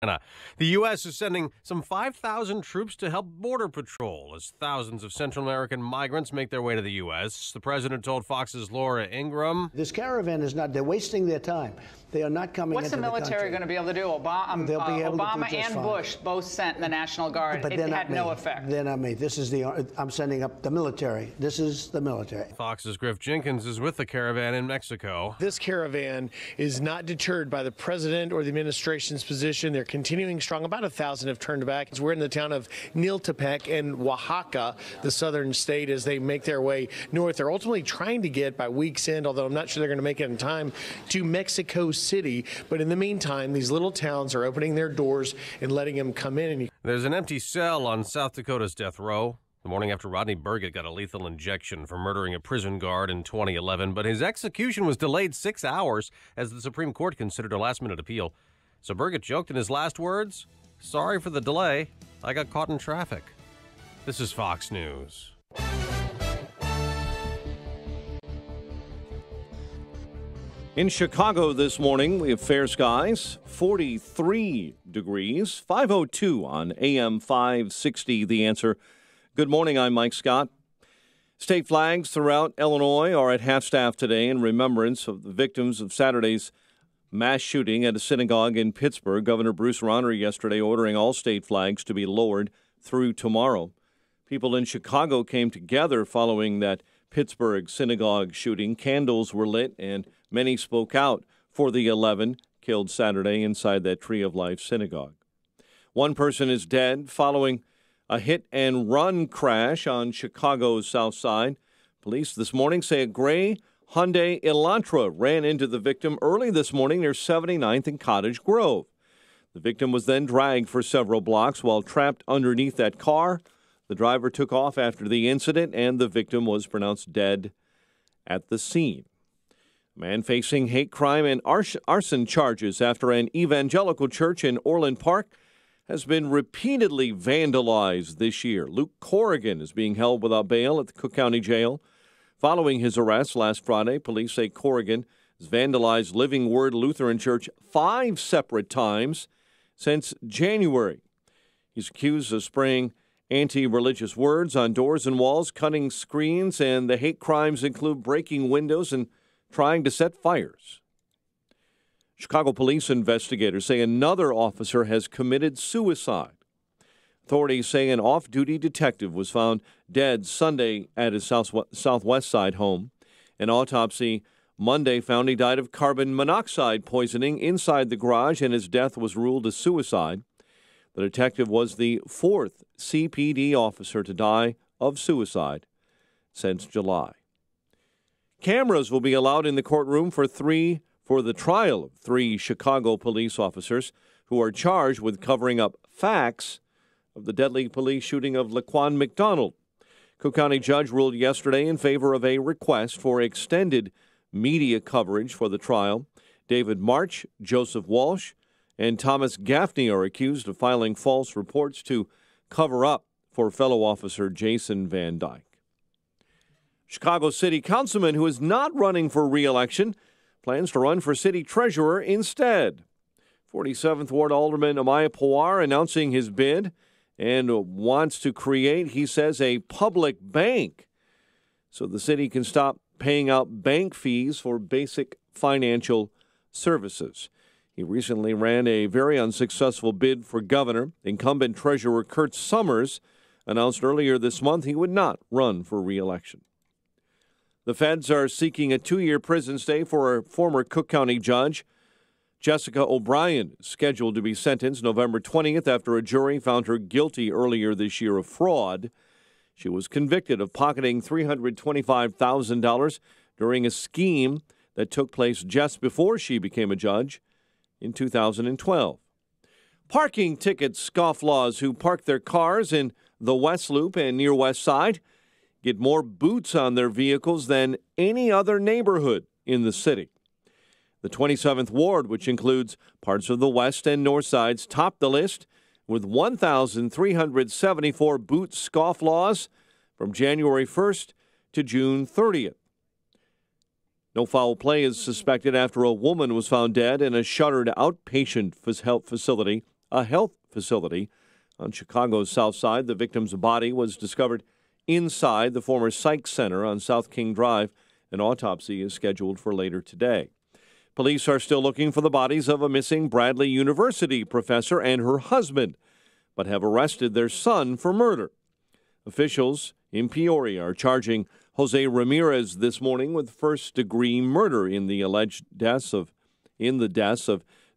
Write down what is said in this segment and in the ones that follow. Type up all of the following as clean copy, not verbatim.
The U.S. is sending some 5,000 troops to help Border Patrol as thousands of Central American migrants make their way to the U.S. The president told Fox's Laura Ingraham. This caravan is not, they're wasting their time. They are not coming into the country. What's the military going to be able to do? Obama and fine. Bush both sent the National Guard. But it had no effect. They're not me. I'm sending up the military. This is the military. Fox's Griff Jenkins is with the caravan in Mexico. This caravan is not deterred by the president or the administration's position. They're continuing strong. About 1,000 have turned back. We're in the town of Niltepec in Oaxaca, the southern state, as they make their way north. They're ultimately trying to get, by week's end, although I'm not sure they're going to make it in time, to Mexico City. But in the meantime, these little towns are opening their doors and letting them come in. There's an empty cell on South Dakota's death row. The morning after Rodney Burgett got a lethal injection for murdering a prison guard in 2011, but his execution was delayed 6 hours as the Supreme Court considered a last-minute appeal. So Burgett joked in his last words, "Sorry for the delay. I got caught in traffic." This is Fox News. In Chicago this morning, we have fair skies, 43 degrees, 5:02 on AM 560, The Answer. Good morning, I'm Mike Scott. State flags throughout Illinois are at half-staff today in remembrance of the victims of Saturday's mass shooting at a synagogue in Pittsburgh. Governor Bruce Rauner yesterday ordering all state flags to be lowered through tomorrow. People in Chicago came together following that Pittsburgh synagogue shooting. Candles were lit and many spoke out for the 11 killed Saturday inside that Tree of Life synagogue. One person is dead following a hit-and-run crash on Chicago's south side. Police this morning say a gray Hyundai Elantra ran into the victim early this morning near 79th and Cottage Grove. The victim was then dragged for several blocks while trapped underneath that car. The driver took off after the incident, and the victim was pronounced dead at the scene. A man facing hate crime and arson charges after an evangelical church in Orland Park has been repeatedly vandalized this year. Luke Corrigan is being held without bail at the Cook County Jail. Following his arrest last Friday, police say Corrigan has vandalized Living Word Lutheran Church 5 separate times since January. He's accused of spraying anti-religious words on doors and walls, cutting screens, and the hate crimes include breaking windows and trying to set fires. Chicago police investigators say another officer has committed suicide. Authorities say an off-duty detective was found dead Sunday at his southwest side home. An autopsy Monday found he died of carbon monoxide poisoning inside the garage, and his death was ruled a suicide. The detective was the 4th CPD officer to die of suicide since July. Cameras will be allowed in the courtroom for the trial of 3 Chicago police officers who are charged with covering up facts of the deadly police shooting of Laquan McDonald. Cook County judge ruled yesterday in favor of a request for extended media coverage for the trial. David March, Joseph Walsh, and Thomas Gaffney are accused of filing false reports to cover up for fellow officer Jason Van Dyke. Chicago City Councilman who is not running for re-election plans to run for city treasurer instead. 47th Ward Alderman Amaya Pawar announcing his bid and wants to create, he says, a public bank so the city can stop paying out bank fees for basic financial services. He recently ran a very unsuccessful bid for governor. Incumbent Treasurer Kurt Summers announced earlier this month he would not run for re-election. The feds are seeking a 2-year prison stay for a former Cook County judge. Jessica O'Brien is scheduled to be sentenced November 20th after a jury found her guilty earlier this year of fraud. She was convicted of pocketing $325,000 during a scheme that took place just before she became a judge in 2012. Parking ticket scofflaws who park their cars in the West Loop and near West Side get more boots on their vehicles than any other neighborhood in the city. The 27th Ward, which includes parts of the West and North Sides, topped the list with 1,374 boot scofflaws from January 1st to June 30th. No foul play is suspected after a woman was found dead in a shuttered outpatient health facility a health facility on Chicago's South Side. The victim's body was discovered inside the former psych center on South King Drive. An autopsy is scheduled for later today. Police are still looking for the bodies of a missing Bradley University professor and her husband, but have arrested their son for murder. Officials in Peoria are charging Jose Ramirez this morning with first-degree murder in the alleged deaths of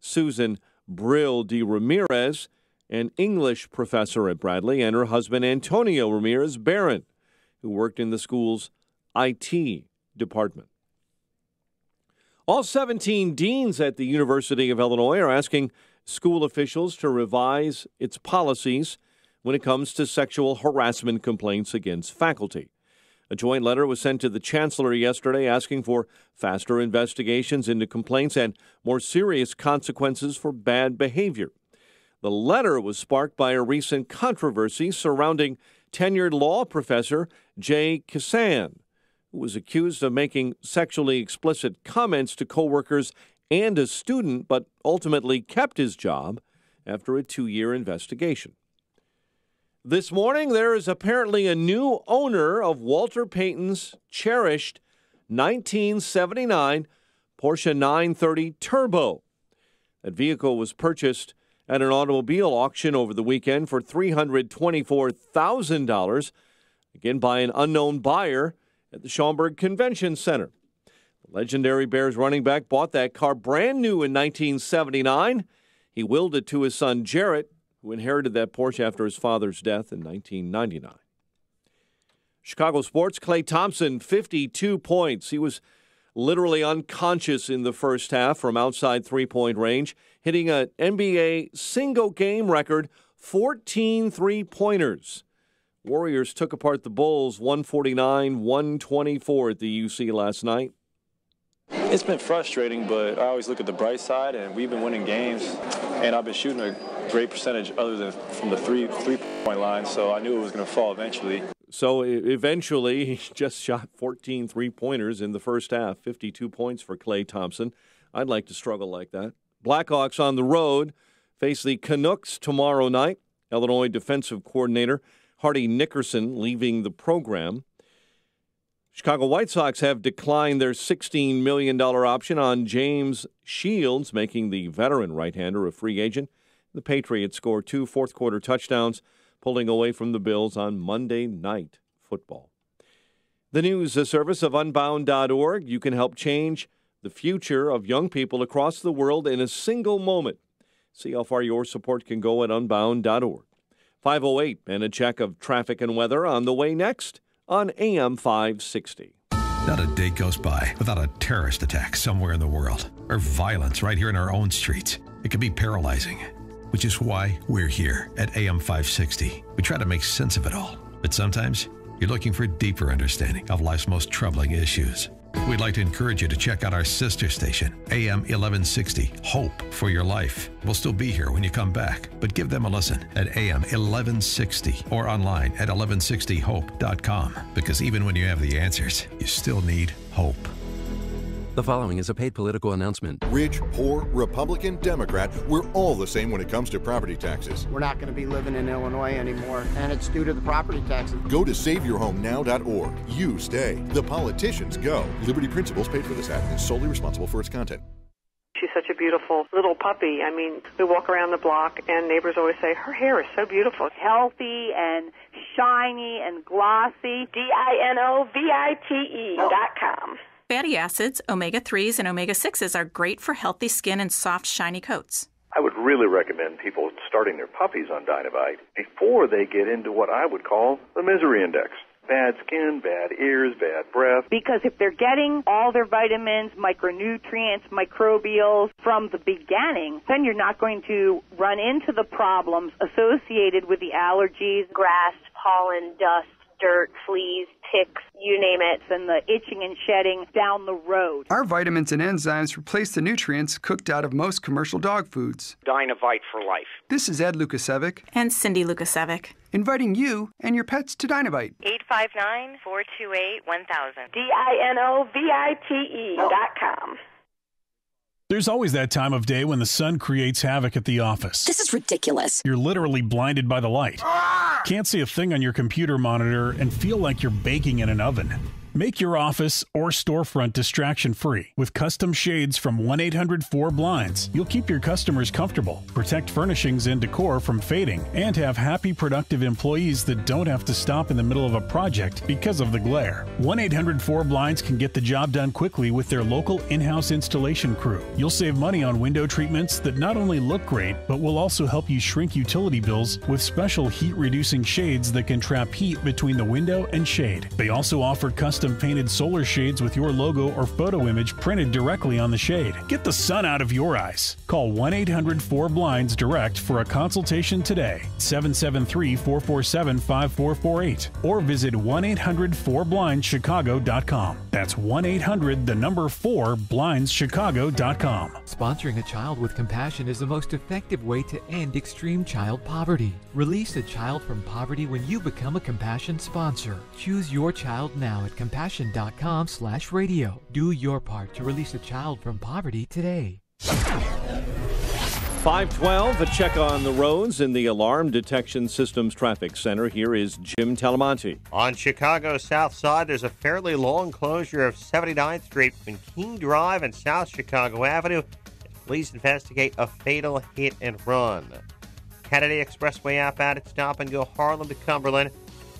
Susan Brill de Ramirez, an English professor at Bradley, and her husband Antonio Ramirez Barron, who worked in the school's IT department. All 17 deans at the University of Illinois are asking school officials to revise its policies when it comes to sexual harassment complaints against faculty. A joint letter was sent to the chancellor yesterday asking for faster investigations into complaints and more serious consequences for bad behavior. The letter was sparked by a recent controversy surrounding tenured law professor Jay Kassan, who was accused of making sexually explicit comments to coworkers and a student, but ultimately kept his job after a 2-year investigation. This morning, there is apparently a new owner of Walter Payton's cherished 1979 Porsche 930 Turbo. That vehicle was purchased at an automobile auction over the weekend for $324,000, again by an unknown buyer at the Schaumburg Convention Center. The legendary Bears running back bought that car brand new in 1979. He willed it to his son Jarrett, who inherited that Porsche after his father's death in 1999. Chicago sports, Klay Thompson, 52 points. He was literally unconscious in the first half from outside three-point range, hitting an NBA single-game record 14 three-pointers. Warriors took apart the Bulls 149-124 at the UC last night. It's been frustrating, but I always look at the bright side, and we've been winning games, and I've been shooting a great percentage other than from the three-point line, so I knew it was going to fall eventually. So eventually, he just shot 14 three-pointers in the first half, 52 points for Klay Thompson. I'd like to struggle like that. Blackhawks on the road face the Canucks tomorrow night. Illinois defensive coordinator Hardy Nickerson leaving the program. Chicago White Sox have declined their $16 million option on James Shields, making the veteran right-hander a free agent. The Patriots scored 2 fourth-quarter touchdowns, pulling away from the Bills on Monday Night Football. The news, a service of Unbound.org. You can help change the future of young people across the world in a single moment. See how far your support can go at Unbound.org. 5:08 and a check of traffic and weather on the way next on AM 560. Not a day goes by without a terrorist attack somewhere in the world, or violence right here in our own streets. It can be paralyzing, which is why we're here at AM 560. We try to make sense of it all, but sometimes you're looking for deeper understanding of life's most troubling issues. We'd like to encourage you to check out our sister station, AM 1160, Hope for Your Life. We'll still be here when you come back, but give them a listen at AM 1160 or online at 1160hope.com, because even when you have the answers, you still need hope. The following is a paid political announcement. Rich, poor, Republican, Democrat, we're all the same when it comes to property taxes. We're not going to be living in Illinois anymore, and it's due to the property taxes. Go to SaveYourHomeNow.org. You stay. The politicians go. Liberty Principles paid for this ad and is solely responsible for its content. She's such a beautiful little puppy. I mean, we walk around the block, and neighbors always say, her hair is so beautiful. Healthy and shiny and glossy. DINOVITE.com. Fatty acids, omega-3s, and omega-6s are great for healthy skin and soft, shiny coats. I would really recommend people starting their puppies on Dinovite before they get into what I would call the misery index. Bad skin, bad ears, bad breath. Because if they're getting all their vitamins, micronutrients, microbials from the beginning, then you're not going to run into the problems associated with the allergies, grass, pollen, dust, dirt, fleas, ticks, you name it, and the itching and shedding down the road. Our vitamins and enzymes replace the nutrients cooked out of most commercial dog foods. Dinovite for life. This is Ed Lukasevic and Cindy Lukasevic, inviting you and your pets to Dinovite. 859-428-1000. DINOVITE.com. There's always that time of day when the sun creates havoc at the office. This is ridiculous. You're literally blinded by the light. Can't see a thing on your computer monitor and feel like you're baking in an oven. Make your office or storefront distraction-free with custom shades from 1-800-4BLINDS. You'll keep your customers comfortable, protect furnishings and decor from fading, and have happy, productive employees that don't have to stop in the middle of a project because of the glare. 1-800-4BLINDS can get the job done quickly with their local in-house installation crew. You'll save money on window treatments that not only look great, but will also help you shrink utility bills with special heat-reducing shades that can trap heat between the window and shade. They also offer custom painted solar shades with your logo or photo image printed directly on the shade. Get the sun out of your eyes. Call 1-800-4BLINDS direct for a consultation today. 773-447-5448 or visit 1-800-4BLINDSchicago.com. That's 1-800-4BLINDSchicago.com. Sponsoring a child with compassion is the most effective way to end extreme child poverty. Release a child from poverty when you become a Compassion sponsor. Choose your child now at compassion.com/radio. Do your part to release a child from poverty today. 512, a check on the roads in the Alarm Detection Systems Traffic Center. Here is Jim Talamonte. On Chicago's south side, there's a fairly long closure of 79th Street between King Drive and South Chicago Avenue as police investigate a fatal hit and run. Kennedy Expressway outbound at Stop and Go Harlem to Cumberland.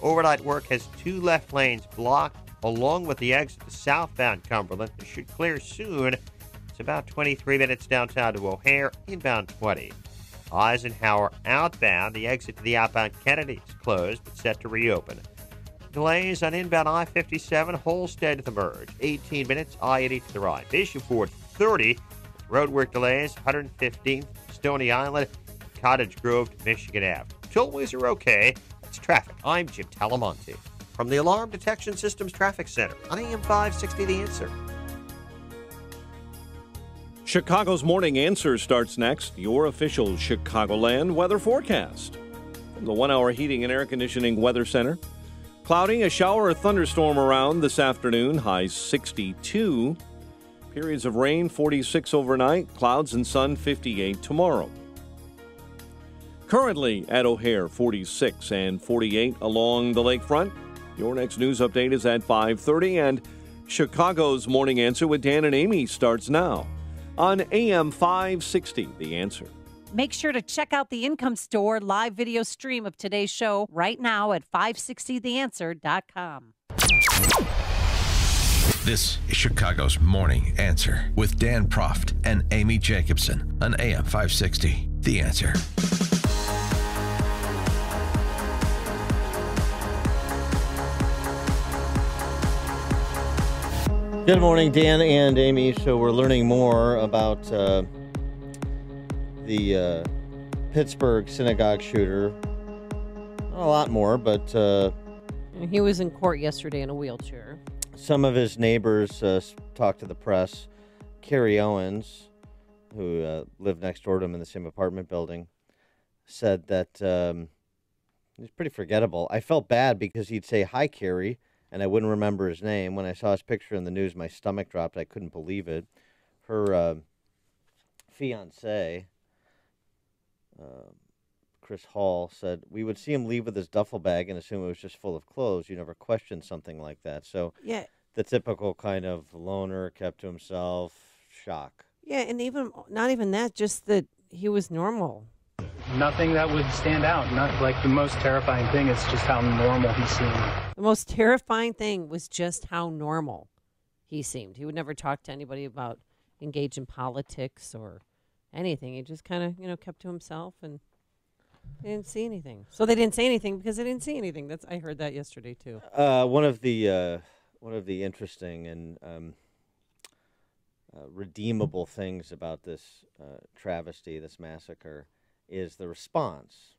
Overnight work has 2 left lanes blocked along with the exit to southbound Cumberland. It should clear soon. It's about 23 minutes downtown to O'Hare, inbound 20. Eisenhower outbound, the exit to the outbound Kennedy is closed but set to reopen. Delays on inbound I-57, Holstead to the merge, 18 minutes, I-80 to the right. Bishop Ford 30, roadwork delays, 115th, Stony Island, Cottage Grove to Michigan Ave. Tollways are okay. That's traffic. I'm Jim Talamonte from the Alarm Detection Systems Traffic Center on AM 560 The Answer. Chicago's Morning Answer starts next. Your official Chicagoland weather forecast. From the 1-hour heating and air conditioning weather center. Cloudy, a shower or thunderstorm around this afternoon. High 62. Periods of rain 46 overnight. Clouds and sun 58 tomorrow. Currently at O'Hare 46 and 48 along the lakefront. Your next news update is at 5:30 and Chicago's Morning Answer with Dan and Amy starts now. On AM 560, The Answer. Make sure to check out the Income Store live video stream of today's show right now at 560theanswer.com. This is Chicago's Morning Answer with Dan Proft and Amy Jacobson on AM 560, The Answer. Good morning, Dan and Amy. So we're learning more about the Pittsburgh synagogue shooter. Not a lot more, but... he was in court yesterday in a wheelchair. Some of his neighbors talked to the press. Carrie Owens, who lived next door to him in the same apartment building, said that he's pretty forgettable. I felt bad because he'd say, "Hi, Carrie," and I wouldn't remember his name. When I saw his picture in the news, my stomach dropped. I couldn't believe it. Her fiancé, Chris Hall, said, "We would see him leave with his duffel bag and assume it was just full of clothes. You never questioned something like that." So yeah, the typical kind of loner, kept to himself, shock. Yeah, and not even that, just that he was normal. Nothing that would stand out. Not like the most terrifying thing is just how normal he seemed. The most terrifying thing was just how normal he seemed. He would never talk to anybody about engage in politics or anything. He just kind of, kept to himself and they didn't see anything. So they didn't say anything because they didn't see anything. I heard that yesterday too. One of the interesting and redeemable things about this travesty, this massacre, is the response.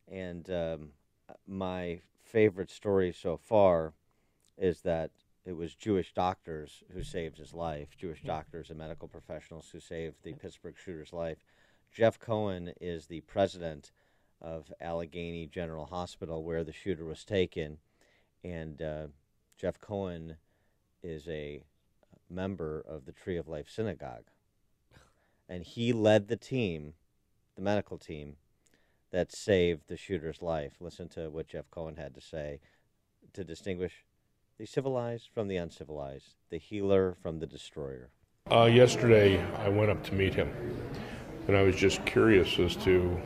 And my favorite story so far is that it was Jewish doctors who saved his life, Jewish doctors and medical professionals who saved the Pittsburgh shooter's life. Jeff Cohen is the president of Allegheny General Hospital, where the shooter was taken. And Jeff Cohen is a member of the Tree of Life Synagogue. and he led the team, the medical team, that saved the shooter's life. Listen to what Jeff Cohen had to say to distinguish the civilized from the uncivilized, the healer from the destroyer. Yesterday, I went up to meet him, and I was just curious as to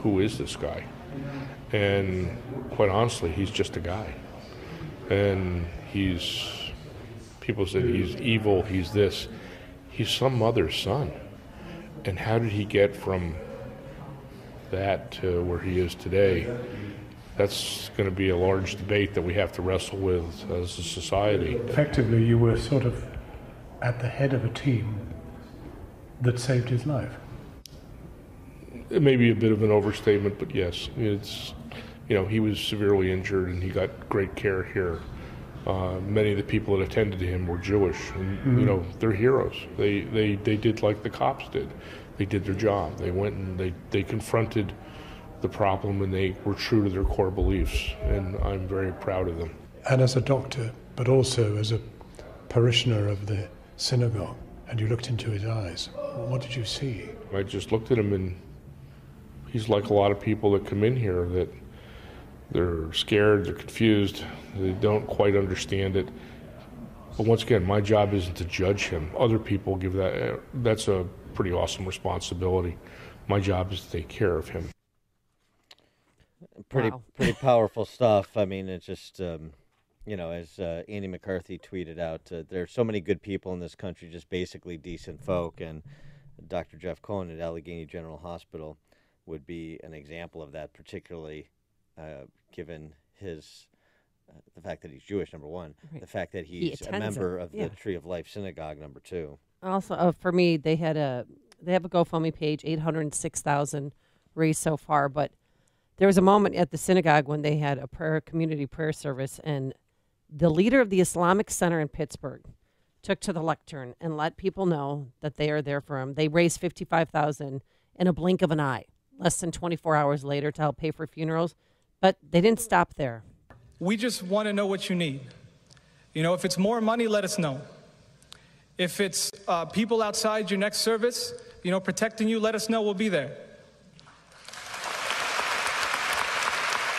who is this guy. And quite honestly, he's just a guy. And people say he's evil, he's this. He's some mother's son. And how did he get from that to where he is today? That's going to be a large debate that we have to wrestle with as a society. Effectively, you were sort of at the head of a team that saved his life. It may be a bit of an overstatement, but yes, he was severely injured and he got great care here. Many of the people that attended to him were Jewish, and they're heroes. They did like the cops did. They did their job. They went and they confronted the problem, and they were true to their core beliefs, and I'm very proud of them. And as a doctor, but also as a parishioner of the synagogue, and you looked into his eyes, what did you see? I just looked at him, and he's like a lot of people that come in here, that they're scared, they're confused, they don't quite understand it. But once again, my job isn't to judge him. Other people give that's a pretty awesome responsibility. My job is to take care of him. Pretty powerful stuff. I mean, it's just, as Andy McCarthy tweeted out, there are so many good people in this country, just basically decent folk, and Dr. Jeff Cohen at Allegheny General Hospital would be an example of that, particularly given his the fact that he's Jewish, number one, the fact that he's a member of the Tree of Life Synagogue, number two. Also, for me, they have a GoFundMe page, 806,000 raised so far, but there was a moment at the synagogue when they had a community prayer service, and the leader of the Islamic Center in Pittsburgh took to the lectern and let people know that they are there for him. They raised $55,000 in a blink of an eye, less than 24 hours later, to help pay for funerals. But they didn't stop there. We just want to know what you need. If it's more money, let us know. If it's people outside your next service, protecting you, let us know. We'll be there.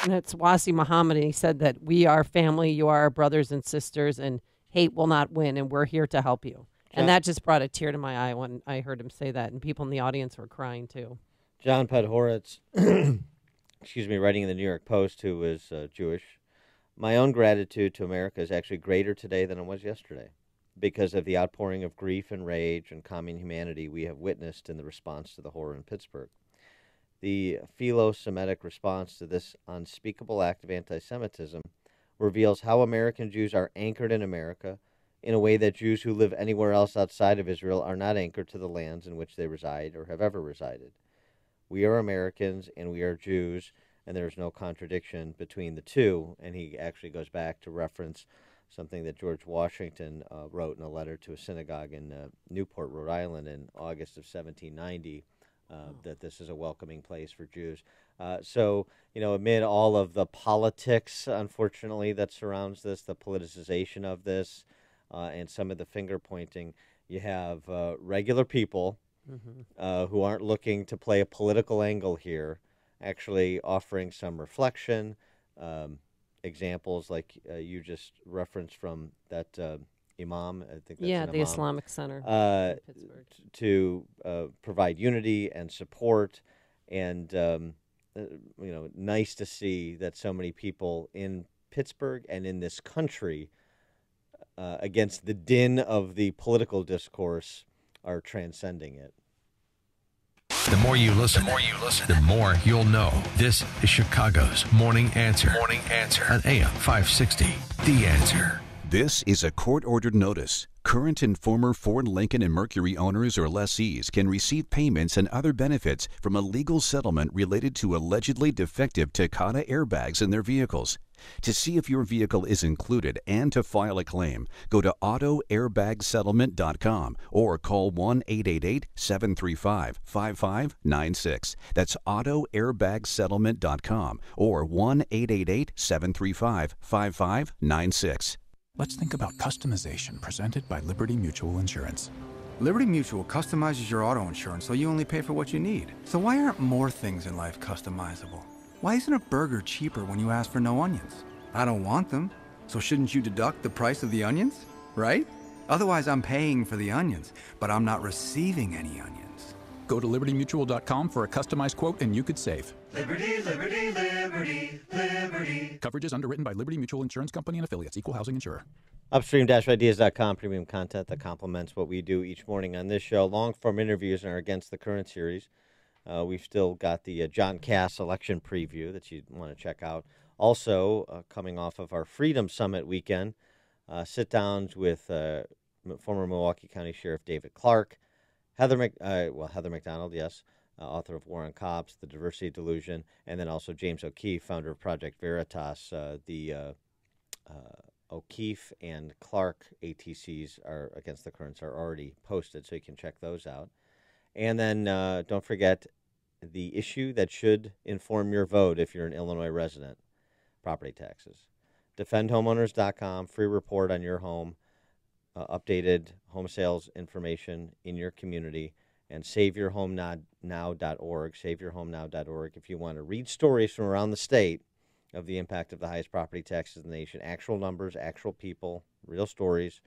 And it's Wasi Muhammad, and he said that we are family, you are our brothers and sisters, and hate will not win, and we're here to help you. And that just brought a tear to my eye when I heard him say that, and people in the audience were crying too. John Podhoretz, writing in the New York Post, who is Jewish. My own gratitude to America is actually greater today than it was yesterday because of the outpouring of grief and rage and common humanity we have witnessed in the response to the horror in Pittsburgh. The philo-Semitic response to this unspeakable act of anti-Semitism reveals how American Jews are anchored in America in a way that Jews who live anywhere else outside of Israel are not anchored to the lands in which they reside or have ever resided. We are Americans and we are Jews, and there is no contradiction between the two. And he actually goes back to reference something that George Washington wrote in a letter to a synagogue in Newport, Rhode Island in August of 1790, that this is a welcoming place for Jews. So, amid all of the politics, unfortunately, that surrounds this, the politicization of this, and some of the finger-pointing, you have regular people who aren't looking to play a political angle here, actually offering some reflection, examples like you just referenced from that imam, I think that's the Islamic Center in Pittsburgh, to provide unity and support, and nice to see that so many people in Pittsburgh and in this country, against the din of the political discourse, are transcending it. The more you listen, the more you'll know. This is Chicago's Morning Answer. Morning Answer on AM 560. The Answer. This is a court-ordered notice. Current and former Ford, Lincoln, and Mercury owners or lessees can receive payments and other benefits from a legal settlement related to allegedly defective Takata airbags in their vehicles. To see if your vehicle is included and to file a claim, go to autoairbagsettlement.com or call 1-888-735-5596. That's autoairbagsettlement.com or 1-888-735-5596. Let's think about customization presented by Liberty Mutual Insurance. Liberty Mutual customizes your auto insurance so you only pay for what you need. So why aren't more things in life customizable? Why isn't a burger cheaper when you ask for no onions? I don't want them, so shouldn't you deduct the price of the onions, right? Otherwise, I'm paying for the onions, but I'm not receiving any onions. Go to LibertyMutual.com for a customized quote and you could save. Liberty, liberty, liberty, liberty. Coverage is underwritten by Liberty Mutual Insurance Company and affiliates. Equal housing insurer. Upstream-ideas.com, premium content that complements what we do each morning on this show. Long-form interviews in our Against the Current series. We've still got the John Cass election preview that you'd want to check out. Also, coming off of our Freedom Summit weekend, sit-downs with former Milwaukee County Sheriff David Clark, Heather McDonald, yes, author of War on Cops, The Diversity Delusion, and then also James O'Keefe, founder of Project Veritas. The O'Keefe and Clark ATCs are Against the Currents are already posted, so you can check those out. And then don't forget the issue that should inform your vote if you're an Illinois resident, property taxes. DefendHomeowners.com, free report on your home, updated home sales information in your community, and SaveYourHomeNow.org, SaveYourHomeNow.org, if you want to read stories from around the state of the impact of the highest property taxes in the nation, actual numbers, actual people, real stories,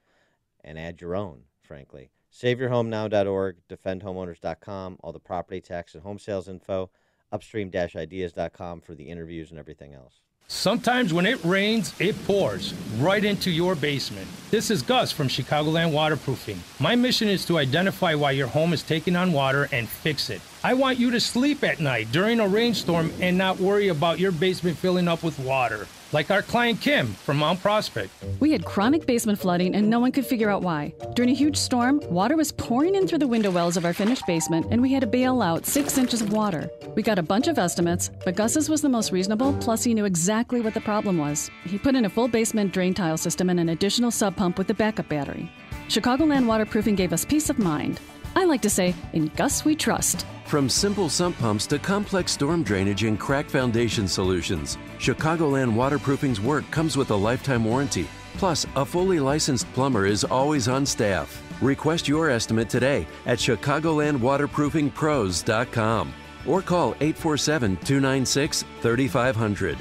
and add your own, frankly. SaveYourHomeNow.org, DefendHomeowners.com, all the property tax and home sales info, Upstream-ideas.com for the interviews and everything else. Sometimes when it rains, it pours right into your basement. This is Gus from Chicagoland Waterproofing. My mission is to identify why your home is taking on water and fix it. I want you to sleep at night during a rainstorm and not worry about your basement filling up with water. Like our client Kim from Mount Prospect. We had chronic basement flooding and no one could figure out why. During a huge storm, water was pouring in through the window wells of our finished basement and we had to bail out 6 inches of water. We got a bunch of estimates, but Gus's was the most reasonable, plus he knew exactly what the problem was. He put in a full basement drain tile system and an additional sub pump with a backup battery. Chicagoland Waterproofing gave us peace of mind. I like to say, in Gus we trust. From simple sump pumps to complex storm drainage and crack foundation solutions, Chicagoland Waterproofing's work comes with a lifetime warranty. Plus, a fully licensed plumber is always on staff. Request your estimate today at ChicagolandWaterproofingPros.com or call 847-296-3500.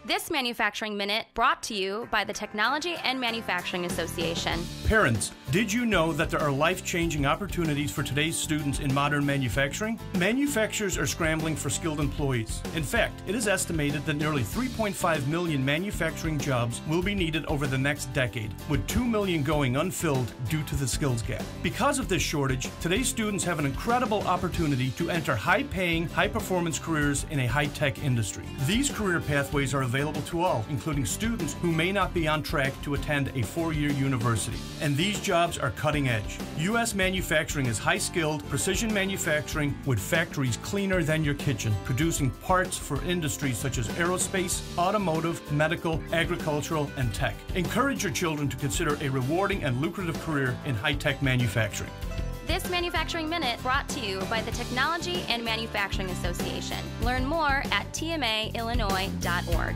This Manufacturing Minute brought to you by the Technology and Manufacturing Association. Parents, did you know that there are life-changing opportunities for today's students in modern manufacturing? Manufacturers are scrambling for skilled employees. In fact, it is estimated that nearly 3.5 million manufacturing jobs will be needed over the next decade, with 2 million going unfilled due to the skills gap. Because of this shortage, today's students have an incredible opportunity to enter high-paying, high-performance careers in a high-tech industry. These career pathways are available to all, including students who may not be on track to attend a 4-year university. And these jobs are cutting edge. U.S. manufacturing is high-skilled, precision manufacturing with factories cleaner than your kitchen, producing parts for industries such as aerospace, automotive, medical, agricultural, and tech. Encourage your children to consider a rewarding and lucrative career in high-tech manufacturing. This Manufacturing Minute brought to you by the Technology and Manufacturing Association. Learn more at tmaillinois.org.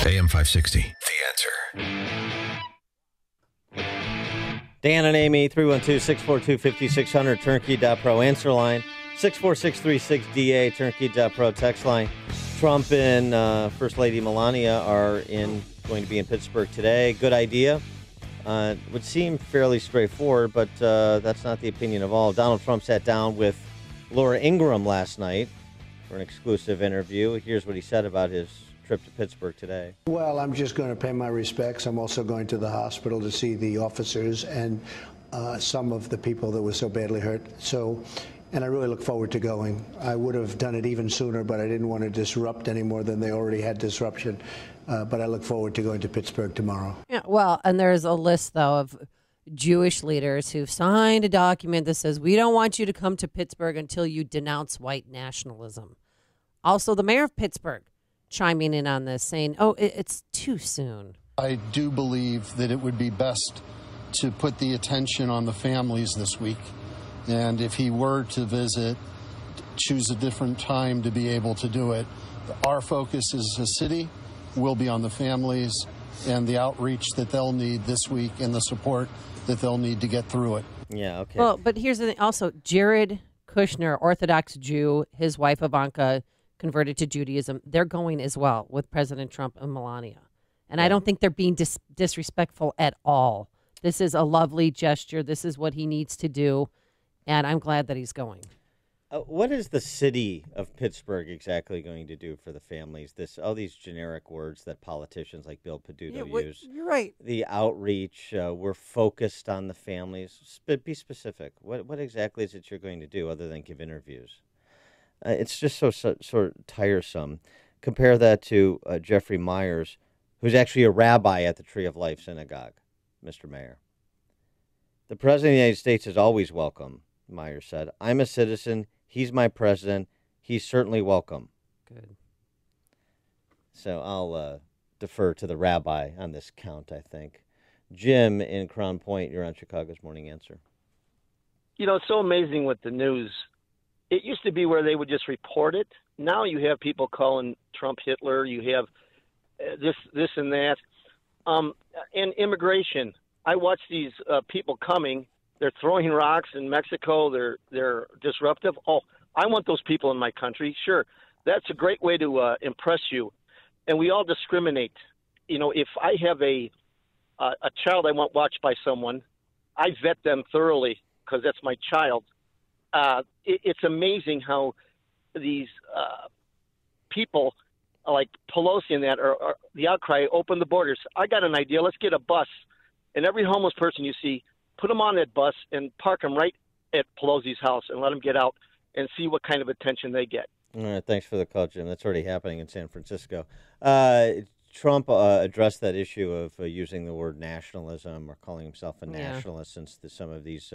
AM 560, The Answer. Dan and Amy, 312-642-5600, turnkey.pro answer line, 64636DA, turnkey.pro text line. Trump and First Lady Melania are going to be in Pittsburgh today. Good idea. Would seem fairly straightforward, but that's not the opinion of all. Donald Trump sat down with Laura Ingraham last night for an exclusive interview. Here's what he said about his trip to Pittsburgh today. Well, I'm just going to pay my respects. I'm also going to the hospital to see the officers and some of the people that were so badly hurt. And I really look forward to going. I would have done it even sooner, but I didn't want to disrupt any more than they already had disruption. But I look forward to going to Pittsburgh tomorrow. Yeah, well, and there's a list, though, of Jewish leaders who've signed a document that says, we don't want you to come to Pittsburgh until you denounce white nationalism. Also, the mayor of Pittsburgh chiming in on this, saying, it's too soon. I do believe that it would be best to put the attention on the families this week. And if he were to visit, choose a different time to be able to do it. Our focus as a city will be on the families and the outreach that they'll need this week and the support that they'll need to get through it. Yeah, okay. Well, but here's the thing. Also, Jared Kushner, Orthodox Jew, his wife Ivanka converted to Judaism. They're going as well with President Trump and Melania. And I don't think they're being disrespectful at all. This is a lovely gesture. This is what he needs to do. And I'm glad that he's going. What is the city of Pittsburgh exactly going to do for the families? All these generic words that politicians like Bill Peduto use. You're right. The outreach, we're focused on the families. Be specific. What exactly is it you're going to do other than give interviews? It's just so sort of tiresome. Compare that to Jeffrey Myers, who's actually a rabbi at the Tree of Life Synagogue, Mr. Mayor. The President of the United States is always welcome, Myers said. I'm a citizen. He's my president. He's certainly welcome. Good. So I'll defer to the rabbi on this count, I think. Jim in Crown Point, you're on Chicago's Morning Answer. You know, it's so amazing with the news. It used to be where they would just report it. Now you have people calling Trump Hitler. You have this and that. And immigration. I watch these people coming. They're throwing rocks in Mexico. They're disruptive. Oh, I want those people in my country. Sure, that's a great way to impress you. And we all discriminate. You know, if I have a child I want watched by someone, I vet them thoroughly because that's my child. It's amazing how these people like Pelosi and that or the outcry open the borders. I got an idea. Let's get a bus, and every homeless person you see, put them on that bus and park them right at Pelosi's house and let them get out and see what kind of attention they get. All right, thanks for the call, Jim. That's already happening in San Francisco. Trump addressed that issue of using the word nationalism or calling himself a nationalist since some of these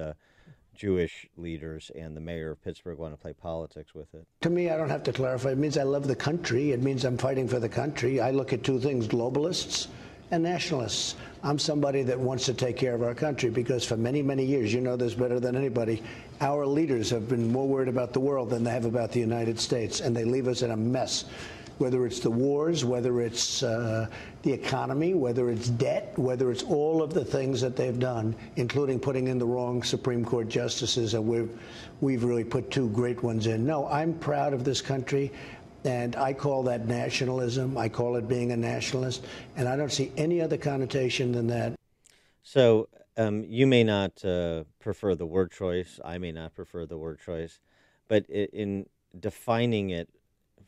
Jewish leaders and the mayor of Pittsburgh want to play politics with it. To me, I don't have to clarify. It means I love the country. It means I'm fighting for the country. I look at two things, globalists and nationalists. I'm somebody that wants to take care of our country because for many, many years, you know this better than anybody, our leaders have been more worried about the world than they have about the United States, and they leave us in a mess. Whether it's the wars, whether it's the economy, whether it's debt, whether it's all of the things that they've done, including putting in the wrong Supreme Court justices, and we've really put two great ones in. No, I'm proud of this country. And I call that nationalism. I call it being a nationalist. And I don't see any other connotation than that. So you may not prefer the word choice. I may not prefer the word choice. But in defining it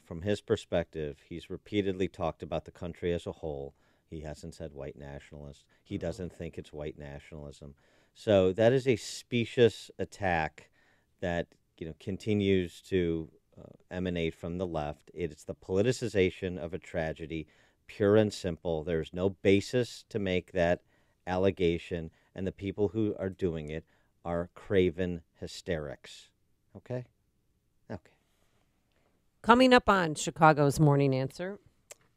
from his perspective, he's repeatedly talked about the country as a whole. He hasn't said white nationalist. He doesn't think it's white nationalism. So that is a specious attack that continues to emanate from the left. It's the politicization of a tragedy, pure and simple. There's no basis to make that allegation, and the people who are doing it are craven hysterics. Okay? Okay. Coming up on Chicago's Morning Answer.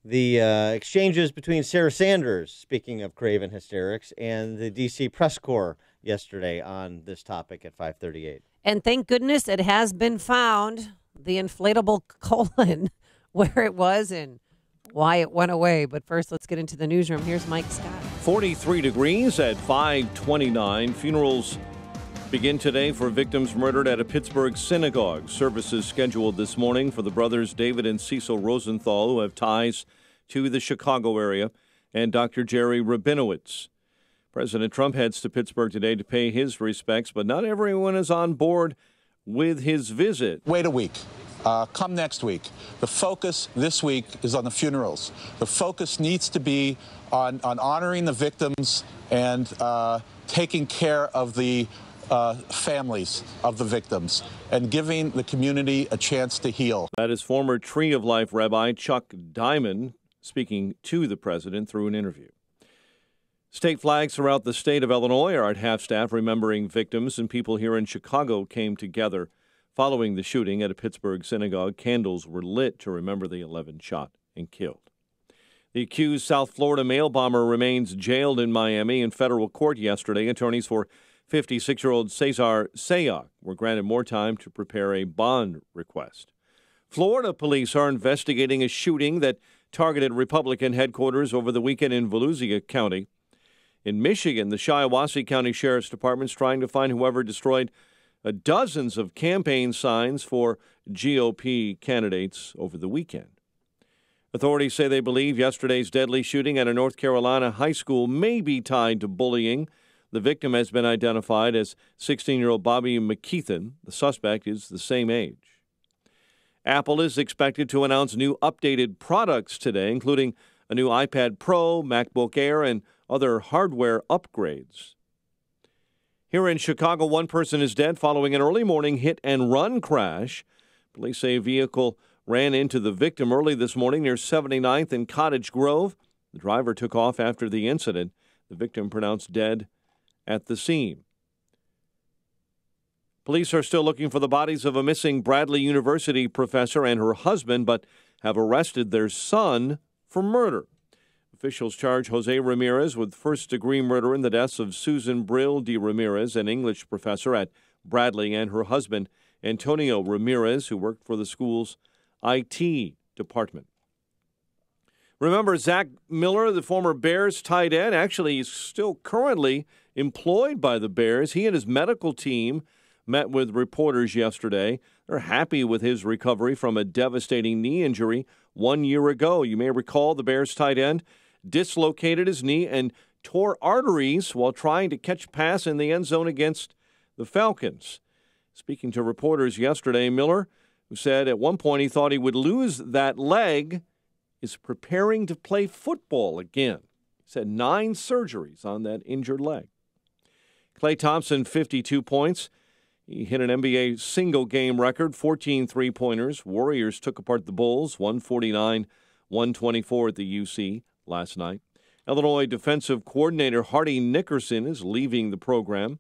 The exchanges between Sarah Sanders, speaking of craven hysterics, and the D.C. press corps yesterday on this topic at 5:38. And thank goodness it has been found, the inflatable colon, where it was and why it went away. But first, let's get into the newsroom. Here's Mike Scott. 43 degrees at 5:29. Funerals begin today for victims murdered at a Pittsburgh synagogue. Services scheduled this morning for the brothers David and Cecil Rosenthal, who have ties to the Chicago area, and Dr. Jerry Rabinowitz. President Trump heads to Pittsburgh today to pay his respects, but not everyone is on board with his visit. Wait a week. Come next week. The focus this week is on the funerals. The focus needs to be on honoring the victims and taking care of the families of the victims and giving the community a chance to heal. That is former Tree of Life Rabbi Chuck Diamond speaking to the president through an interview. State flags throughout the state of Illinois are at half-staff remembering victims, and people here in Chicago came together. Following the shooting at a Pittsburgh synagogue, candles were lit to remember the 11 shot and killed. The accused South Florida mail bomber remains jailed in Miami in federal court yesterday. Attorneys for 56-year-old Cesar Sayoc were granted more time to prepare a bond request. Florida police are investigating a shooting that targeted Republican headquarters over the weekend in Volusia County. In Michigan, the Shiawassee County Sheriff's Department is trying to find whoever destroyed dozens of campaign signs for GOP candidates over the weekend. Authorities say they believe yesterday's deadly shooting at a North Carolina high school may be tied to bullying. The victim has been identified as 16-year-old Bobby McKeithen. The suspect is the same age. Apple is expected to announce new updated products today, including a new iPad Pro, MacBook Air, and other hardware upgrades. Here in Chicago, one person is dead following an early morning hit-and-run crash. Police say a vehicle ran into the victim early this morning near 79th and Cottage Grove. The driver took off after the incident. The victim pronounced dead at the scene. Police are still looking for the bodies of a missing Bradley University professor and her husband, but have arrested their son for murder. Officials charge Jose Ramirez with first-degree murder in the deaths of Susan Brill de Ramirez, an English professor at Bradley, and her husband, Antonio Ramirez, who worked for the school's IT department. Remember, Zach Miller, the former Bears tight end, actually is still currently employed by the Bears. He and his medical team met with reporters yesterday. They're happy with his recovery from a devastating knee injury 1 year ago. You may recall the Bears tight end dislocated his knee and tore arteries while trying to catch a pass in the end zone against the Falcons. Speaking to reporters yesterday, Miller, who said at one point he thought he would lose that leg, is preparing to play football again. He said 9 surgeries on that injured leg. Klay Thompson, 52 points. He hit an NBA single-game record, 14 three-pointers. Warriors took apart the Bulls, 149-124 at the UC last night. Illinois defensive coordinator Hardy Nickerson is leaving the program.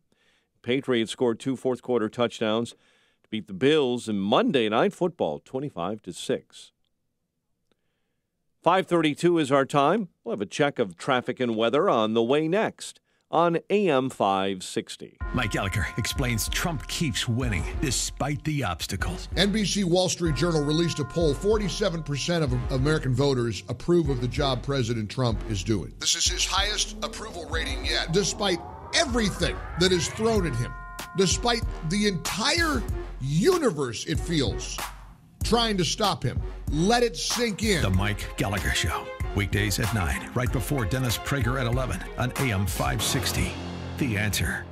Patriots scored 2 fourth-quarter touchdowns to beat the Bills in Monday Night Football, 25-6. 5:32 is our time. We'll have a check of traffic and weather on the way next on AM 560. Mike Gallagher explains Trump keeps winning despite the obstacles. NBC Wall Street Journal released a poll. 47% of American voters approve of the job President Trump is doing. This is his highest approval rating yet, despite everything that is thrown at him, despite the entire universe, it feels, trying to stop him. Let it sink in. The Mike Gallagher Show. Weekdays at 9, right before Dennis Prager at 11 on AM 560. The Answer.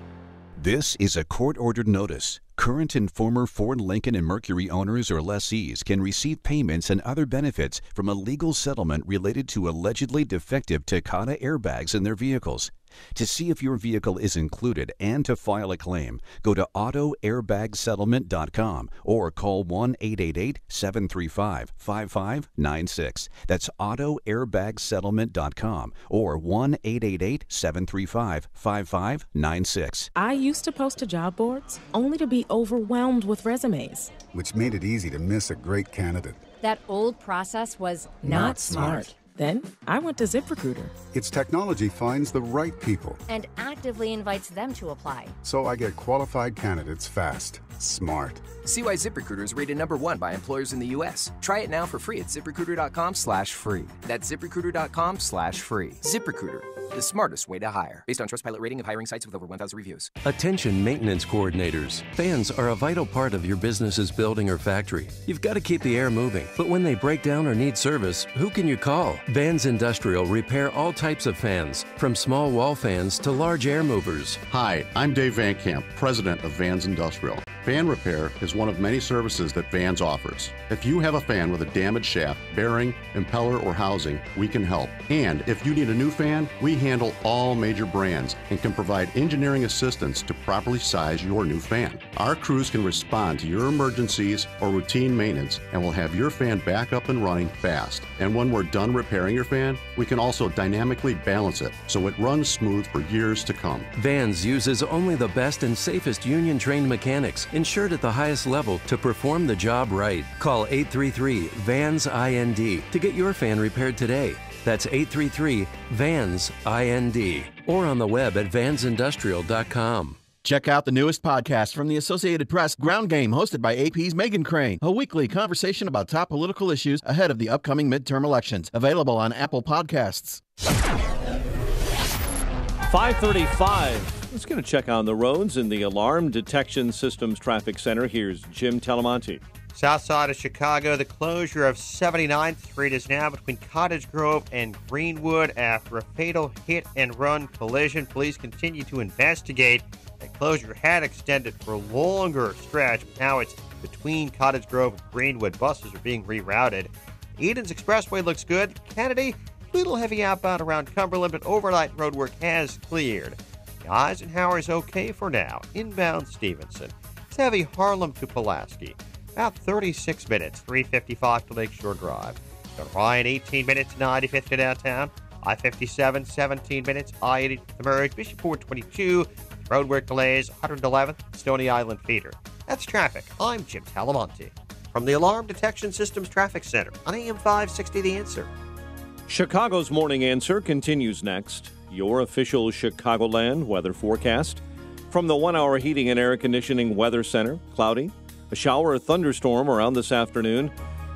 This is a court-ordered notice. Current and former Ford, Lincoln, and Mercury owners or lessees can receive payments and other benefits from a legal settlement related to allegedly defective Takata airbags in their vehicles. To see if your vehicle is included and to file a claim, go to AutoAirbagSettlement.com or call 1-888-735-5596. That's AutoAirbagSettlement.com or 1-888-735-5596. I used to post to job boards only to be overwhelmed with resumes, which made it easy to miss a great candidate. That old process was not smart. Then I went to ZipRecruiter. Its technology finds the right people and actively invites them to apply. So I get qualified candidates fast, smart. See why ZipRecruiter is rated #1 by employers in the U.S. Try it now for free at ZipRecruiter.com/free. That's ZipRecruiter.com/free. ZipRecruiter, the smartest way to hire. Based on Trustpilot rating of hiring sites with over 1,000 reviews. Attention maintenance coordinators. Fans are a vital part of your business's building or factory. You've got to keep the air moving. But when they break down or need service, who can you call? Vans Industrial repair all types of fans, from small wall fans to large air movers. Hi, I'm Dave Van Camp, president of Vans Industrial. Fan repair is one of many services that Vans offers. If you have a fan with a damaged shaft, bearing, impeller, or housing, we can help. And if you need a new fan, we handle all major brands and can provide engineering assistance to properly size your new fan. Our crews can respond to your emergencies or routine maintenance and will have your fan back up and running fast. And when we're done repairing your fan, we can also dynamically balance it so it runs smooth for years to come. Vans uses only the best and safest union-trained mechanics, insured at the highest level, to perform the job right. Call 833-VANS-IND to get your fan repaired today. That's 833-VANS-IND. Or on the web at vansindustrial.com. Check out the newest podcast from the Associated Press, Ground Game, hosted by AP's Meghan Crane. A weekly conversation about top political issues ahead of the upcoming midterm elections. Available on Apple Podcasts. 5:35. Let's get a check on the roads in the Alarm Detection Systems Traffic Center. Here's Jim Talamonte. South side of Chicago, the closure of 79th Street is now between Cottage Grove and Greenwood after a fatal hit-and-run collision. Police continue to investigate. That closure had extended for a longer stretch, but now it's between Cottage Grove and Greenwood. Buses are being rerouted. Eden's Expressway looks good. Kennedy, little heavy outbound around Cumberland, but overnight road work has cleared. The Eisenhower is okay for now. Inbound Stevenson. It's heavy Harlem to Pulaski. About 36 minutes, 3:55 to Lakeshore Drive. Go to Ryan, 18 minutes, 95th to downtown. I-57, 17 minutes. I-80 to the Merge. Bishop Ford, 22. Roadwork delays, 111th, Stony Island feeder. That's traffic. I'm Jim Talamonte from the Alarm Detection Systems Traffic Center on AM 560 The Answer. Chicago's Morning Answer continues next. Your official Chicagoland weather forecast. From the 1-hour heating and air conditioning weather center, cloudy. A shower or thunderstorm around this afternoon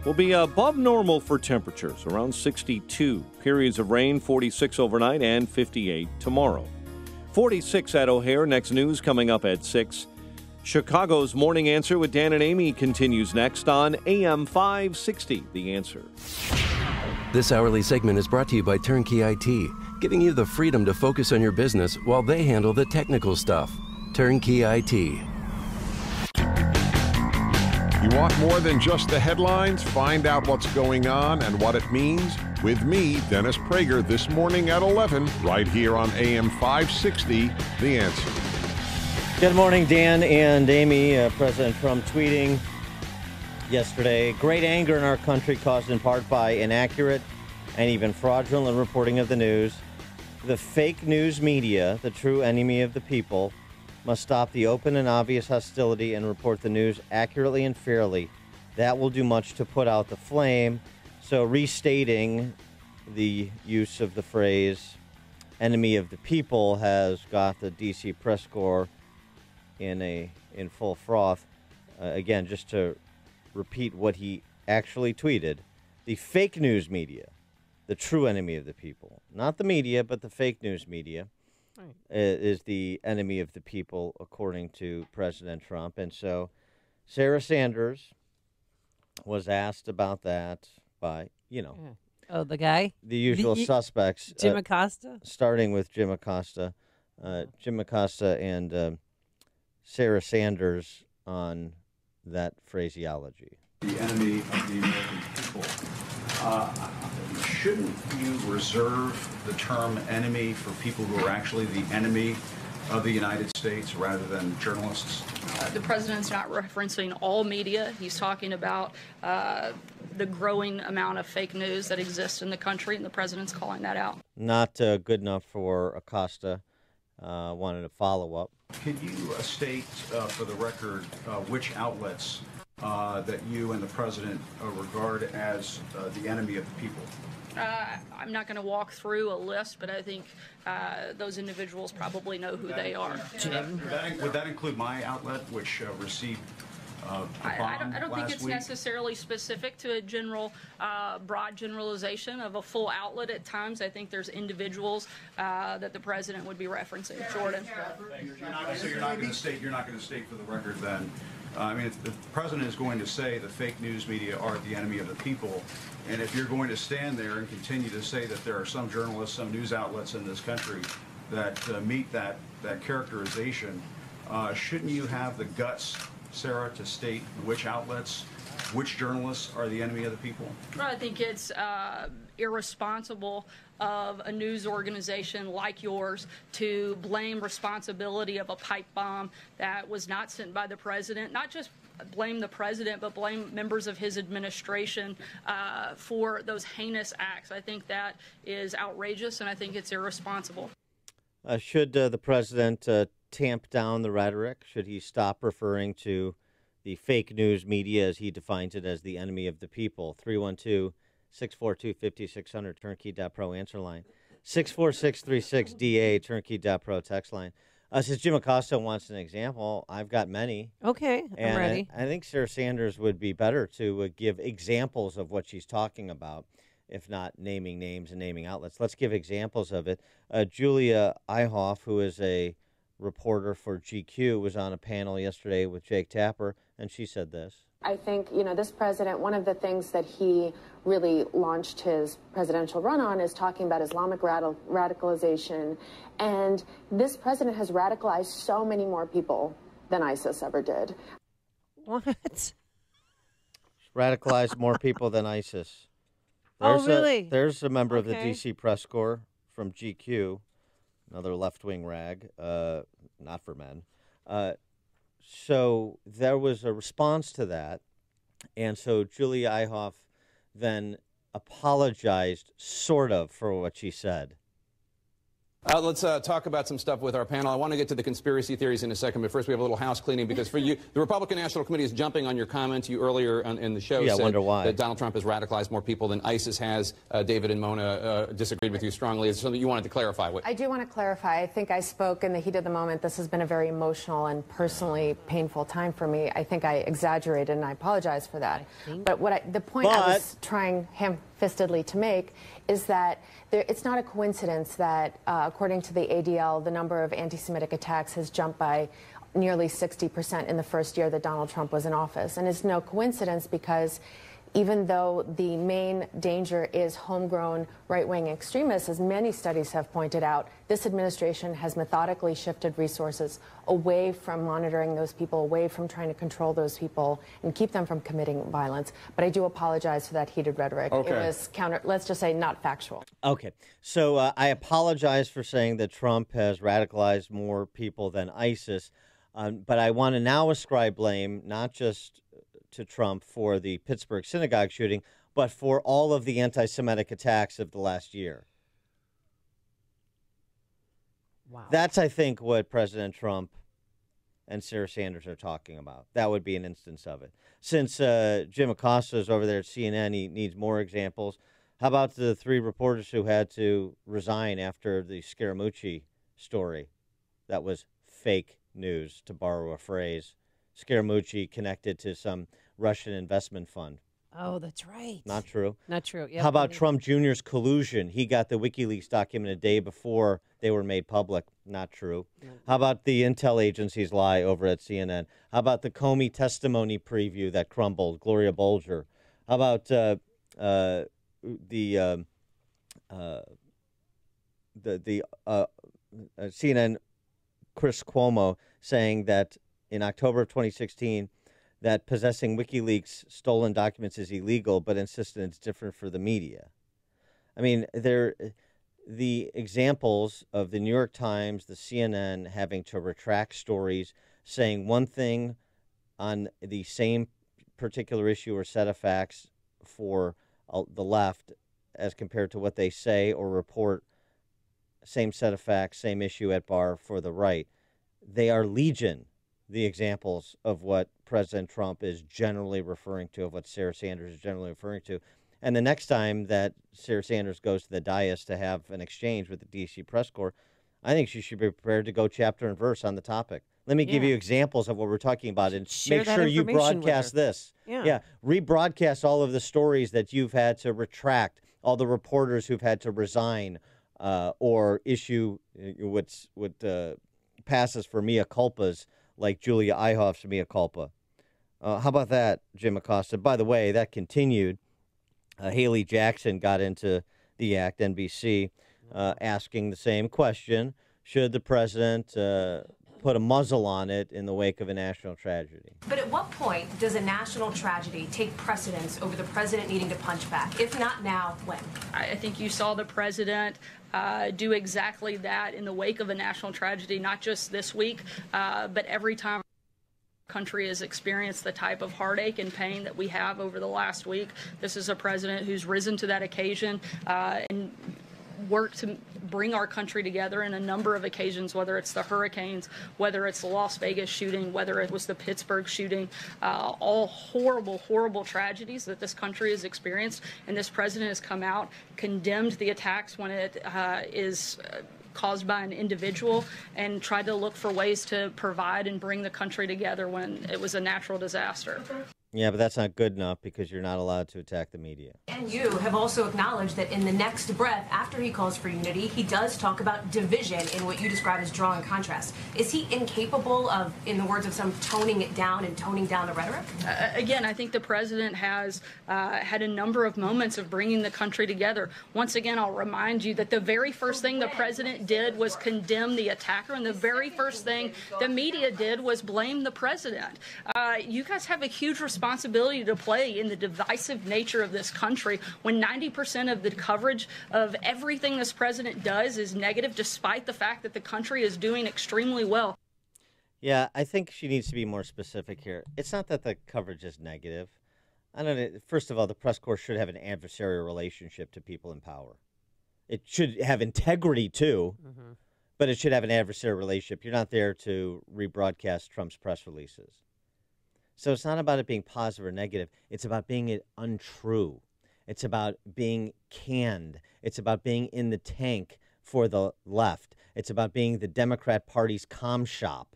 will be above normal for temperatures, around 62. Periods of rain, 46 overnight and 58 tomorrow. 46 at O'Hare. Next news coming up at 6. Chicago's Morning Answer with Dan and Amy continues next on AM 560, The Answer. This hourly segment is brought to you by Turnkey IT, giving you the freedom to focus on your business while they handle the technical stuff. Turnkey IT. You want more than just the headlines? Find out what's going on and what it means with me, Dennis Prager, this morning at 11, right here on AM 560, The Answer. Good morning, Dan and Amy. President Trump tweeting yesterday, great anger in our country caused in part by inaccurate and even fraudulent reporting of the news. The fake news media, the true enemy of the people, must stop the open and obvious hostility and report the news accurately and fairly. That will do much to put out the flame. So restating the use of the phrase enemy of the people has got the D.C. press corps in full froth. Again, just to repeat what he actually tweeted, the fake news media, the true enemy of the people, not the media, but the fake news media, is the enemy of the people, according to President Trump. And so Sarah Sanders was asked about that by, Oh, the guy? the usual suspects. Jim Acosta? Starting with Jim Acosta. Jim Acosta and Sarah Sanders on that phraseology. The enemy of the American people. Shouldn't you reserve the term enemy for people who are actually the enemy of the United States rather than journalists? The president's not referencing all media. He's talking about the growing amount of fake news that exists in the country, and the president's calling that out. Not good enough for Acosta. Wanted to follow up. Can you state for the record which outlets that you and the president regard as the enemy of the people? I'm not going to walk through a list, but I think those individuals probably know who they are. Jim? Would that include my outlet, which received I don't think it's necessarily specific to a broad generalization of a full outlet at times. I think there's individuals that the president would be referencing. Jordan. So you're not going to state for the record then. If the president is going to say the fake news media are the enemy of the people, and if you're going to stand there and continue to say that there are some journalists, some news outlets in this country that meet that characterization, shouldn't you have the guts, Sarah, to state which outlets, which journalists are the enemy of the people? Well, I think it's irresponsible of a news organization like yours to blame responsibility of a pipe bomb that was not sent by the president. Not just blame the president, but blame members of his administration for those heinous acts. I think that is outrageous, and I think it's irresponsible. Should the president tamp down the rhetoric? Should he stop referring to the fake news media, as he defines it, as the enemy of the people? 312-642-5600, turnkey.pro answer line. 64636DA, turnkey.pro text line. Since Jim Acosta wants an example, I've got many. Okay, I'm ready. I think Sarah Sanders would be better to give examples of what she's talking about. if not naming names and naming outlets. Let's give examples of it. Julia Eihoff, who is a reporter for GQ, was on a panel yesterday with Jake Tapper, and she said this. I think, this president, one of the things that he really launched his presidential run on is talking about Islamic radicalization. And this president has radicalized so many more people than ISIS ever did. What? Radicalized more people than ISIS. Really? There's a member of the D.C. press corps from GQ, another left-wing rag, not for men. So there was a response to that, and so Julia Eihoff then apologized, sort of, for what she said. Let's talk about some stuff with our panel. I want to get to the conspiracy theories in a second, but first we have a little house cleaning, because for you, the Republican National Committee is jumping on your comments. You earlier in the show said I wonder why. That Donald Trump has radicalized more people than ISIS has. David and Mona disagreed with you strongly. It's something you wanted to clarify. I do want to clarify. I think I spoke in the heat of the moment. This has been a very emotional and personally painful time for me. I think I exaggerated, and I apologize for that. But the point I was trying ham-fistedly to make is that it's not a coincidence that, according to the ADL, the number of anti-Semitic attacks has jumped by nearly 60% in the first year that Donald Trump was in office. And it's no coincidence because even though the main danger is homegrown right-wing extremists, as many studies have pointed out, this administration has methodically shifted resources away from monitoring those people, away from trying to control those people and keep them from committing violence. But I do apologize for that heated rhetoric. Okay. It was let's just say, not factual. Okay. So I apologize for saying that Trump has radicalized more people than ISIS, but I want to now ascribe blame not just to Trump for the Pittsburgh synagogue shooting, but for all of the anti-Semitic attacks of the last year. Wow. That's, I think, what President Trump and Sarah Sanders are talking about. That would be an instance of it. Since Jim Acosta is over there at CNN, he needs more examples. How about the 3 reporters who had to resign after the Scaramucci story? That was fake news, to borrow a phrase. Scaramucci connected to some Russian investment fund. Oh, that's right. Not true. Not true. Yep. How about Trump Jr.'s collusion? He got the WikiLeaks document a day before they were made public. Not true. How about the intel agency's lie over at CNN? How about the Comey testimony preview that crumbled, Gloria Bolger? How about the CNN Chris Cuomo saying that in October of 2016 that possessing WikiLeaks stolen documents is illegal, but insisted it's different for the media. I mean, the examples of the New York Times, the CNN having to retract stories, saying one thing on the same particular issue or set of facts for the left as compared to what they say or report, same set of facts, same issue at bar for the right. They are legion, the examples of what President Trump is generally referring to, of what Sarah Sanders is generally referring to. And the next time that Sarah Sanders goes to the dais to have an exchange with the D.C. press corps, I think she should be prepared to go chapter and verse on the topic. Let me give you examples of what we're talking about and make sure you broadcast this. Yeah. Rebroadcast all of the stories that you've had to retract, all the reporters who've had to resign or issue what passes for mea culpas, like Julia Eihoff's mea culpa. How about that, Jim Acosta? By the way, that continued. Haley Jackson got into the act, NBC, asking the same question. Should the president put a muzzle on it in the wake of a national tragedy? But at what point does a national tragedy take precedence over the president needing to punch back? If not now, when? I think you saw the president do exactly that in the wake of a national tragedy, not just this week, but every time the country has experienced the type of heartache and pain that we have over the last week. This is a president who's risen to that occasion and worked to bring our country together in a number of occasions, whether it's the hurricanes, whether it's the Las Vegas shooting, whether it was the Pittsburgh shooting, all horrible, horrible tragedies that this country has experienced. And this president has come out, condemned the attacks when it is caused by an individual, and tried to look for ways to provide and bring the country together when it was a natural disaster. Yeah, but that's not good enough because you're not allowed to attack the media. And you have also acknowledged that in the next breath, after he calls for unity, he does talk about division in what you describe as drawing contrast. Is he incapable of, in the words of some, toning it down and toning down the rhetoric? Again, I think the president has had a number of moments of bringing the country together. Once again, I'll remind you that the very first thing the president did was condemn the attacker, and the very first thing the media did was blame the president. You guys have a huge responsibility to play in the divisive nature of this country when 90% of the coverage of everything this president does is negative, despite the fact that the country is doing extremely well. Yeah, I think she needs to be more specific here. It's not that the coverage is negative. I don't know. First of all, the press corps should have an adversarial relationship to people in power. It should have integrity, too, but it should have an adversarial relationship. You're not there to rebroadcast Trump's press releases. So it's not about it being positive or negative. It's about being untrue. It's about being canned. It's about being in the tank for the left. It's about being the Democrat Party's comm shop.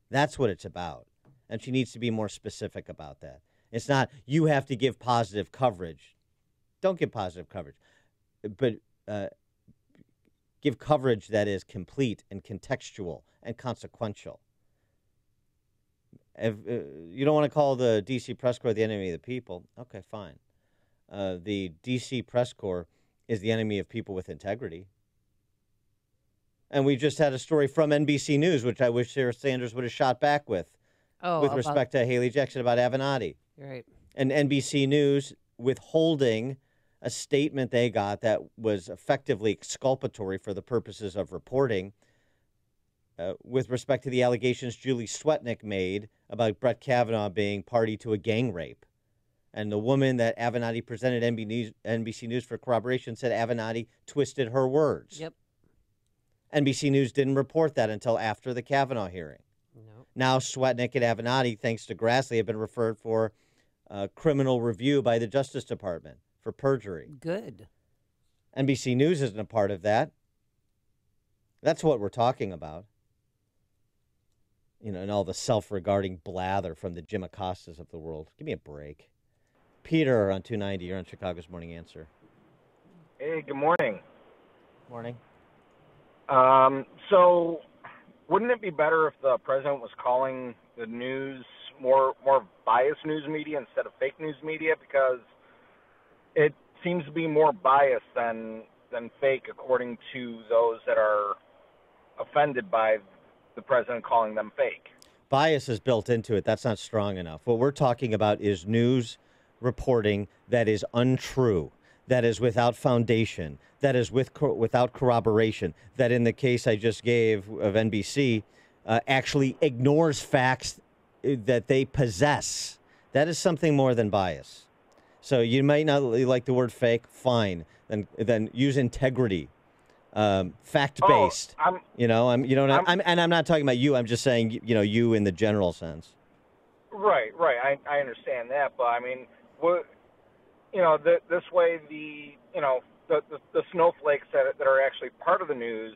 That's what it's about. And she needs to be more specific about that. It's not, you have to give positive coverage. Don't give positive coverage. But give coverage that is complete and contextual and consequential. If, you don't want to call the D.C. press corps the enemy of the people. Okay, fine. The D.C. press corps is the enemy of people with integrity. And we just had a story from NBC News, which I wish Sarah Sanders would have shot back with respect to Haley Jackson about Avenatti. Right. And NBC News withholding a statement they got that was effectively exculpatory for the purposes of reporting with respect to the allegations Julie Swetnick made about Brett Kavanaugh being party to a gang rape. And the woman that Avenatti presented NBC News for corroboration said Avenatti twisted her words. Yep. NBC News didn't report that until after the Kavanaugh hearing. Nope. Now Swetnick and Avenatti, thanks to Grassley, have been referred for criminal review by the Justice Department for perjury. Good. NBC News isn't a part of that. That's what we're talking about. You know, and all the self-regarding blather from the Jim Acostas of the world. Give me a break. Peter on 290, you're on Chicago's Morning Answer. Hey, good morning. Morning. So wouldn't it be better if the president was calling the news more biased news media instead of fake news media? Because it seems to be more biased than fake, according to those that are offended by the president calling them fake. Bias is built into it. That's not strong enough. What we're talking about is news reporting that is untrue, that is without foundation, that is without corroboration, that in the case I just gave of NBC actually ignores facts that they possess. That is something more than bias. So you might not like the word fake, fine. Then use integrity. Fact-based. I'm not talking about you. I'm just saying, you in the general sense. Right. I understand that, but I mean, this way the snowflakes that are actually part of the news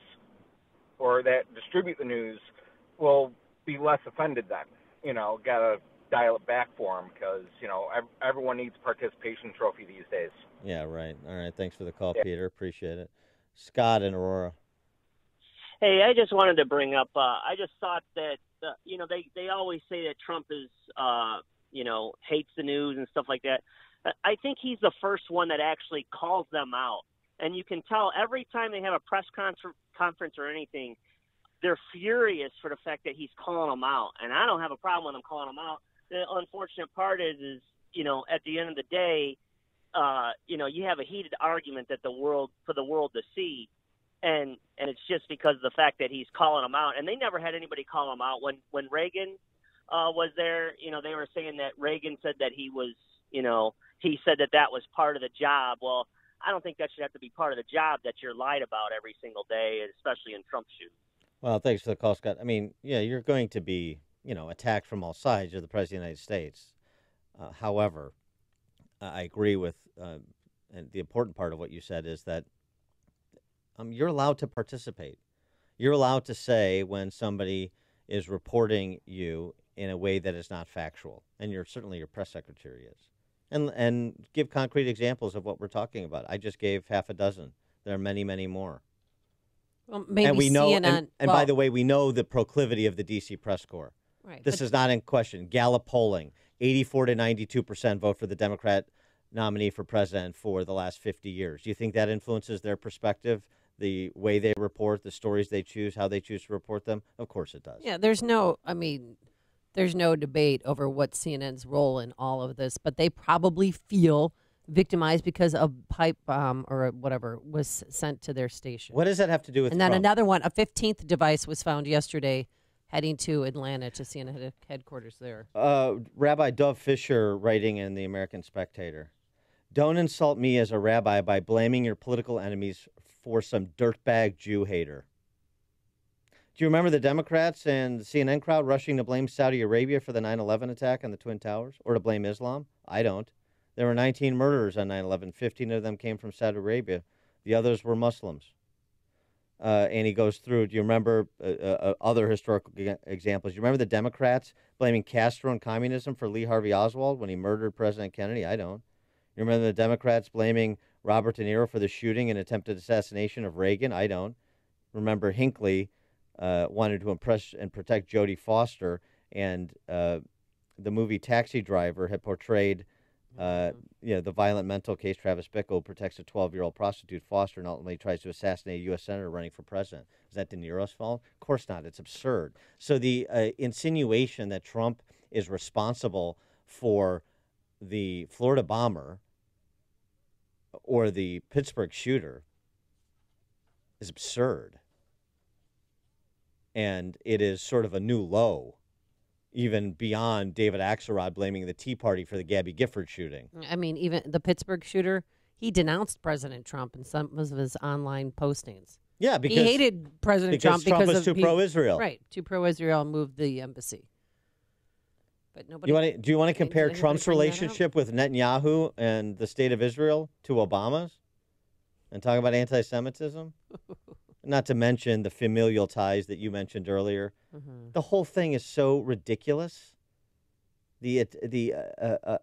or that distribute the news will be less offended then. Got to dial it back for them because, everyone needs a participation trophy these days. Yeah, right. All right. Thanks for the call, Peter. Appreciate it. Scott in Aurora. Hey, I just wanted to bring up, I just thought that, they always say that Trump is, hates the news and stuff like that. I think he's the first one that actually calls them out. And you can tell every time they have a press conference or anything, they're furious for the fact that he's calling them out. And I don't have a problem with him calling them out. The unfortunate part is at the end of the day, you have a heated argument that for the world to see, and it's just because of the fact that he's calling them out. And they never had anybody call him out. When Reagan was there, they were saying that Reagan said that he was, he said that was part of the job. Well, I don't think that should have to be part of the job that you're lied about every single day, especially in Trump's shoes. Well, thanks for the call, Scott. I mean, yeah, you're going to be, attacked from all sides. You're the President of the United States. However, I agree with, and the important part of what you said is that you're allowed to participate. You're allowed to say when somebody is reporting you in a way that is not factual, and certainly your press secretary is. And give concrete examples of what we're talking about. I just gave half a dozen. There are many, many more. Well, maybe and we know, CNN. and by the way, we know the proclivity of the D.C. press corps. Right, this is not in question. Gallup polling, 84 to 92% vote for the Democrat nominee for president for the last 50 years. Do you think that influences their perspective, the way they report, the stories they choose, how they choose to report them? Of course it does. Yeah, there's no debate over what CNN's role in all of this, but they probably feel victimized because a pipe bomb or whatever was sent to their station. What does that have to do with And then Trump? another one, a 15th device was found yesterday heading to Atlanta to CNN headquarters there. Rabbi Dov Fisher writing in the American Spectator, don't insult me as a rabbi by blaming your political enemies for some dirtbag Jew hater. Do you remember the Democrats and the CNN crowd rushing to blame Saudi Arabia for the 9/11 attack on the Twin Towers, or to blame Islam? I don't. There were 19 murderers on 9/11. 15 of them came from Saudi Arabia. The others were Muslims. And he goes through, do you remember other historical examples? Do you remember the Democrats blaming Castro and communism for Lee Harvey Oswald when he murdered President Kennedy? I don't. You remember the Democrats blaming Robert De Niro for the shooting and attempted assassination of Reagan? I don't. Remember Hinckley wanted to impress and protect Jodie Foster, and the movie Taxi Driver had portrayed the violent mental case Travis Bickle protects a 12-year-old prostitute Foster and ultimately tries to assassinate a U.S. senator running for president. Is that De Niro's fault? Of course not. It's absurd. So the insinuation that Trump is responsible for the Florida bomber or the Pittsburgh shooter is absurd. And it is sort of a new low, even beyond David Axelrod blaming the Tea Party for the Gabby Gifford shooting. I mean, even the Pittsburgh shooter, he denounced President Trump in some of his online postings. Yeah, because he hated President Trump because was too pro-Israel. Right, too pro-Israel, and moved the embassy. But nobody. Do you want to compare Trump's relationship with Netanyahu and the state of Israel to Obama's, and talk about anti-Semitism? Not to mention the familial ties that you mentioned earlier. Mm-hmm. The whole thing is so ridiculous. The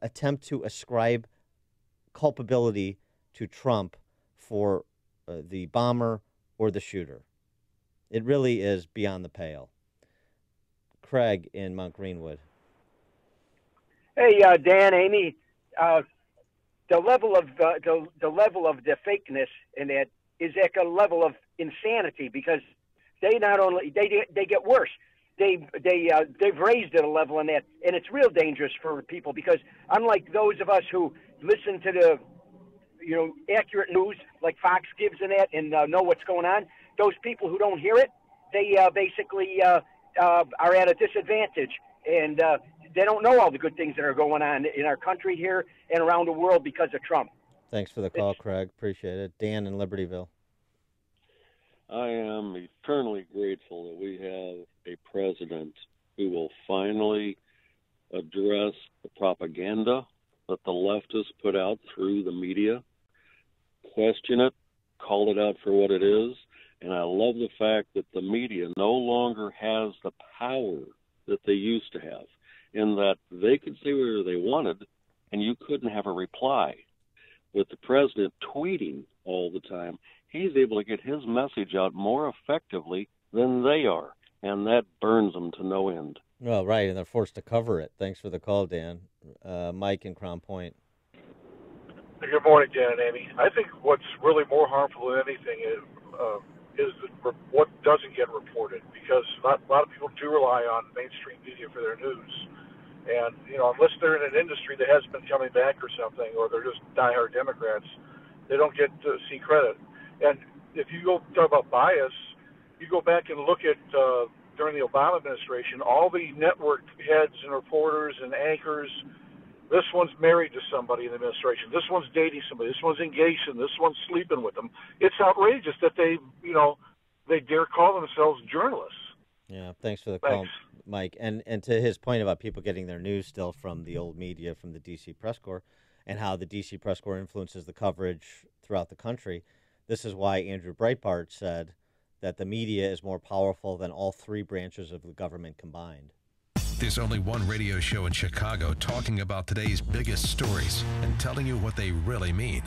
attempt to ascribe culpability to Trump for the bomber or the shooter. It really is beyond the pale. Craig in Mount Greenwood. Hey, Dan, Amy, the level of the fakeness in that is at a level of insanity, because they not only they get worse. They've raised it a level in that, and it's real dangerous for people, because unlike those of us who listen to the accurate news like Fox gives in that and know what's going on, those people who don't hear it, they basically are at a disadvantage, and they don't know all the good things that are going on in our country here and around the world because of Trump. Thanks for the call, Craig. Appreciate it. Dan in Libertyville. I am eternally grateful that we have a president who will finally address the propaganda that the leftists put out through the media, question it, call it out for what it is. And I love the fact that the media no longer has the power that they used to have, in that they could say whatever they wanted and you couldn't have a reply. With the president tweeting all the time, he's able to get his message out more effectively than they are, and that burns them to no end. Well, right, and they're forced to cover it. Thanks for the call, Dan. Mike in Crown Point. Good morning, Dan and Amy. I think what's really more harmful than anything is what doesn't get reported, because a lot of people do rely on mainstream media for their news. And, unless they're in an industry that hasn't been coming back or something, or they're just diehard Democrats, they don't get to see credit. And if you go talk about bias, you go back and look at, during the Obama administration, all the network heads and reporters and anchors, this one's married to somebody in the administration, this one's dating somebody, this one's engaged in, this one's sleeping with them. It's outrageous that they dare call themselves journalists. Yeah, thanks for the call, Mike. And to his point about people getting their news still from the old media, from the D.C. Press Corps, and how the D.C. Press Corps influences the coverage throughout the country, this is why Andrew Breitbart said that the media is more powerful than all three branches of the government combined. There's only one radio show in Chicago talking about today's biggest stories and telling you what they really mean.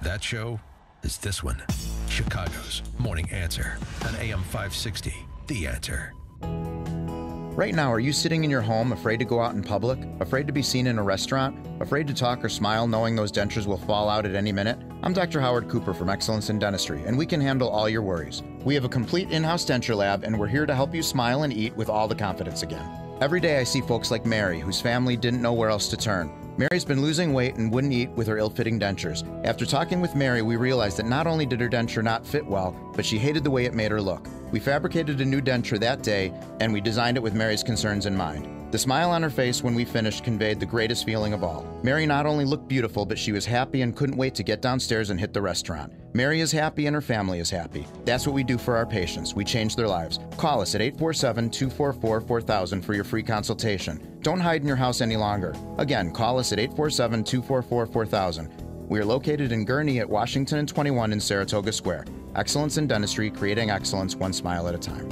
That show is this one, Chicago's Morning Answer on AM 560, The Answer. Right now, are you sitting in your home afraid to go out in public? Afraid to be seen in a restaurant? Afraid to talk or smile knowing those dentures will fall out at any minute? I'm Dr. Howard Cooper from Excellence in Dentistry, and we can handle all your worries. We have a complete in-house denture lab, and we're here to help you smile and eat with all the confidence again. Every day I see folks like Mary, whose family didn't know where else to turn. Mary's been losing weight and wouldn't eat with her ill-fitting dentures. After talking with Mary, we realized that not only did her denture not fit well, but she hated the way it made her look. We fabricated a new denture that day, and we designed it with Mary's concerns in mind. The smile on her face when we finished conveyed the greatest feeling of all. Mary not only looked beautiful, but she was happy and couldn't wait to get downstairs and hit the restaurant. Mary is happy and her family is happy. That's what we do for our patients. We change their lives. Call us at 847-244-4000 for your free consultation. Don't hide in your house any longer. Again, call us at 847-244-4000. We are located in Gurnee at Washington and 21 in Saratoga Square. Excellence in Dentistry, creating excellence one smile at a time.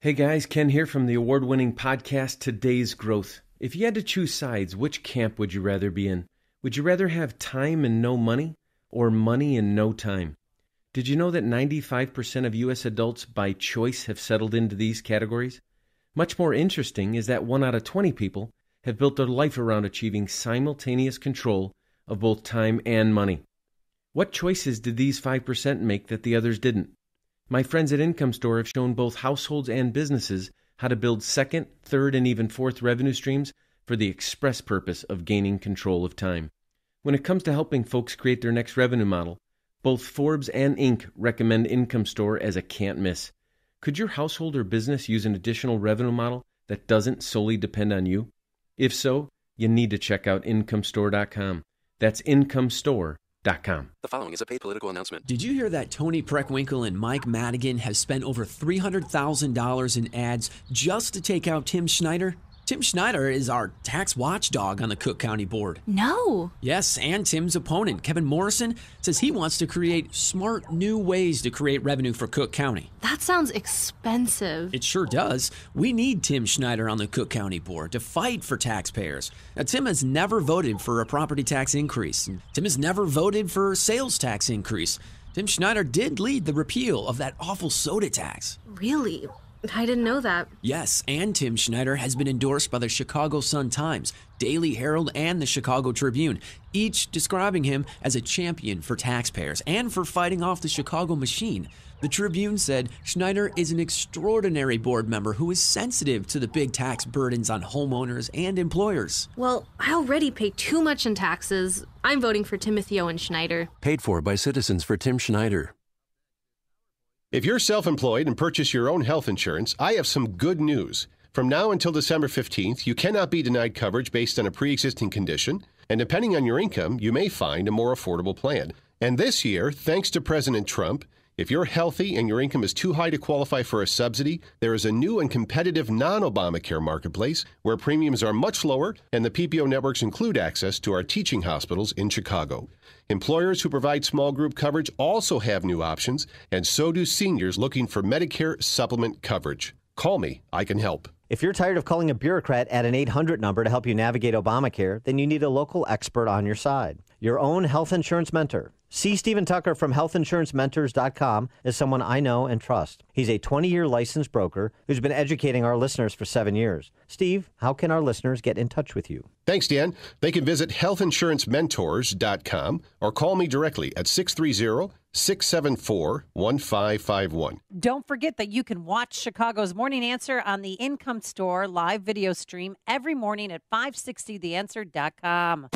Hey guys, Ken here from the award-winning podcast Today's Growth. If you had to choose sides, which camp would you rather be in? Would you rather have time and no money, or money and no time? Did you know that 95% of U.S. adults by choice have settled into these categories? Much more interesting is that 1 out of 20 people have built their life around achieving simultaneous control of both time and money. What choices did these 5% make that the others didn't? My friends at Income Store have shown both households and businesses how to build second, third, and even fourth revenue streams for the express purpose of gaining control of time. When it comes to helping folks create their next revenue model, both Forbes and Inc. recommend Income Store as a can't miss. Could your household or business use an additional revenue model that doesn't solely depend on you? If so, you need to check out IncomeStore.com. That's IncomeStore.com. The following is a paid political announcement. Did you hear that Tony Preckwinkle and Mike Madigan have spent over $300,000 in ads just to take out Tim Schneider? Tim Schneider is our tax watchdog on the Cook County Board. No. Yes, and Tim's opponent, Kevin Morrison, says he wants to create smart new ways to create revenue for Cook County. That sounds expensive. It sure does. We need Tim Schneider on the Cook County Board to fight for taxpayers. Now, Tim has never voted for a property tax increase. Tim has never voted for a sales tax increase. Tim Schneider did lead the repeal of that awful soda tax. Really? I didn't know that. Yes, and Tim Schneider has been endorsed by the Chicago Sun-Times, Daily Herald, and the Chicago Tribune, each describing him as a champion for taxpayers and for fighting off the Chicago machine. The Tribune said Schneider is an extraordinary board member who is sensitive to the big tax burdens on homeowners and employers. Well, I already pay too much in taxes. I'm voting for Timothy Owen Schneider. Paid for by Citizens for Tim Schneider. If you're self-employed and purchase your own health insurance, I have some good news. From now until December 15th, you cannot be denied coverage based on a pre-existing condition, and depending on your income, you may find a more affordable plan. And this year, thanks to President Trump, if you're healthy and your income is too high to qualify for a subsidy, there is a new and competitive non-Obamacare marketplace where premiums are much lower and the PPO networks include access to our teaching hospitals in Chicago. Employers who provide small group coverage also have new options, and so do seniors looking for Medicare supplement coverage. Call me, I can help. If you're tired of calling a bureaucrat at an 800 number to help you navigate Obamacare, then you need a local expert on your side. Your own health insurance mentor. See Stephen Tucker from healthinsurancementors.com as someone I know and trust. He's a 20-year licensed broker who's been educating our listeners for 7 years. Steve, how can our listeners get in touch with you? Thanks, Dan. They can visit healthinsurancementors.com or call me directly at 630-674-1551. Don't forget that you can watch Chicago's Morning Answer on the Income Store live video stream every morning at 560theanswer.com.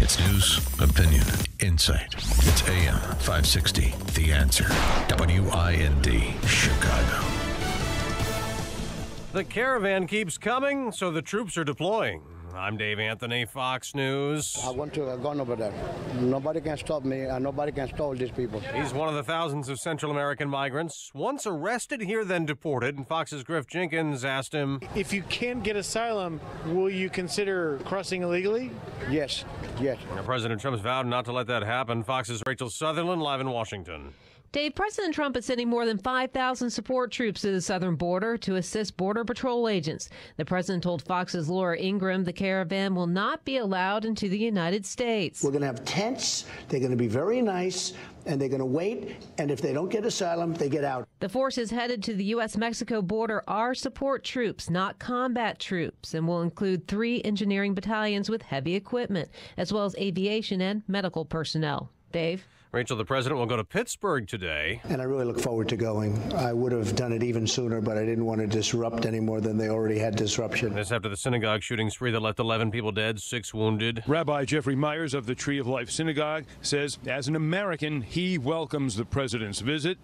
It's news, opinion, insight. It's AM 560, The Answer. WIND, Chicago. The caravan keeps coming, so the troops are deploying. I'm Dave Anthony, Fox News. I went to a gun over there. Nobody can stop me, and nobody can stop these people. He's one of the thousands of Central American migrants, once arrested here, then deported. And Fox's Griff Jenkins asked him, if you can get asylum, will you consider crossing illegally? Yes, yes. Now, President Trump's vowed not to let that happen. Fox's Rachel Sutherland live in Washington. Dave, President Trump is sending more than 5,000 support troops to the southern border to assist Border Patrol agents. The president told Fox's Laura Ingraham the caravan will not be allowed into the United States. We're going to have tents. They're going to be very nice, and they're going to wait. And if they don't get asylum, they get out. The forces headed to the U.S.-Mexico border are support troops, not combat troops, and will include 3 engineering battalions with heavy equipment, as well as aviation and medical personnel. Dave? Rachel, the president will go to Pittsburgh today. And I really look forward to going. I would have done it even sooner, but I didn't want to disrupt any more than they already had disruption. This after the synagogue shooting spree that left 11 people dead, 6 wounded. Rabbi Jeffrey Myers of the Tree of Life Synagogue says, as an American, he welcomes the president's visit.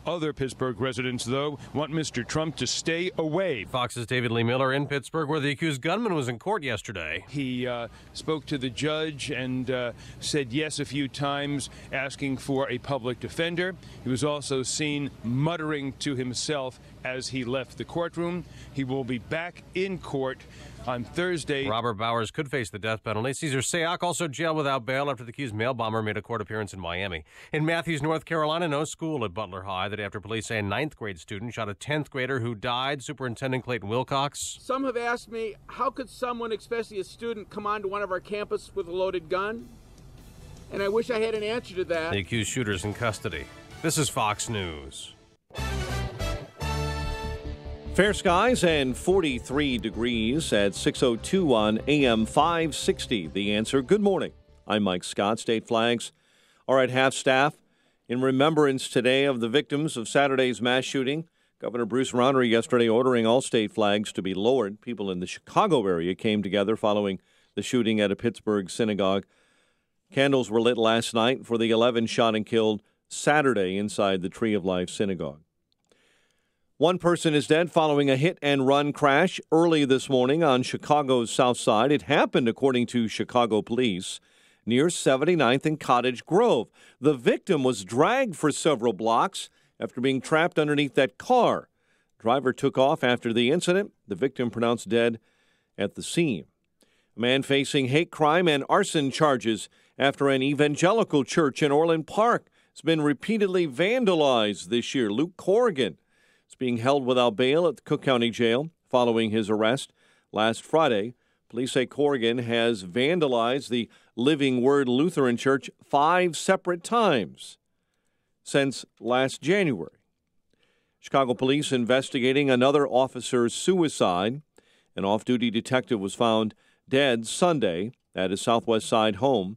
Other Pittsburgh residents, though, want Mr. Trump to stay away. Fox's David Lee Miller in Pittsburgh, where the accused gunman was in court yesterday. He spoke to the judge and said yes a few times, asking for a public defender. He was also seen muttering to himself as he left the courtroom. He will be back in court on Thursday. Robert Bowers could face the death penalty. Cesar Sayoc also jailed without bail after the accused mail bomber made a court appearance in Miami. In Matthews, North Carolina, no school at Butler High the day after police say a 9th grade student shot a 10th grader who died. Superintendent Clayton Wilcox. Some have asked me, how could someone, especially a student, come onto one of our campuses with a loaded gun? And I wish I had an answer to that. The accused shooter's in custody. This is Fox News. Fair skies and 43 degrees at 6:02 on AM 560. The Answer. Good morning. I'm Mike Scott. State flags are at half-staff in remembrance today of the victims of Saturday's mass shooting. Governor Bruce Rauner yesterday ordering all state flags to be lowered. People in the Chicago area came together following the shooting at a Pittsburgh synagogue. Candles were lit last night for the 11 shot and killed Saturday inside the Tree of Life synagogue. One person is dead following a hit-and-run crash early this morning on Chicago's south side. It happened, according to Chicago police, near 79th and Cottage Grove. The victim was dragged for several blocks after being trapped underneath that car. Driver took off after the incident. The victim pronounced dead at the scene. A man facing hate crime and arson charges after an evangelical church in Orland Park has been repeatedly vandalized this year. Luke Corrigan is being held without bail at the Cook County Jail following his arrest last Friday. Police say Corrigan has vandalized the Living Word Lutheran Church 5 separate times since last January. Chicago police investigating another officer's suicide. An off-duty detective was found dead Sunday at his Southwest Side home.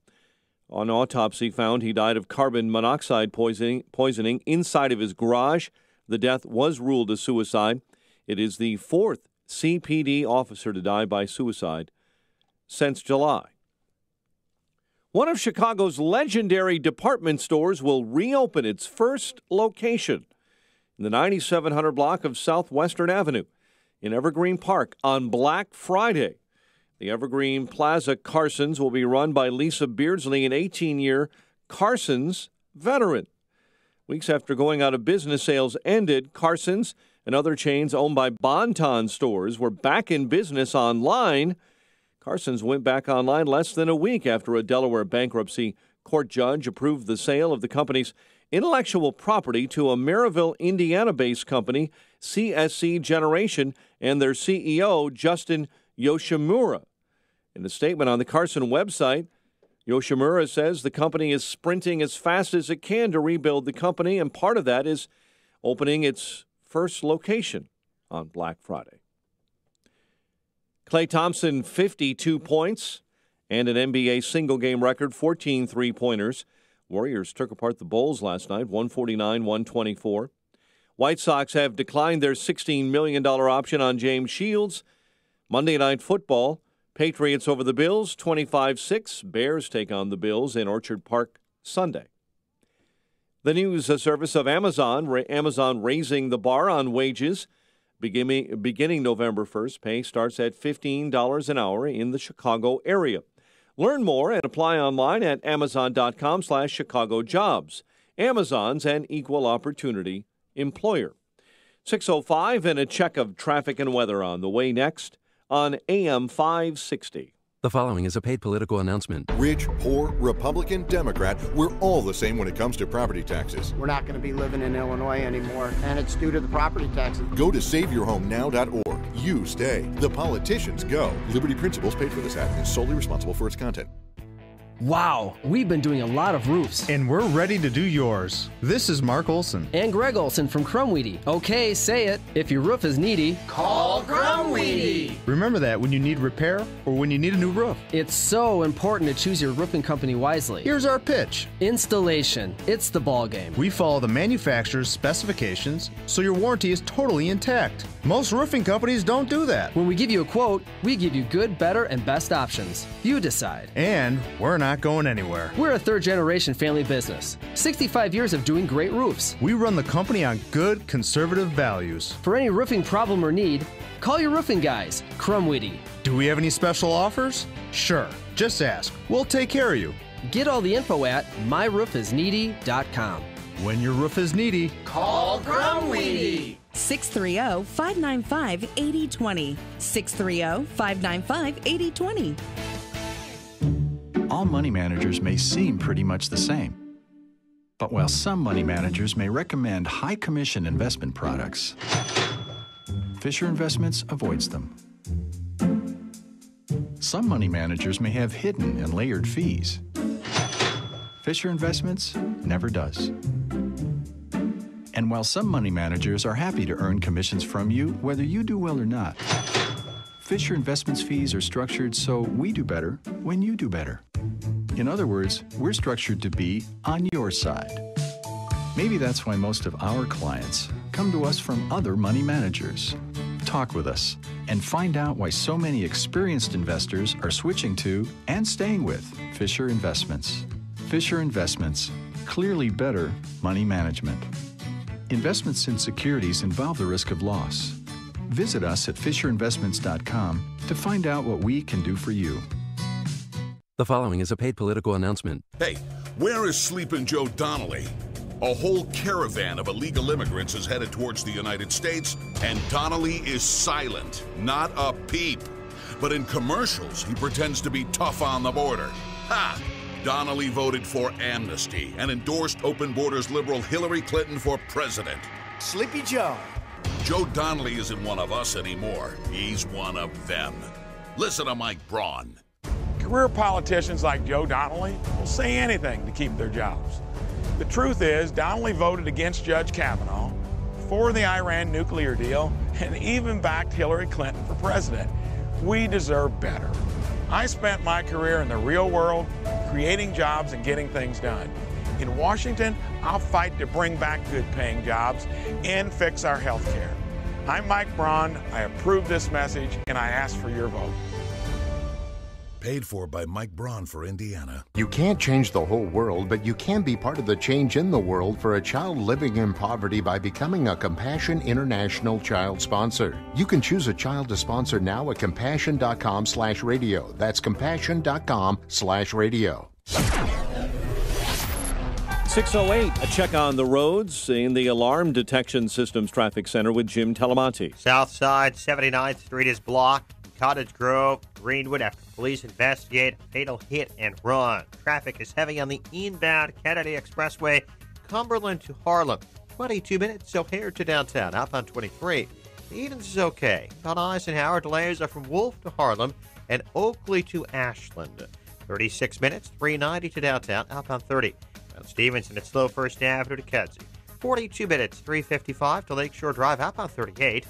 On autopsy, found he died of carbon monoxide poisoning inside of his garage. The death was ruled a suicide. It is the 4th CPD officer to die by suicide since July. One of Chicago's legendary department stores will reopen its first location in the 9700 block of Southwestern Avenue in Evergreen Park on Black Friday. The Evergreen Plaza Carsons will be run by Lisa Beardsley, an 18-year Carsons veteran. Weeks after going out of business, sales ended. Carsons and other chains owned by Bon-Ton stores were back in business online. Carsons went back online less than a week after a Delaware bankruptcy court judge approved the sale of the company's intellectual property to a Maryville, Indiana-based company, CSC Generation, and their CEO, Justin Yoshimura. In a statement on the Carson website, Yoshimura says the company is sprinting as fast as it can to rebuild the company, and part of that is opening its first location on Black Friday. Klay Thompson, 52 points and an NBA single-game record, 14 three-pointers. Warriors took apart the Bulls last night, 149-124. White Sox have declined their $16 million option on James Shields. Monday Night Football, Patriots over the Bills, 25-6. Bears take on the Bills in Orchard Park Sunday. The news service of Amazon raising the bar on wages beginning November 1st. Pay starts at $15 an hour in the Chicago area. Learn more and apply online at amazon.com/Chicago Jobs. Amazon's an equal opportunity employer. 6:05 and a check of traffic and weather on the way next on AM 560. The following is a paid political announcement. Rich, poor, Republican, Democrat, we're all the same when it comes to property taxes. We're not going to be living in Illinois anymore, and it's due to the property taxes. Go to SaveYourHomeNow.org. You stay. The politicians go. Liberty Principles paid for this ad and is solely responsible for its content. Wow, we've been doing a lot of roofs. And we're ready to do yours. This is Mark Olson. And Greg Olson from Crumweedy. Okay, say it. If your roof is needy, call Crumweedy. Remember that when you need repair or when you need a new roof. It's so important to choose your roofing company wisely. Here's our pitch. Installation. It's the ballgame. We follow the manufacturer's specifications, so your warranty is totally intact. Most roofing companies don't do that. When we give you a quote, we give you good, better, and best options. You decide. And we're not going anywhere. We're a third-generation family business. 65 years of doing great roofs. We run the company on good, conservative values. For any roofing problem or need, call your roofing guys, Crumweedy. Do we have any special offers? Sure. Just ask. We'll take care of you. Get all the info at myroofisneedy.com. When your roof is needy, call Crumweedy. 630-595-8020. 630-595-8020. All money managers may seem pretty much the same. But while some money managers may recommend high commission investment products, Fisher Investments avoids them. Some money managers may have hidden and layered fees. Fisher Investments never does. And while some money managers are happy to earn commissions from you, whether you do well or not, Fisher Investments fees are structured so we do better when you do better. In other words, we're structured to be on your side. Maybe that's why most of our clients come to us from other money managers. Talk with us and find out why so many experienced investors are switching to and staying with Fisher Investments. Fisher Investments, clearly better money management. Investments in securities involve the risk of loss. Visit us at FisherInvestments.com to find out what we can do for you. The following is a paid political announcement. Hey, where is Sleepin' Joe Donnelly? A whole caravan of illegal immigrants is headed towards the United States, and Donnelly is silent, not a peep. But in commercials, he pretends to be tough on the border. Ha! Donnelly voted for amnesty and endorsed open borders liberal Hillary Clinton for president. Sleepy Joe. Joe Donnelly isn't one of us anymore. He's one of them. Listen to Mike Braun. Career politicians like Joe Donnelly will say anything to keep their jobs. The truth is, Donnelly voted against Judge Kavanaugh, for the Iran nuclear deal, and even backed Hillary Clinton for president. We deserve better. I spent my career in the real world, creating jobs and getting things done. In Washington, I'll fight to bring back good-paying jobs and fix our health care. I'm Mike Braun. I approve this message, and I ask for your vote. Paid for by Mike Braun for Indiana. You can't change the whole world, but you can be part of the change in the world for a child living in poverty by becoming a Compassion International child sponsor. You can choose a child to sponsor now at compassion.com/radio. That's compassion.com/radio. 6:08, a check on the roads in the Alarm Detection Systems Traffic Center with Jim Telemonte. South side, 79th Street is blocked. Cottage Grove, Greenwood, after police investigate a fatal hit and run. Traffic is heavy on the inbound Kennedy Expressway, Cumberland to Harlem. 22 minutes O'Hare to downtown. Outbound 23. Edens is okay. On Eisenhower, delays are from Wolf to Harlem and Oakley to Ashland. 36 minutes, 390 to downtown. Outbound 30. On Stevenson, it's slow First Avenue to Kedzie. 42 minutes, 355 to Lakeshore Drive. Outbound 38.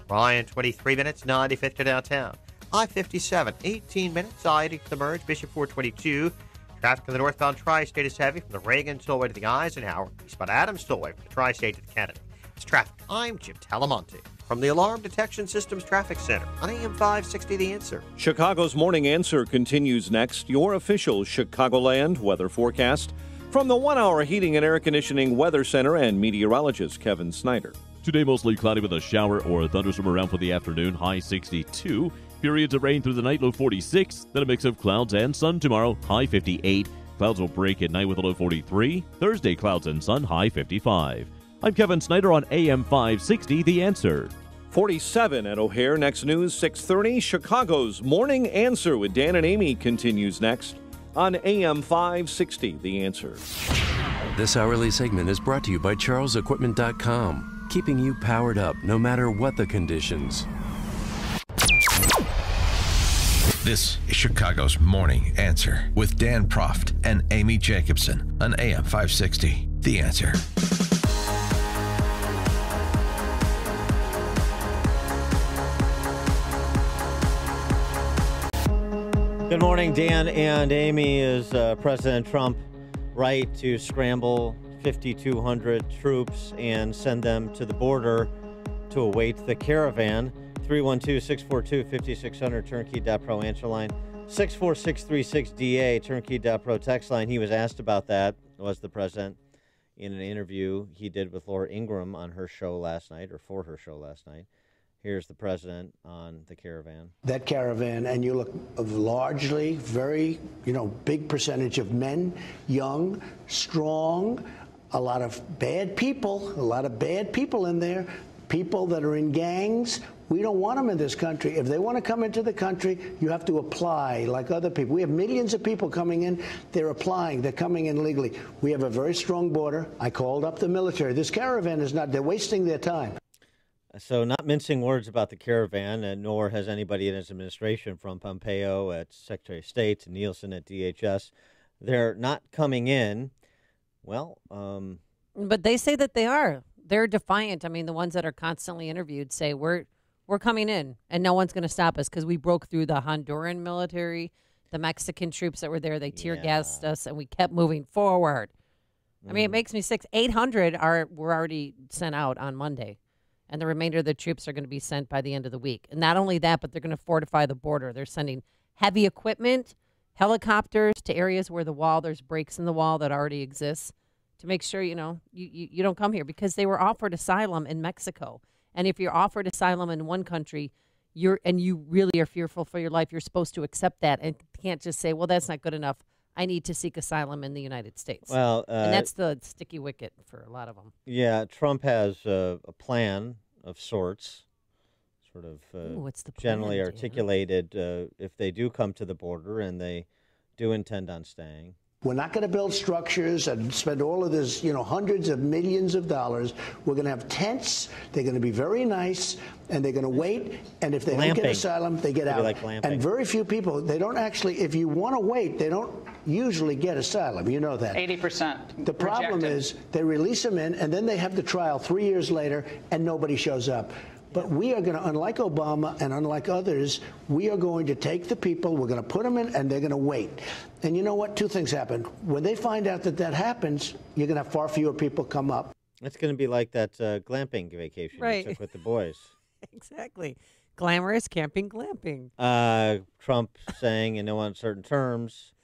Ryan, 23 minutes, 95th to downtown. I-57, 18 minutes, I-80 to the merge, Bishop 422. Traffic in the northbound Tri-State is heavy from the Reagan Tollway to the Eisenhower, eastbound Adams Tollway from the Tri-State to the Kennedy. It's traffic. I'm Jim Talamonte from the Alarm Detection Systems Traffic Center on AM 560 The Answer. Chicago's Morning Answer continues next. Your official Chicagoland weather forecast from the 1-hour Heating and Air Conditioning Weather Center and meteorologist Kevin Snyder. Today, mostly cloudy with a shower or a thunderstorm around for the afternoon, high 62. Periods of rain through the night, low 46. Then a mix of clouds and sun tomorrow, high 58. Clouds will break at night with a low 43. Thursday, clouds and sun, high 55. I'm Kevin Snyder on AM 560, The Answer. 47 at O'Hare. Next news, 6:30. Chicago's Morning Answer with Dan and Amy continues next on AM 560, The Answer. This hourly segment is brought to you by CharlesEquipment.com, keeping you powered up no matter what the conditions. This is Chicago's Morning Answer with Dan Proft and Amy Jacobson on AM 560, The Answer. Good morning, Dan and Amy. Is President Trump right to scramble 5,200 troops and send them to the border to await the caravan? 312-642-5600, turnkey.pro answer line. 64636DA, turnkey.pro text line. He was asked about that, was the president, in an interview he did with Laura Ingraham on her show last night, or for her show last night. Here's the president on the caravan. That caravan, and you look largely very, big percentage of men, young, strong, a lot of bad people in there, people that are in gangs. We don't want them in this country. If they want to come into the country, you have to apply like other people. We have millions of people coming in. They're applying. They're coming in legally. We have a very strong border. I called up the military. This caravan is not, they're wasting their time. So not mincing words about the caravan, and nor has anybody in his administration, from Pompeo at Secretary of State to Nielsen at DHS. They're not coming in. Well, but they say that they are. They're defiant. I mean, the ones that are constantly interviewed say we're coming in and no one's going to stop us because we broke through the Honduran military, the Mexican troops that were there. They tear gassed us and we kept moving forward. I mean, it makes me sick. 800 were already sent out on Monday. And the remainder of the troops are going to be sent by the end of the week. And not only that, but they're going to fortify the border. They're sending heavy equipment, helicopters to areas where there's breaks in the wall that already exists to make sure, you don't come here, because they were offered asylum in Mexico. And if you're offered asylum in one country, you really are fearful for your life, you're supposed to accept that and can't just say, well, that's not good enough. I need to seek asylum in the United States. Well, and that's the sticky wicket for a lot of them. Yeah, Trump has a plan of sorts, sort of what's the plan, generally articulated if they do come to the border and they do intend on staying. We're not going to build structures and spend all of this, hundreds of millions of dollars. We're going to have tents. They're going to be very nice, and they're going to wait. And if they don't get asylum, they get out. Like and very few people, they don't actually, if you want to wait, they don't usually get asylum. You know that. 80%. The problem is they release them in, and then they have the trial 3 years later, and nobody shows up. But we are going to, unlike Obama and unlike others, we are going to take the people, we're going to put them in, and they're going to wait. And you know what? Two things happen. When they find out that happens, you're going to have far fewer people come up. It's going to be like that glamping vacation you took with the boys. Exactly. Glamorous camping glamping. Trump saying in no uncertain terms,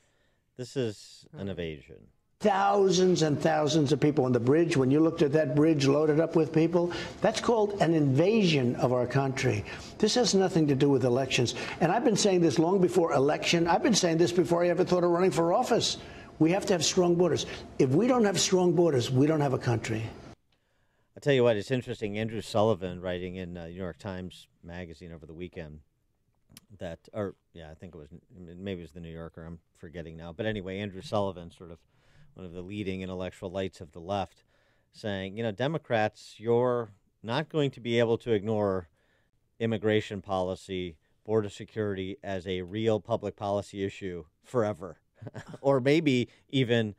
this is an evasion. Thousands and thousands of people on the bridge. When you looked at that bridge loaded up with people, that's called an invasion of our country. This has nothing to do with elections. And I've been saying this long before election. I've been saying this before I ever thought of running for office. We have to have strong borders. If we don't have strong borders, we don't have a country. I'll tell you what, it's interesting. Andrew Sullivan, writing in New York Times Magazine over the weekend, I think it was, maybe it was the New Yorker, I'm forgetting now. But anyway, Andrew Sullivan, sort of one of the leading intellectual lights of the left, saying, Democrats, you're not going to be able to ignore immigration policy, border security as a real public policy issue forever, or maybe even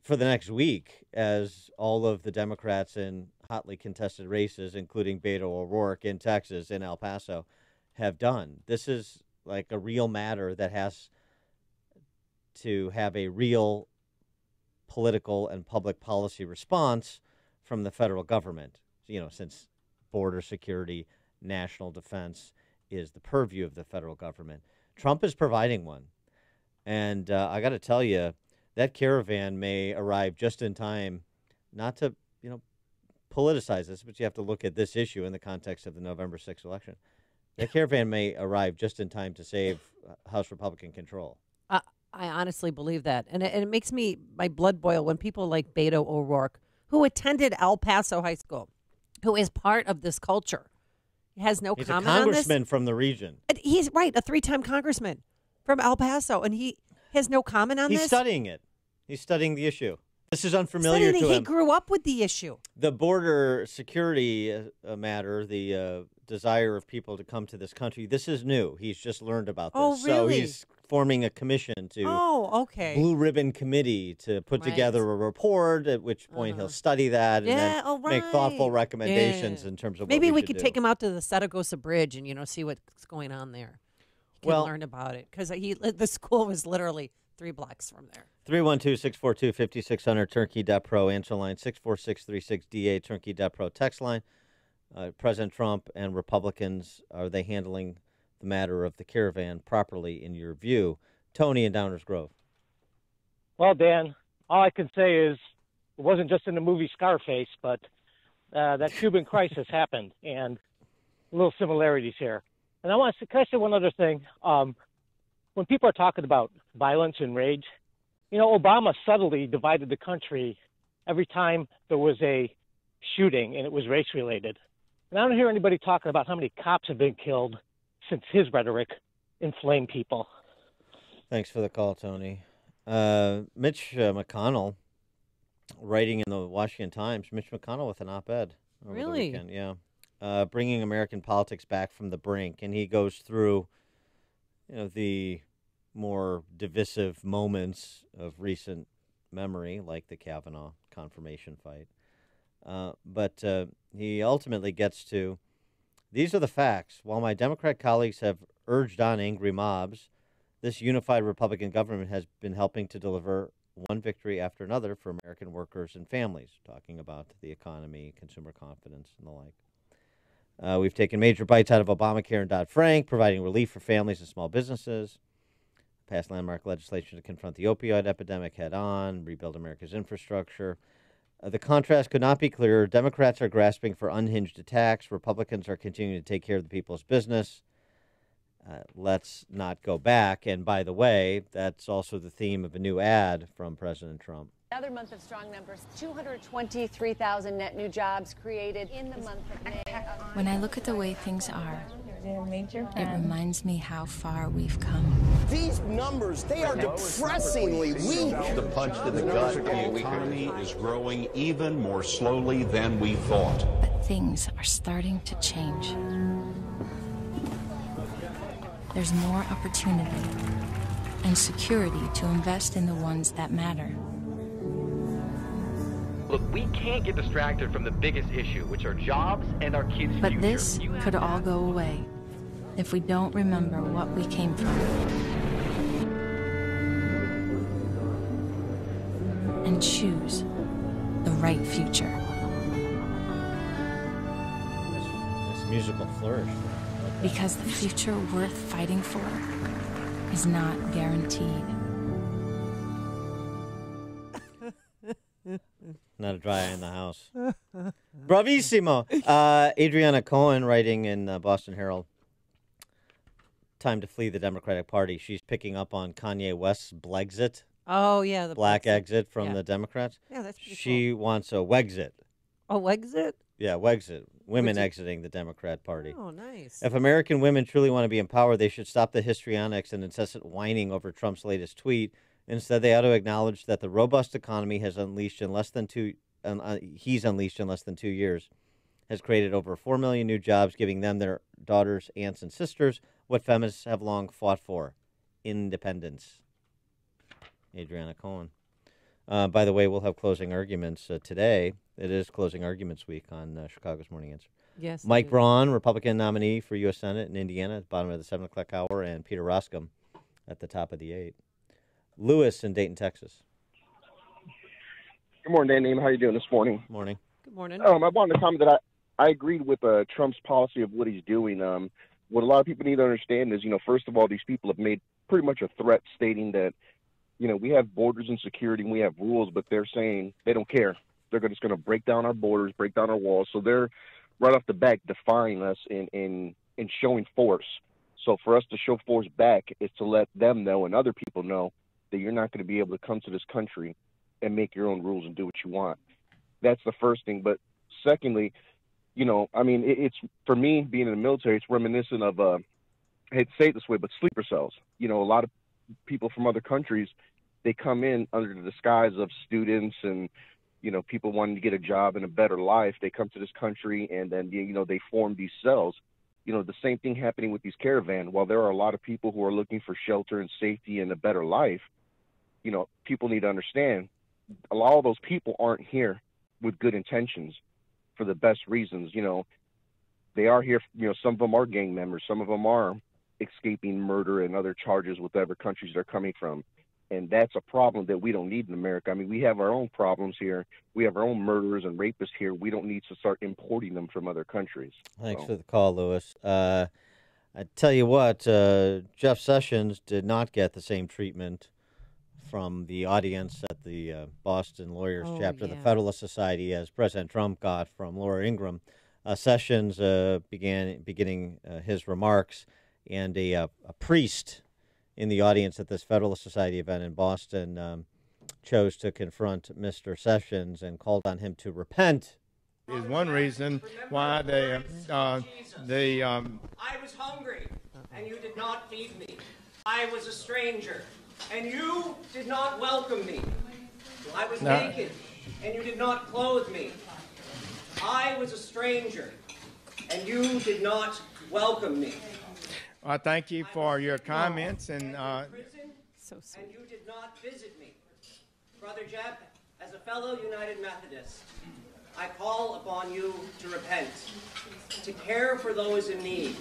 for the next week, as all of the Democrats in hotly contested races, including Beto O'Rourke in Texas, in El Paso, have done. This is like a real matter that has to have a real political and public policy response from the federal government, since border security, national defense is the purview of the federal government. Trump is providing one. And I got to tell you, that caravan may arrive just in time, not to, politicize this, but you have to look at this issue in the context of the November 6th election. That caravan may arrive just in time to save House Republican control. I honestly believe that. And it makes my blood boil when people like Beto O'Rourke, who attended El Paso High School, who is part of this culture, has no He's comment a on this. congressman from the region. He's right, a 3-time congressman from El Paso, and he has no comment on He's this. studying it. He's studying the issue. This is unfamiliar to He him. grew up with the issue. The border security matter, the desire of people to come to this country, this is new. He's just learned about this. Oh, really? So he's forming a commission to Blue Ribbon Committee to put together a report, at which point he'll study that and then make thoughtful recommendations in terms of maybe what we should could do. take him out to the Saragossa Bridge and see what's going on there. He can learn about it because the school was literally 3 blocks from there. 312-642-5600, turnkey.pro, answer line 64636DA, turnkey.pro, text line. President Trump and Republicans, are they handling the matter of the caravan properly in your view? Tony in Downers Grove. Well, Dan, all I can say is it wasn't just in the movie Scarface, but that Cuban crisis happened, and little similarities here. And I want to say one other thing. When people are talking about violence and rage, Obama subtly divided the country every time there was a shooting and it was race-related. And I don't hear anybody talking about how many cops have been killed since his rhetoric inflamed people. Thanks for the call, Tony. Mitch McConnell, writing in the Washington Times, Mitch McConnell with an op-ed over the Really? weekend. Yeah. Bringing American politics back from the brink. And he goes through, the more divisive moments of recent memory, like the Kavanaugh confirmation fight. But he ultimately gets to, these are the facts. While my Democrat colleagues have urged on angry mobs, this unified Republican government has been helping to deliver one victory after another for American workers and families, talking about the economy, consumer confidence, and the like. We've taken major bites out of Obamacare and Dodd-Frank, providing relief for families and small businesses, passed landmark legislation to confront the opioid epidemic head-on, rebuild America's infrastructure. The contrast could not be clearer. Democrats are grasping for unhinged attacks. Republicans are continuing to take care of the people's business. Let's not go back. And by the way, that's also the theme of a new ad from President Trump. Another month of strong numbers, 223,000 net new jobs created in the month of May. When I look at the way things are, it reminds me how far we've come. These numbers, they are depressingly weak. The punch to the gut, the economy is growing even more slowly than we thought. But things are starting to change. There's more opportunity and security to invest in the ones that matter. Look, we can't get distracted from the biggest issue, which are jobs and our kids' future. But this could all go away if we don't remember what we came from and choose the right future. This musical flourish. Because the future worth fighting for is not guaranteed. Not a dry eye in the house. Bravissimo. Adriana Cohen, writing in Boston Herald. Time to flee the Democratic Party. She's picking up on Kanye West's Blexit. Oh, yeah. The Black Brexit. exit from Yeah. the Democrats. Yeah, that's pretty She wants a Wexit. Oh, Wexit? Yeah, Wexit. Women Wexit. exiting the Democrat Party. Oh, nice. If American women truly want to be empowered, they should stop the histrionics and incessant whining over Trump's latest tweet. Instead, they ought to acknowledge that the robust economy he's unleashed in less than 2 years has created over 4 million new jobs, giving them, their daughters, aunts, and sisters what feminists have long fought for: independence. Adriana Cohen. By the way, we'll have closing arguments today. It is closing arguments week on Chicago's Morning Answer. Yes, Mike it is. Braun, Republican nominee for U.S. Senate in Indiana, at the bottom of the 7 o'clock hour, and Peter Roskam at the top of the 8. Lewis in Dayton, Texas. Good morning, Dan. How are you doing this morning? Morning. Good morning. I wanted to comment that I agreed with Trump's policy of what he's doing. What a lot of people need to understand is, first of all, these people have made pretty much a threat stating that, we have borders and security and we have rules, but they're saying they don't care. They're just going to break down our borders, break down our walls. So they're right off the bat defying us in showing force. So for us to show force back is to let them know and other people know that you're not going to be able to come to this country and make your own rules and do what you want. That's the first thing. But secondly, I mean, it's for me being in the military, it's reminiscent of I hate to say it this way, but sleeper cells. A lot of people from other countries, they come in under the disguise of students and people wanting to get a job and a better life. They come to this country and then they form these cells. The same thing happening with these caravan. While there are a lot of people who are looking for shelter and safety and a better life, people need to understand a lot of those people aren't here with good intentions for the best reasons. They are here, some of them are gang members, some of them are escaping murder and other charges with whatever countries they're coming from. And that's a problem that we don't need in America. I mean, we have our own problems here. We have our own murderers and rapists here. We don't need to start importing them from other countries. Thanks for the call, Lewis. I tell you what, Jeff Sessions did not get the same treatment from the audience at the Boston Lawyers chapter of the Federalist Society as President Trump got from Laura Ingraham. Sessions beginning his remarks, and a priest in the audience at this Federalist Society event in Boston chose to confront Mr. Sessions and called on him to repent. Is one reason why I was hungry, and you did not feed me. I was a stranger, and you did not welcome me. I was naked, and you did not clothe me. I was a stranger, and you did not welcome me. I thank you for your comments and so sweet. And you did not visit me. Brother Jeff, as a fellow United Methodist, I call upon you to repent, to care for those in need,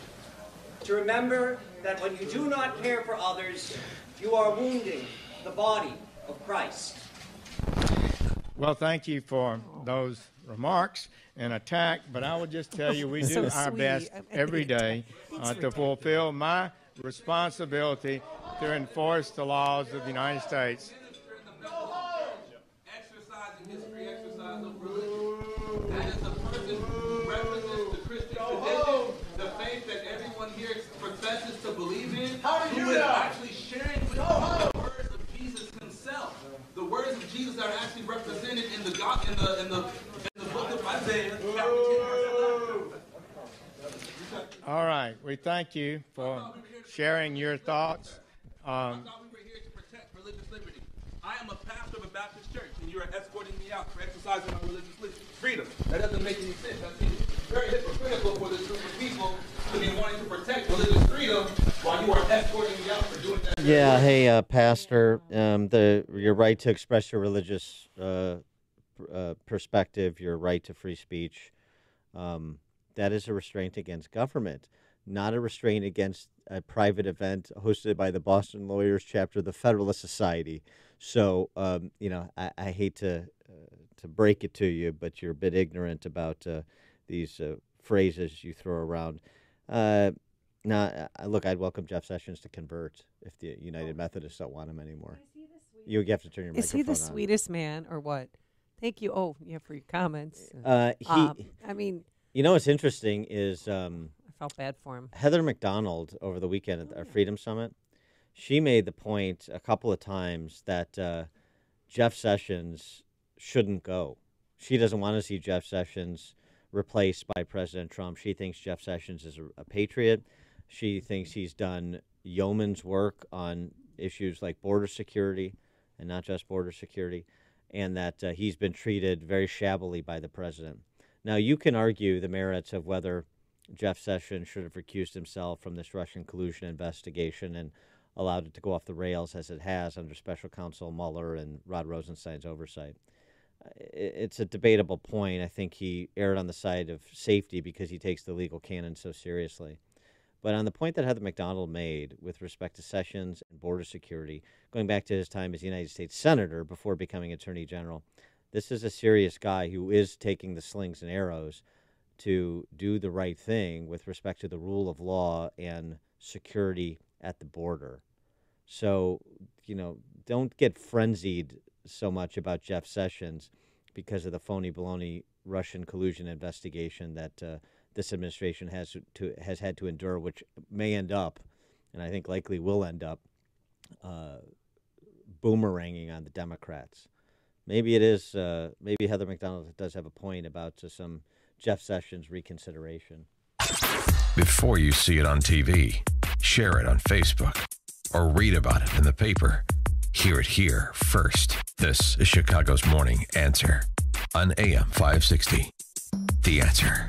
to remember that when you do not care for others, you are wounding the body of Christ. Well, thank you for those remarks and attack, but I will just tell you we do our best every day to fulfill my responsibility to enforce the laws of the United States. Exercising his free exercise of religion. That is a person who represents the Christian tradition, the faith that everyone here professes to believe in, who is actually sharing with you the words of Jesus himself. The words of Jesus are actually represented in the book of Isaiah, chapter 10, verse 11. All right, we thank you for sharing your thoughts. I thought we were here to protect religious liberty. I am a pastor of a Baptist church, and you are escorting me out for exercising my religious freedom. That doesn't make any sense. I think it's very hypocritical for this group of people to be wanting to protect religious freedom while you are escorting me out for doing that. Yeah, hey, Pastor, your right to express your religious perspective, your right to free speech, that is a restraint against government, not a restraint against a private event hosted by the Boston Lawyers chapter of the Federalist Society. So, I hate to break it to you, but you're a bit ignorant about these phrases you throw around. Look, I'd welcome Jeff Sessions to convert if the United Methodists don't want him anymore. You have to turn your microphone on. Is he the sweetest man or what? Thank you. Oh, yeah, for your comments. What's interesting is I felt bad for him. Heather McDonald over the weekend at our Freedom Summit, she made the point a couple of times that Jeff Sessions shouldn't go. She doesn't want to see Jeff Sessions replaced by President Trump. She thinks Jeff Sessions is a patriot. She thinks he's done yeoman's work on issues like border security and not just border security, and that he's been treated very shabbily by the president. Now, you can argue the merits of whether Jeff Sessions should have recused himself from this Russian collusion investigation and allowed it to go off the rails as it has under Special Counsel Mueller and Rod Rosenstein's oversight. It's a debatable point. I think he erred on the side of safety because he takes the legal canon so seriously. But on the point that Heather McDonald made with respect to Sessions and border security, going back to his time as United States Senator before becoming Attorney General, this is a serious guy who is taking the slings and arrows to do the right thing with respect to the rule of law and security at the border. So, don't get frenzied so much about Jeff Sessions because of the phony baloney Russian collusion investigation that this administration has had to endure, which may end up, and I think likely will end up, boomeranging on the Democrats. Maybe it is. Maybe Heather McDonald does have a point about some Jeff Sessions reconsideration. Before you see it on TV, share it on Facebook, or read about it in the paper, hear it here first. This is Chicago's Morning Answer on AM 560. The Answer.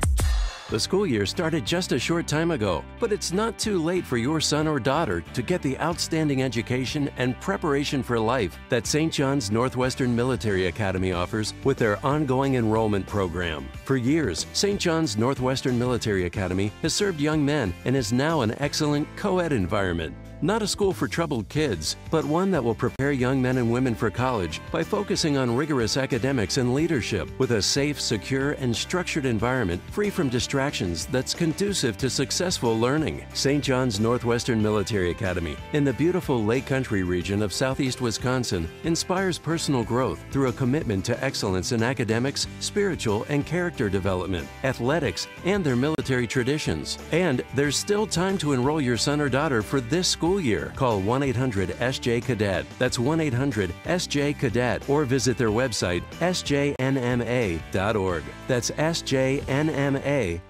The school year started just a short time ago, but it's not too late for your son or daughter to get the outstanding education and preparation for life that St. John's Northwestern Military Academy offers with their ongoing enrollment program. For years, St. John's Northwestern Military Academy has served young men and is now an excellent co-ed environment. Not a school for troubled kids, but one that will prepare young men and women for college by focusing on rigorous academics and leadership with a safe, secure, and structured environment free from distractions that's conducive to successful learning. St. John's Northwestern Military Academy in the beautiful Lake Country region of southeast Wisconsin inspires personal growth through a commitment to excellence in academics, spiritual, and character development, athletics, and their military traditions. And there's still time to enroll your son or daughter for this school year. Call 1-800-SJ-CADET. That's 1-800-SJ-CADET, or visit their website, sjnma.org. That's sjnma.org.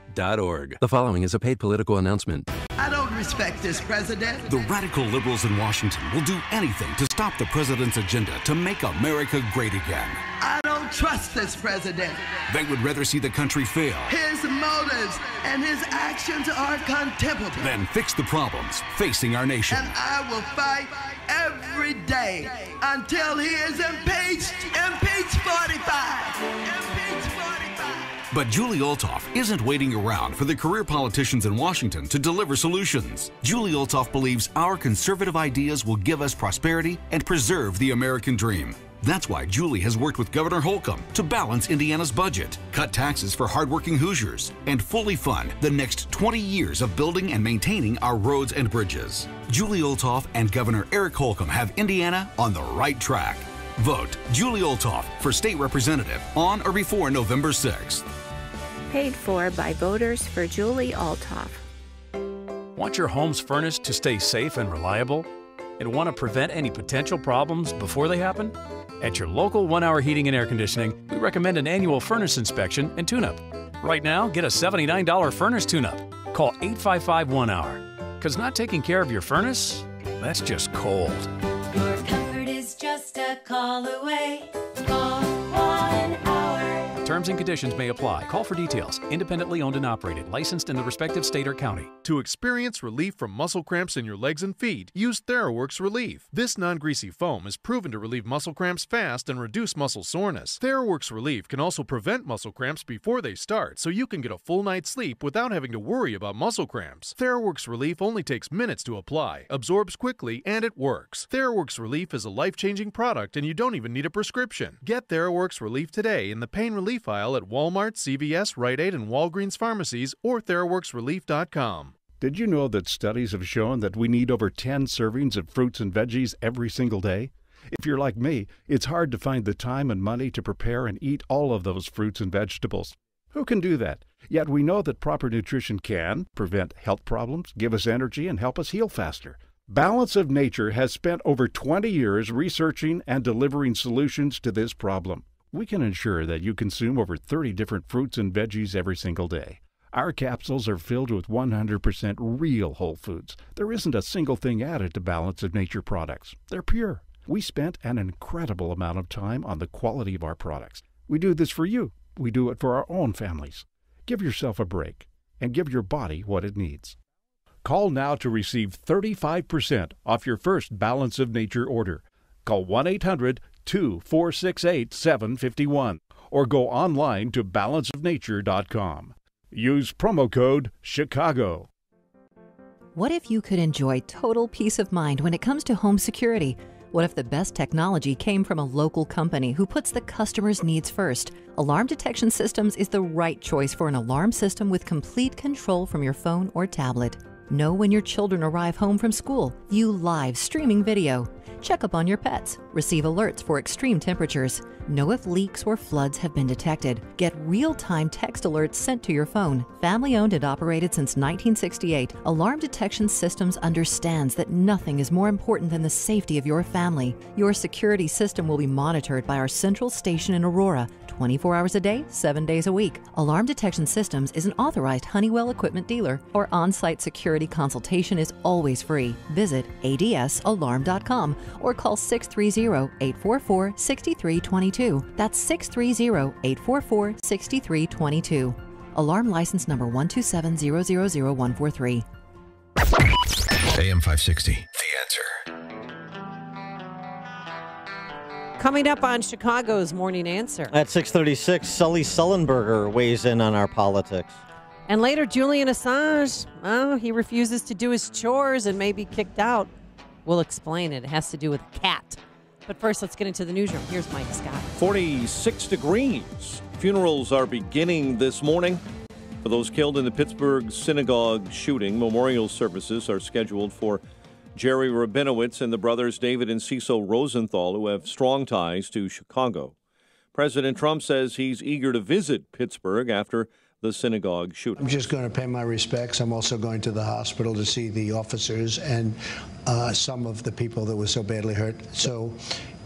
The following is a paid political announcement. I don't respect this president. The radical liberals in Washington will do anything to stop the president's agenda to make America great again. I don't trust this president. They would rather see the country fail. His motives and his actions are contemptible. Then fix the problems facing our nation. And I will fight every day until he is impeached. Impeach 45. Impeach 45. But Julie Olthoff isn't waiting around for the career politicians in Washington to deliver solutions. Julie Olthoff believes our conservative ideas will give us prosperity and preserve the American dream. That's why Julie has worked with Governor Holcomb to balance Indiana's budget, cut taxes for hardworking Hoosiers, and fully fund the next 20 years of building and maintaining our roads and bridges. Julie Olthoff and Governor Eric Holcomb have Indiana on the right track. Vote Julie Olthoff for state representative on or before November 6th. Paid for by voters for Julie Olthoff. Want your home's furnace to stay safe and reliable? And want to prevent any potential problems before they happen? At your local 1 Hour Heating and Air Conditioning, we recommend an annual furnace inspection and tune-up. Right now, get a $79 furnace tune-up. Call 855-1-HOUR. Because not taking care of your furnace, that's just cold. Your comfort is just a call away. Call 1 Hour. Terms and conditions may apply. Call for details. Independently owned and operated. Licensed in the respective state or county. To experience relief from muscle cramps in your legs and feet, use TheraWorks Relief. This non-greasy foam is proven to relieve muscle cramps fast and reduce muscle soreness. TheraWorks Relief can also prevent muscle cramps before they start, so you can get a full night's sleep without having to worry about muscle cramps. TheraWorks Relief only takes minutes to apply, absorbs quickly, and it works. TheraWorks Relief is a life-changing product, and you don't even need a prescription. Get TheraWorks Relief today in the pain relief aisle at Walmart, CVS, Rite Aid, and Walgreens pharmacies, or TheraWorksRelief.com. Did you know that studies have shown that we need over 10 servings of fruits and veggies every single day? If you're like me, it's hard to find the time and money to prepare and eat all of those fruits and vegetables. Who can do that? Yet we know that proper nutrition can prevent health problems, give us energy, and help us heal faster. Balance of Nature has spent over 20 years researching and delivering solutions to this problem. We can ensure that you consume over 30 different fruits and veggies every single day. Our capsules are filled with 100% real whole foods. There isn't a single thing added to Balance of Nature products. They're pure. We spent an incredible amount of time on the quality of our products. We do this for you. We do it for our own families. Give yourself a break and give your body what it needs. Call now to receive 35% off your first Balance of Nature order. Call 1-800-2468-751 or go online to balanceofnature.com. Use promo code CHICAGO. What if you could enjoy total peace of mind when it comes to home security? What if the best technology came from a local company who puts the customer's needs first? Alarm Detection Systems is the right choice for an alarm system with complete control from your phone or tablet. Know when your children arrive home from school. View live streaming video. Check up on your pets. Receive alerts for extreme temperatures. Know if leaks or floods have been detected. Get real-time text alerts sent to your phone. Family-owned and operated since 1968, Alarm Detection Systems understands that nothing is more important than the safety of your family. Your security system will be monitored by our central station in Aurora 24 hours a day, 7 days a week. Alarm Detection Systems is an authorized Honeywell equipment dealer. Our on-site security consultation is always free. Visit adsalarm.com or call 630-844-6322. That's 630-844-6322. Alarm license number 127000143. AM 560, The Answer. Coming up on Chicago's Morning Answer. At 6:36, Sully Sullenberger weighs in on our politics. And later, Julian Assange, he refuses to do his chores and may be kicked out. We'll explain it. It has to do with cat. But first, let's get into the newsroom. Here's Mike Scott. 46 degrees. Funerals are beginning this morning. For those killed in the Pittsburgh synagogue shooting, memorial services are scheduled for Jerry Rabinowitz and the brothers David and Cecil Rosenthal, who have strong ties to Chicago. President Trump says he's eager to visit Pittsburgh after the synagogue shooting. I'm just going to pay my respects. I'm also going to the hospital to see the officers and some of the people that were so badly hurt.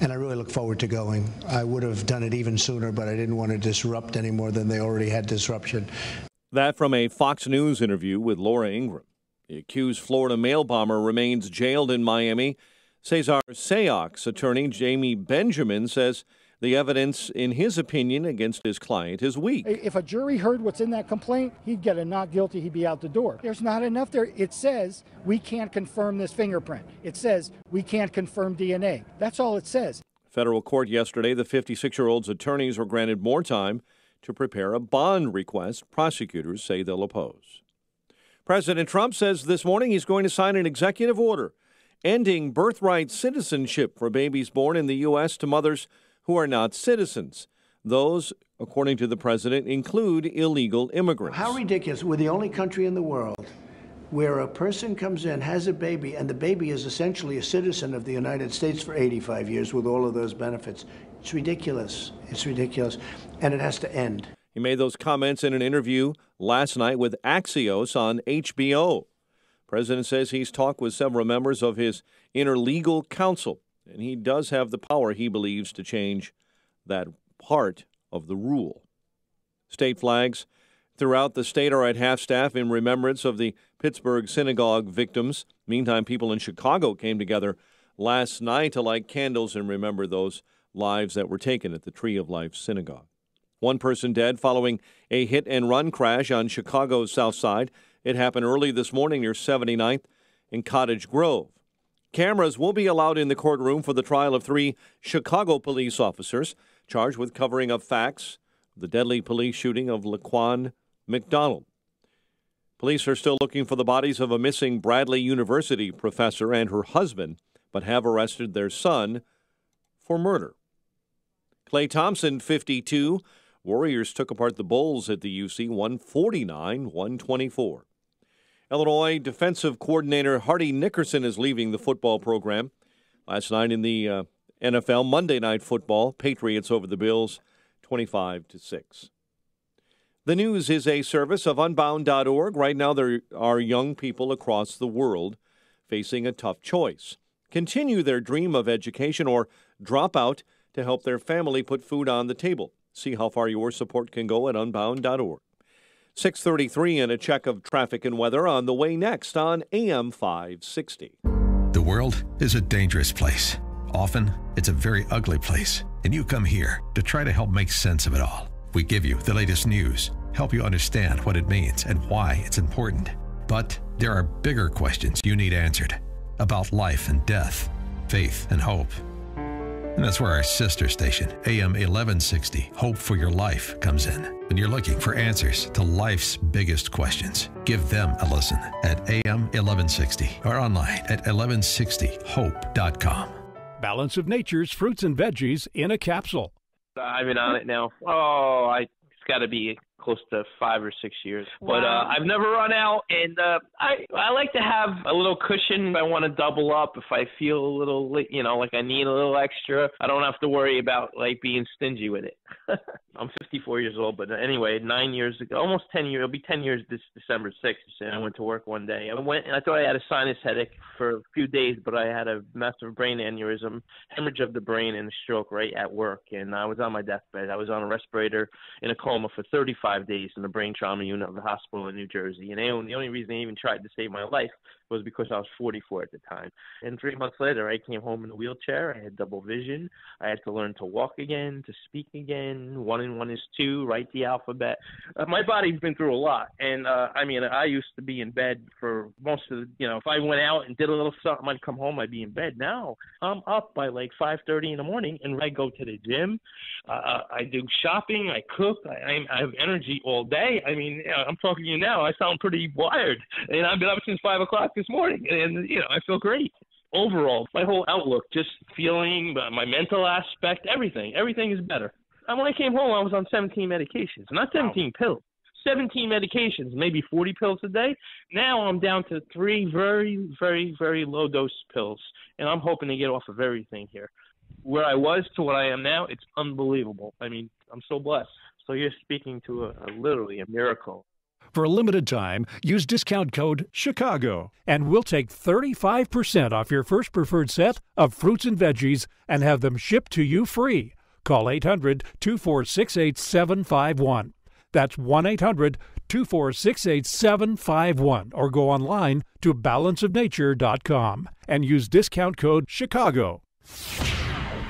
And I really look forward to going. I would have done it even sooner, but I didn't want to disrupt any more than they already had disruption. That from a Fox News interview with Laura Ingraham. The accused Florida mail bomber remains jailed in Miami. Cesar Sayoc's attorney, Jamie Benjamin, says the evidence, in his opinion, against his client is weak. If a jury heard what's in that complaint, he'd get a not guilty, he'd be out the door. There's not enough there. It says we can't confirm this fingerprint. It says we can't confirm DNA. That's all it says. Federal court yesterday, the 56-year-old's attorneys were granted more time to prepare a bond request. Prosecutors say they'll oppose. President Trump says this morning he's going to sign an executive order ending birthright citizenship for babies born in the U.S. to mothers who are not citizens. Those, according to the president, include illegal immigrants. How ridiculous. We're the only country in the world where a person comes in, has a baby, and the baby is essentially a citizen of the United States for 85 years with all of those benefits. It's ridiculous. It's ridiculous. And it has to end. He made those comments in an interview last night with Axios on HBO. The president says he's talked with several members of his inner legal council, and he does have the power, he believes, to change that part of the rule. State flags throughout the state are at half-staff in remembrance of the Pittsburgh synagogue victims. Meantime, people in Chicago came together last night to light candles and remember those lives that were taken at the Tree of Life synagogue. One person dead following a hit-and-run crash on Chicago's south side. It happened early this morning near 79th and Cottage Grove. Cameras will be allowed in the courtroom for the trial of 3 Chicago police officers charged with covering up facts of the deadly police shooting of Laquan McDonald. Police are still looking for the bodies of a missing Bradley University professor and her husband, but have arrested their son for murder. Klay Thompson, 52. Warriors took apart the Bulls at the UC 149-124. Illinois defensive coordinator Hardy Nickerson is leaving the football program. Last night in the NFL Monday Night Football, Patriots over the Bills, 25-6. The news is a service of Unbound.org. Right now there are young people across the world facing a tough choice. Continue their dream of education or drop out to help their family put food on the table. See how far your support can go at Unbound.org. 6:33 and a check of traffic and weather on the way next on AM 560. The world is a dangerous place. Often, it's a very ugly place. And you come here to try to help make sense of it all. We give you the latest news, help you understand what it means and why it's important. But there are bigger questions you need answered about life and death, faith and hope. And that's where our sister station, AM 1160, Hope for Your Life, comes in. When you're looking for answers to life's biggest questions, give them a listen at AM 1160 or online at 1160hope.com. Balance of Nature's fruits and veggies in a capsule. I've been on it now. Oh, it's got to be close to 5 or 6 years. Wow. But I've never run out, and I like to have a little cushion. If I want to double up, if I feel a little, like I need a little extra, I don't have to worry about like being stingy with it. I'm 54 years old, but anyway, 9 years ago, almost 10 years, it'll be 10 years this December 6th, and I went to work one day. I went, and I thought I had a sinus headache for a few days, but I had a massive brain aneurysm, hemorrhage of the brain, and a stroke right at work, and I was on my deathbed. I was on a respirator in a coma for 35 days in the brain trauma unit of the hospital in New Jersey, and the only reason they even tried to save my life was because I was 44 at the time. And 3 months later, I came home in a wheelchair. I had double vision. I had to learn to walk again, to speak again. 1 and 1 is 2, write the alphabet. My body's been through a lot. And, I used to be in bed for most of the, if I went out and did a little something, I'd come home, I'd be in bed. Now I'm up by like 5:30 in the morning, and I go to the gym. I do shopping. I cook. I have energy all day. I'm talking to you now. I sound pretty wired. And I've been up since 5 o'clock this morning, and I feel great. Overall, my whole outlook, just feeling, my mental aspect, everything is better. And when I came home, I was on 17 medications, not 17 pills, 17 medications, maybe 40 pills a day. Now I'm down to 3 very, very, very low dose pills, and I'm hoping to get off of everything here. Where I was to what I am now, it's unbelievable. I'm so blessed. So you're speaking to literally a miracle. For a limited time, use discount code CHICAGO, and we'll take 35% off your first preferred set of fruits and veggies and have them shipped to you free. Call 800-246-8751. That's 1-800-246-8751, or go online to balanceofnature.com and use discount code CHICAGO.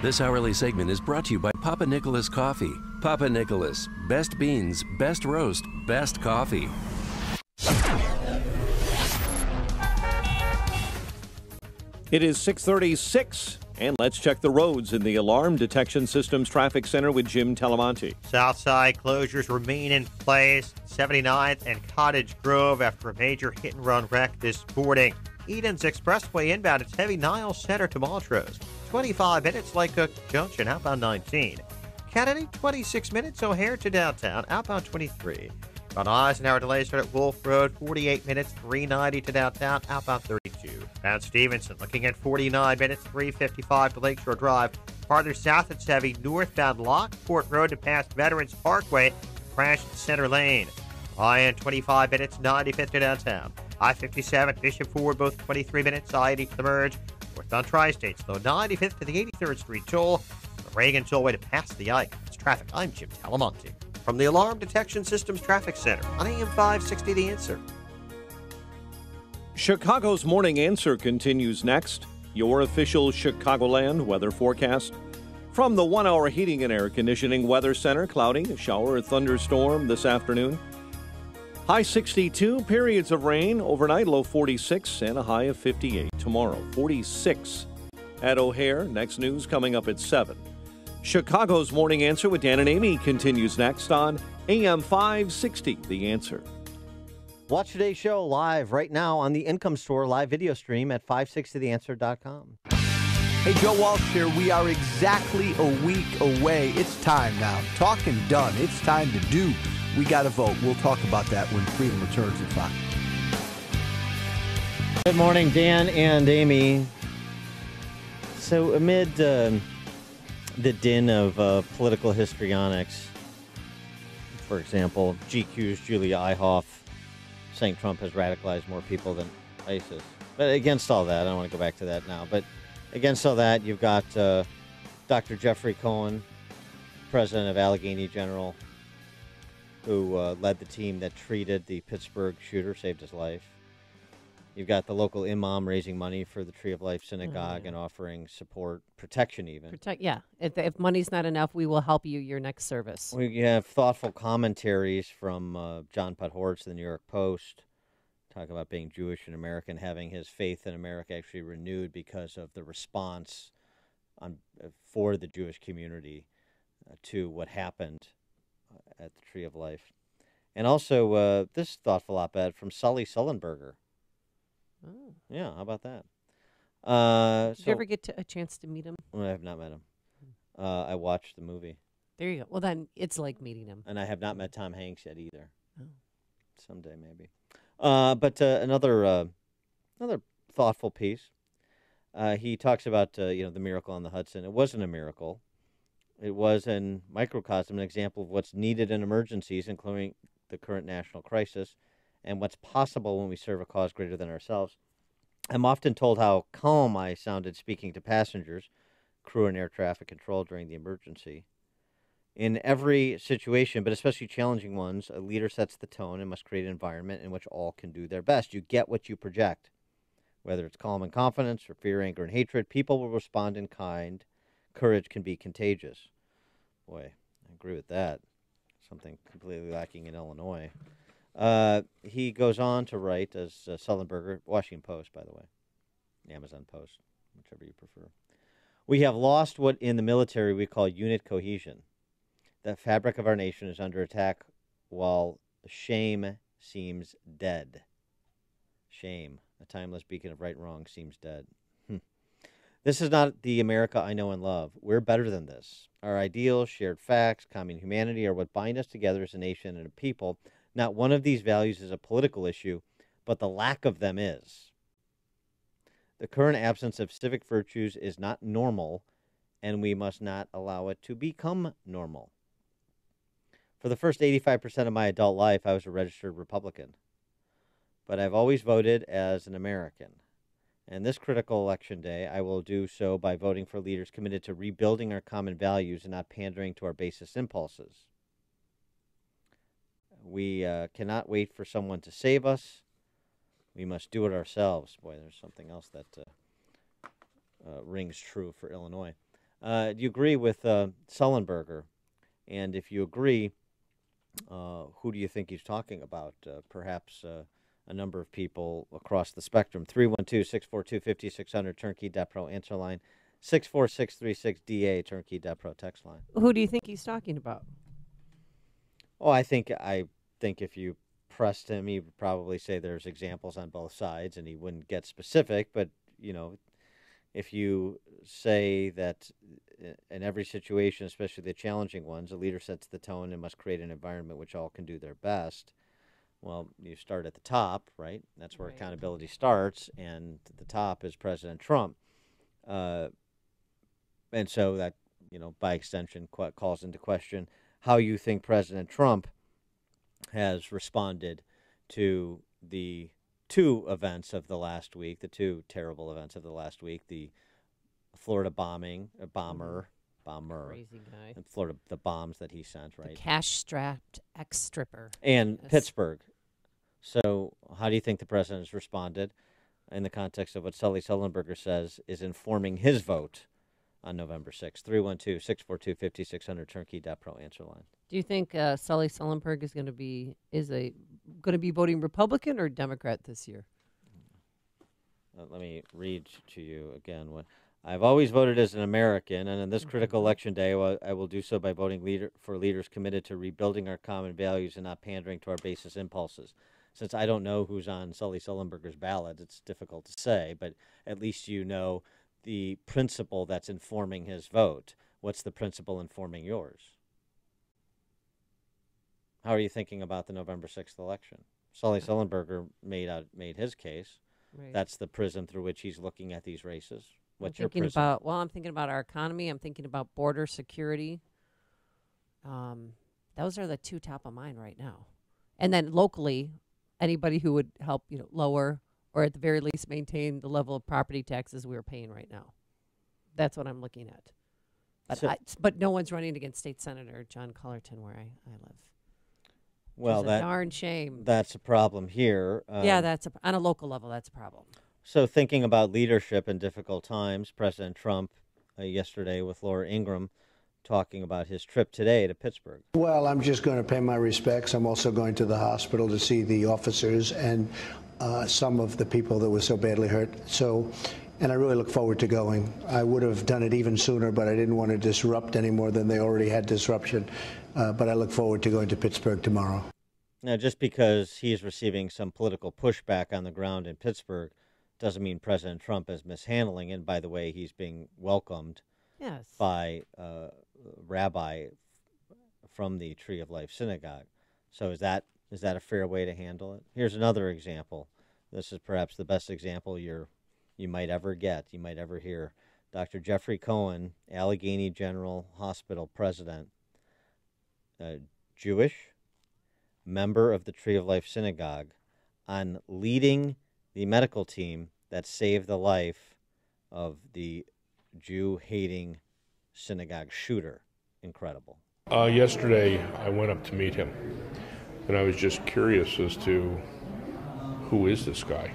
This hourly segment is brought to you by Papa Nicholas Coffee. Papa Nicholas, best beans, best roast, best coffee. It is 6:36, and let's check the roads in the Alarm Detection Systems Traffic Center with Jim Talamonte. Southside closures remain in place. 79th and Cottage Grove after a major hit-and-run wreck this morning. Eden's Expressway inbound, it's heavy Niles Center to Montrose. 25 minutes Lake Cook Junction, outbound 19. Kennedy, 26 minutes O'Hare to downtown, outbound 23. About Eisenhower delays start at Wolf Road, 48 minutes, 390 to downtown, outbound 32. Mount Stevenson looking at 49 minutes, 355 to Lakeshore Drive. Farther south, it's heavy northbound Lockport Road to past Veterans Parkway, crash in center lane. I-N 25 minutes, 95th to downtown. I-57, Bishop Ford, both 23 minutes, I-80 to the merge. North on Tri-States, though, 95th to the 83rd Street toll. The Reagan tollway to pass the Ike. It's traffic. I'm Jim Talamonte. From the Alarm Detection Systems Traffic Center on AM 560 The Answer. Chicago's Morning Answer continues next. Your official Chicagoland weather forecast. From the 1 Hour Heating and Air Conditioning Weather Center, cloudy, a shower or thunderstorm this afternoon. High 62, periods of rain. Overnight, low 46 and a high of 58. Tomorrow, 46 at O'Hare. Next news coming up at 7. Chicago's Morning Answer with Dan and Amy continues next on AM 560, The Answer. Watch today's show live right now on the Income Store live video stream at 560theanswer.com. Hey, Joe Walsh here. We are exactly a week away. It's time now. Talking done. It's time to do. We got to vote. We'll talk about that when Freedom returns at 5. Good morning, Dan and Amy. So amid the din of political histrionics, for example, GQ's Julia Eihoff saying Trump has radicalized more people than ISIS. But against all that, I don't want to go back to that now, but against all that, you've got Dr. Jeffrey Cohen, president of Allegheny General, who led the team that treated the Pittsburgh shooter, saved his life. You've got the local imam raising money for the Tree of Life Synagogue and offering support, protection even. Yeah. If money's not enough, we will help you your next service. We have thoughtful commentaries from John Podhoretz of the New York Post, talking about being Jewish and American, having his faith in America actually renewed because of the response for the Jewish community to what happened at the Tree of Life. And also this thoughtful op-ed from Sully Sullenberger. Oh. Yeah, how about that? Did you ever get a chance to meet him? I have not met him. I watched the movie. There you go. Well, then it's like meeting him. And I have not met Tom Hanks yet either. Oh. Someday maybe. But another thoughtful piece. He talks about the miracle on the Hudson. It wasn't a miracle. It was a microcosm, an example of what's needed in emergencies, including the current national crisis, and what's possible when we serve a cause greater than ourselves. I'm often told how calm I sounded speaking to passengers, crew, and air traffic control during the emergency. In every situation, but especially challenging ones, a leader sets the tone and must create an environment in which all can do their best. You get what you project. Whether it's calm and confidence or fear, anger, and hatred, people will respond in kind. Courage can be contagious. Boy, I agree with that. Something completely lacking in Illinois. He goes on to write, as Sullenberger, Washington Post, by the way, Amazon Post, whichever you prefer. We have lost what in the military we call unit cohesion. The fabric of our nation is under attack while shame seems dead. Shame, a timeless beacon of right and wrong, seems dead. This is not the America I know and love. We're better than this. Our ideals, shared facts, common humanity are what bind us together as a nation and a people. Not one of these values is a political issue, but the lack of them is. The current absence of civic virtues is not normal, and we must not allow it to become normal. For the first 85% of my adult life, I was a registered Republican. But I've always voted as an American. And this critical election day, I will do so by voting for leaders committed to rebuilding our common values and not pandering to our basest impulses. We cannot wait for someone to save us. We must do it ourselves. Boy, there's something else that rings true for Illinois. Do you agree with Sullenberger? And if you agree, who do you think he's talking about? Perhaps a number of people across the spectrum. 312-642-5600, turnkey.pro answer line. 64636-DA, turnkey.pro text line. Who do you think he's talking about? Oh, I think if you pressed him, he would probably say there's examples on both sides, and he wouldn't get specific. But, if you say that in every situation, especially the challenging ones, a leader sets the tone and must create an environment which all can do their best. Well, you start at the top, right? That's where accountability starts, and the top is President Trump. And so that, by extension, calls into question how you think President Trump has responded to the two events of the last week, the two terrible events of the last week, the Florida bomber, crazy guy, and Florida, the bombs that he sent, right? The cash-strapped ex-stripper. And Pittsburgh. So how do you think the president has responded in the context of what Sully Sullenberger says is informing his vote on November 6th? 312-642-5600, turnkey.pro answer line. Do you think Sully Sullenberger is going to be voting Republican or Democrat this year? Let me read to you again. I've always voted as an American, and on this critical election day, I will do so by voting for leaders committed to rebuilding our common values and not pandering to our basest impulses. Since I don't know who's on Sully Sullenberger's ballot, it's difficult to say, but at least you know the principle that's informing his vote. What's the principle informing yours? How are you thinking about the November 6th election? Sully Sullenberger made his case. Right. That's the prism through which he's looking at these races. What's your prism? prism? I'm thinking about our economy. I'm thinking about border security. Those are the two top of mind right now. And then locally, anybody who would help, lower or at the very least maintain the level of property taxes we're paying right now. That's what I'm looking at. But no one's running against State Senator John Cullerton where I live. Well, that's a darn shame. That's a problem here. Yeah, on a local level, that's a problem. So thinking about leadership in difficult times, President Trump yesterday with Laura Ingraham talking about his trip today to Pittsburgh. Well, I'm just going to pay my respects. I'm also going to the hospital to see the officers and some of the people that were so badly hurt. And I really look forward to going. I would have done it even sooner, but I didn't want to disrupt any more than they already had disruption. But I look forward to going to Pittsburgh tomorrow. Now, just because he is receiving some political pushback on the ground in Pittsburgh doesn't mean President Trump is mishandling. And by the way, he's being welcomed by Rabbi from the Tree of Life Synagogue. So is that a fair way to handle it? Here's another example. This is perhaps the best example you might ever get, you might ever hear. Dr. Jeffrey Cohen, Allegheny General Hospital president, Jewish, member of the Tree of Life Synagogue, on leading the medical team that saved the life of the Jew-hating synagogue shooter. Incredible. Yesterday, I went up to meet him, and I was just curious as to who is this guy.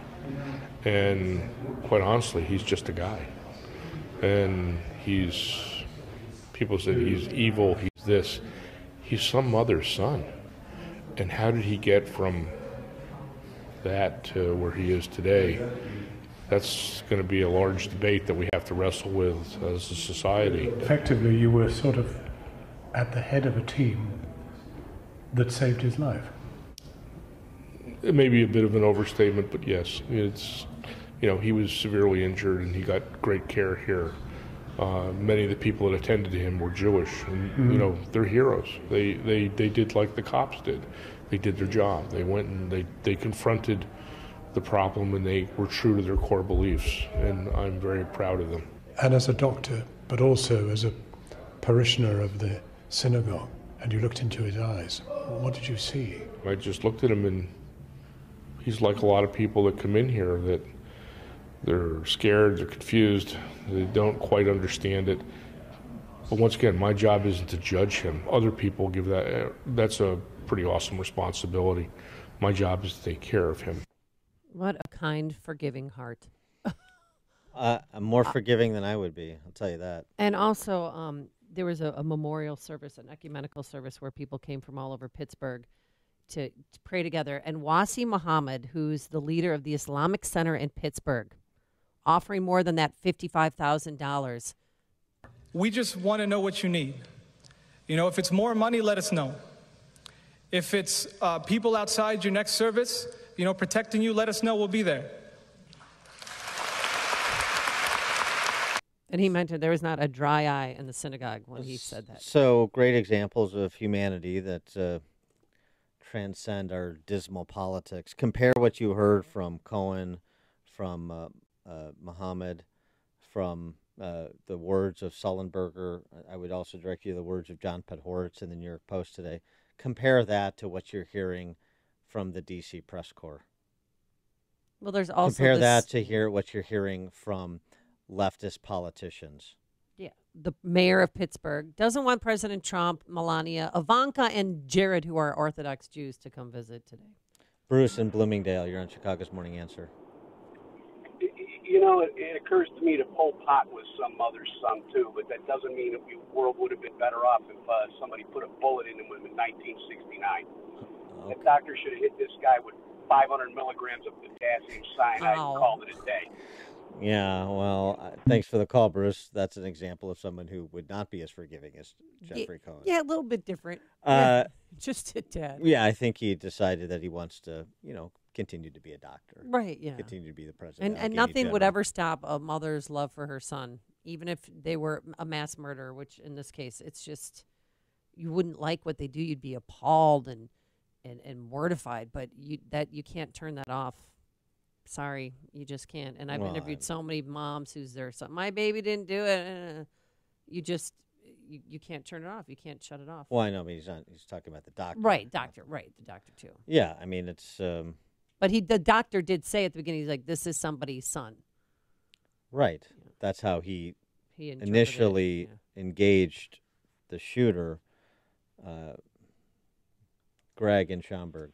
And quite honestly, he's just a guy. And people said he's evil, he's this. He's some mother's son. And how did he get from that to where he is today? That's going to be a large debate that we have to wrestle with as a society. Effectively, you were sort of at the head of a team that saved his life. It may be a bit of an overstatement, but yes, he was severely injured and he got great care here. Many of the people that attended to him were Jewish, and they're heroes. They did like the cops did. They did their job. They went and they confronted the problem, and they were true to their core beliefs, and I'm very proud of them. And as a doctor, but also as a parishioner of the synagogue, and you looked into his eyes, what did you see? I just looked at him, and he's like a lot of people that come in here, that they're scared, they're confused, they don't quite understand it. But once again, my job isn't to judge him. Other people give that's a pretty awesome responsibility. My job is to take care of him. What a kind, forgiving heart. I'm more forgiving than I would be, I'll tell you that. And also, there was a memorial service, an ecumenical service, where people came from all over Pittsburgh to pray together. And Wasi Muhammad, who's the leader of the Islamic Center in Pittsburgh, offering more than that $55,000. We just want to know what you need. If it's more money, let us know. If it's people outside your next service, protecting you, let us know. We'll be there. And he mentioned there was not a dry eye in the synagogue when he said that. So great examples of humanity that transcend our dismal politics. Compare what you heard from Cohen, from Muhammad, from the words of Sullenberger. I would also direct you to the words of John Podhoretz in the New York Post today. Compare that to what you're hearing from the D.C. press corps. Well, there's also compare that to what you're hearing from leftist politicians. Yeah, the mayor of Pittsburgh doesn't want President Trump, Melania, Ivanka, and Jared, who are Orthodox Jews, to come visit today. Bruce in Bloomingdale, you're on Chicago's Morning Answer. It occurs to me that Pol Pot was some mother's son, too, but that doesn't mean that the world would have been better off if somebody put a bullet in him in 1969. Okay. The doctor should have hit this guy with 500 milligrams of potassium cyanide and called it a day. Yeah, well, thanks for the call, Bruce. That's an example of someone who would not be as forgiving as Jeffrey Cohen. Yeah, a little bit different. Just a tad. Yeah, I think he decided that he wants to, continue to be a doctor. Right, yeah. Continue to be the president. And nothing would ever stop a mother's love for her son, even if they were a mass murderer, which in this case, it's just, you wouldn't like what they do. You'd be appalled and mortified, but you can't turn that off. Sorry, you just can't. And I've interviewed so many moms who's their son. My baby didn't do it. You can't turn it off. You can't shut it off. Well, I know, but he's talking about the doctor. Right, doctor. Right, the doctor too. Yeah, I mean it's. But the doctor did say at the beginning, he's like, "This is somebody's son." Right. Yeah. That's how he initially engaged the shooter, Greg in Schaumburg.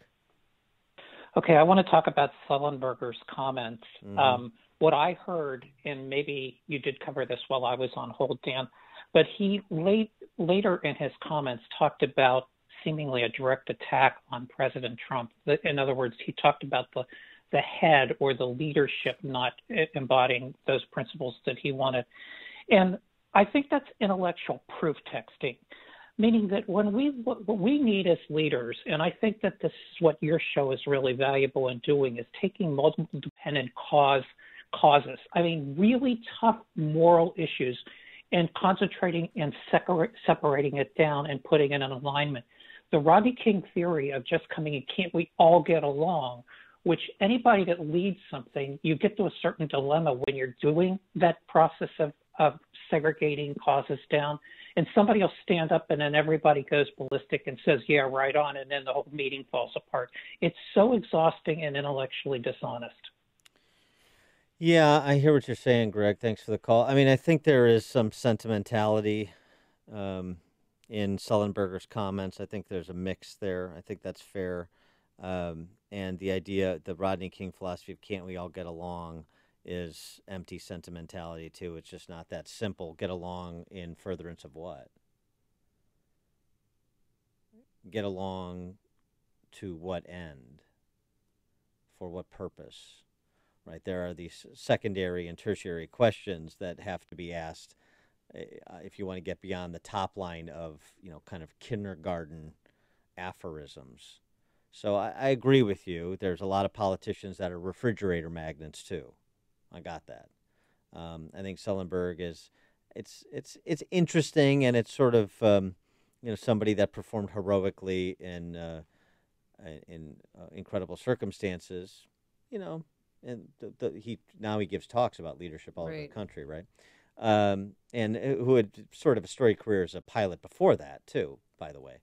Okay, I want to talk about Sullenberger's comments. Mm-hmm. What I heard, and maybe you did cover this while I was on hold, Dan, but he later in his comments talked about seemingly a direct attack on President Trump. In other words, he talked about the head or the leadership not embodying those principles that he wanted. And I think that's intellectual proof texting, meaning that what we need as leaders, and I think that this is what your show is really valuable in doing, is taking multiple dependent causes. I mean, really tough moral issues and concentrating and separating it down and putting it in alignment. The Rodney King theory of just coming in, can't we all get along, which anybody that leads something, you get to a certain dilemma when you're doing that process of segregating causes down, and somebody will stand up and then everybody goes ballistic and says, yeah, right on, and then the whole meeting falls apart. It's so exhausting and intellectually dishonest. Yeah, I hear what you're saying, Greg. Thanks for the call. I mean, I think there is some sentimentality in Sullenberger's comments. I think there's a mix there. I think that's fair. And the idea, the Rodney King philosophy of can't we all get along is empty sentimentality, too. It's just not that simple. Get along in furtherance of what? Get along to what end? For what purpose? Right? There are these secondary and tertiary questions that have to be asked if you want to get beyond the top line of, kind of kindergarten aphorisms. So I agree with you. There's a lot of politicians that are refrigerator magnets, too. I got that. I think Sullenberg it's interesting, and it's sort of somebody that performed heroically in incredible circumstances. And he gives talks about leadership all over the country, right? And who had sort of a storied career as a pilot before that too, by the way.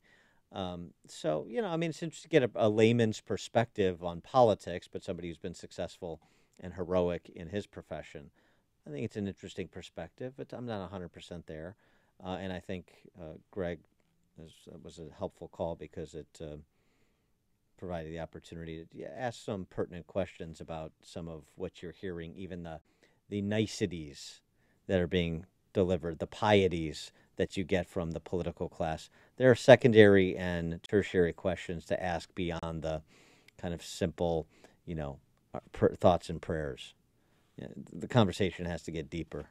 So it's interesting to get a layman's perspective on politics, but somebody who's been successful and heroic in his profession. I think it's an interesting perspective, but I'm not 100% there. And I think Greg was a helpful call because it provided the opportunity to ask some pertinent questions about some of what you're hearing, even the niceties that are being delivered, the pieties that you get from the political class. There are secondary and tertiary questions to ask beyond the kind of simple, thoughts and prayers. The conversation has to get deeper.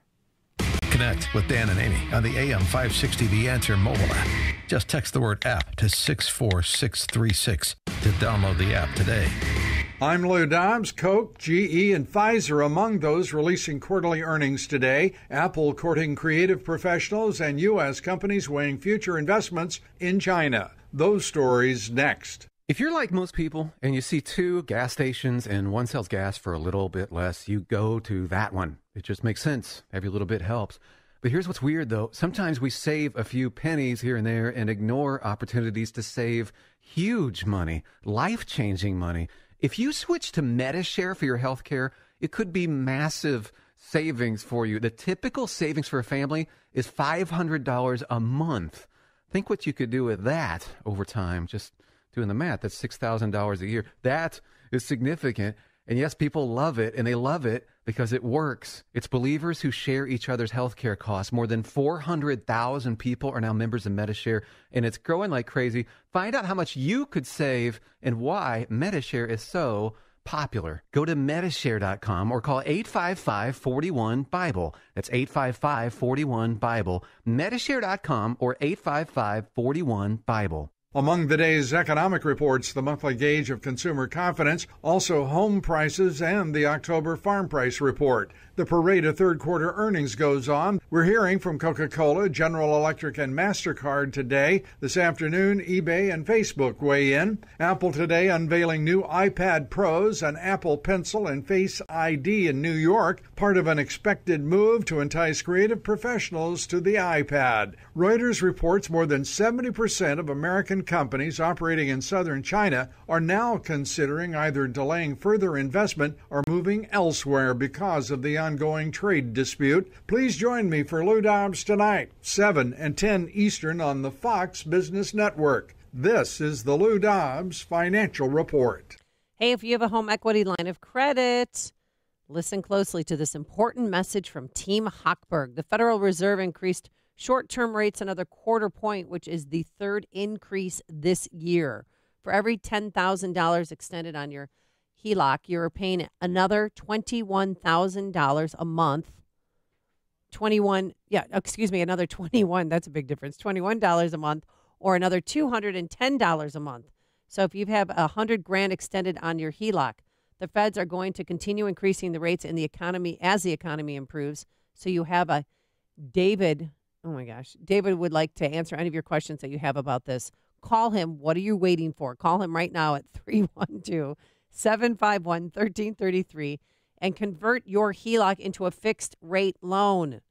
Connect with Dan and Amy on the AM 560 The Answer mobile app. Just text the word app to 64636 to download the app today. I'm Lou Dobbs. Coke, GE, and Pfizer among those releasing quarterly earnings today. Apple courting creative professionals and U.S. companies weighing future investments in China. Those stories next. If you're like most people and you see two gas stations and one sells gas for a little bit less, you go to that one. It just makes sense. Every little bit helps. But here's what's weird, though. Sometimes we save a few pennies here and there and ignore opportunities to save huge money, life-changing money. If you switch to Medi-Share for your health care, it could be massive savings for you. The typical savings for a family is $500 a month. Think what you could do with that over time. Just doing the math, that's $6,000 a year. That is significant. And yes, people love it, and they love it because it works. It's believers who share each other's healthcare costs. More than 400,000 people are now members of Medi-Share, and it's growing like crazy. Find out how much you could save and why Medi-Share is so popular. Go to Medi-Share.com or call 855-41-BIBLE. That's 855-41-BIBLE. Medi-Share.com or 855-41-BIBLE. Among the day's economic reports, the monthly gauge of consumer confidence, also home prices, and the October farm price report. The parade of third quarter earnings goes on. We're hearing from Coca-Cola, General Electric, and MasterCard today. This afternoon, eBay and Facebook weigh in. Apple today unveiling new iPad Pros, an Apple Pencil, and Face ID in New York, part of an expected move to entice creative professionals to the iPad. Reuters reports more than 70% of American companies operating in southern China are now considering either delaying further investment or moving elsewhere because of the ongoing trade dispute. Please join me for Lou Dobbs Tonight, 7 and 10 Eastern on the Fox Business Network. This is the Lou Dobbs Financial Report. Hey, if you have a home equity line of credit, listen closely to this important message from Team Hochberg. The Federal Reserve increased short-term rates another quarter point, which is the third increase this year. For every $10,000 extended on your HELOC, you're paying another $21,000 a month. Another 21. That's a big difference. $21 a month or another $210 a month. So if you have $100,000 extended on your HELOC, the feds are going to continue increasing the rates in the economy as the economy improves. So you have a David, oh my gosh, David would like to answer any of your questions that you have about this. Call him. What are you waiting for? Call him right now at 312-751-1333 and convert your HELOC into a fixed rate loan.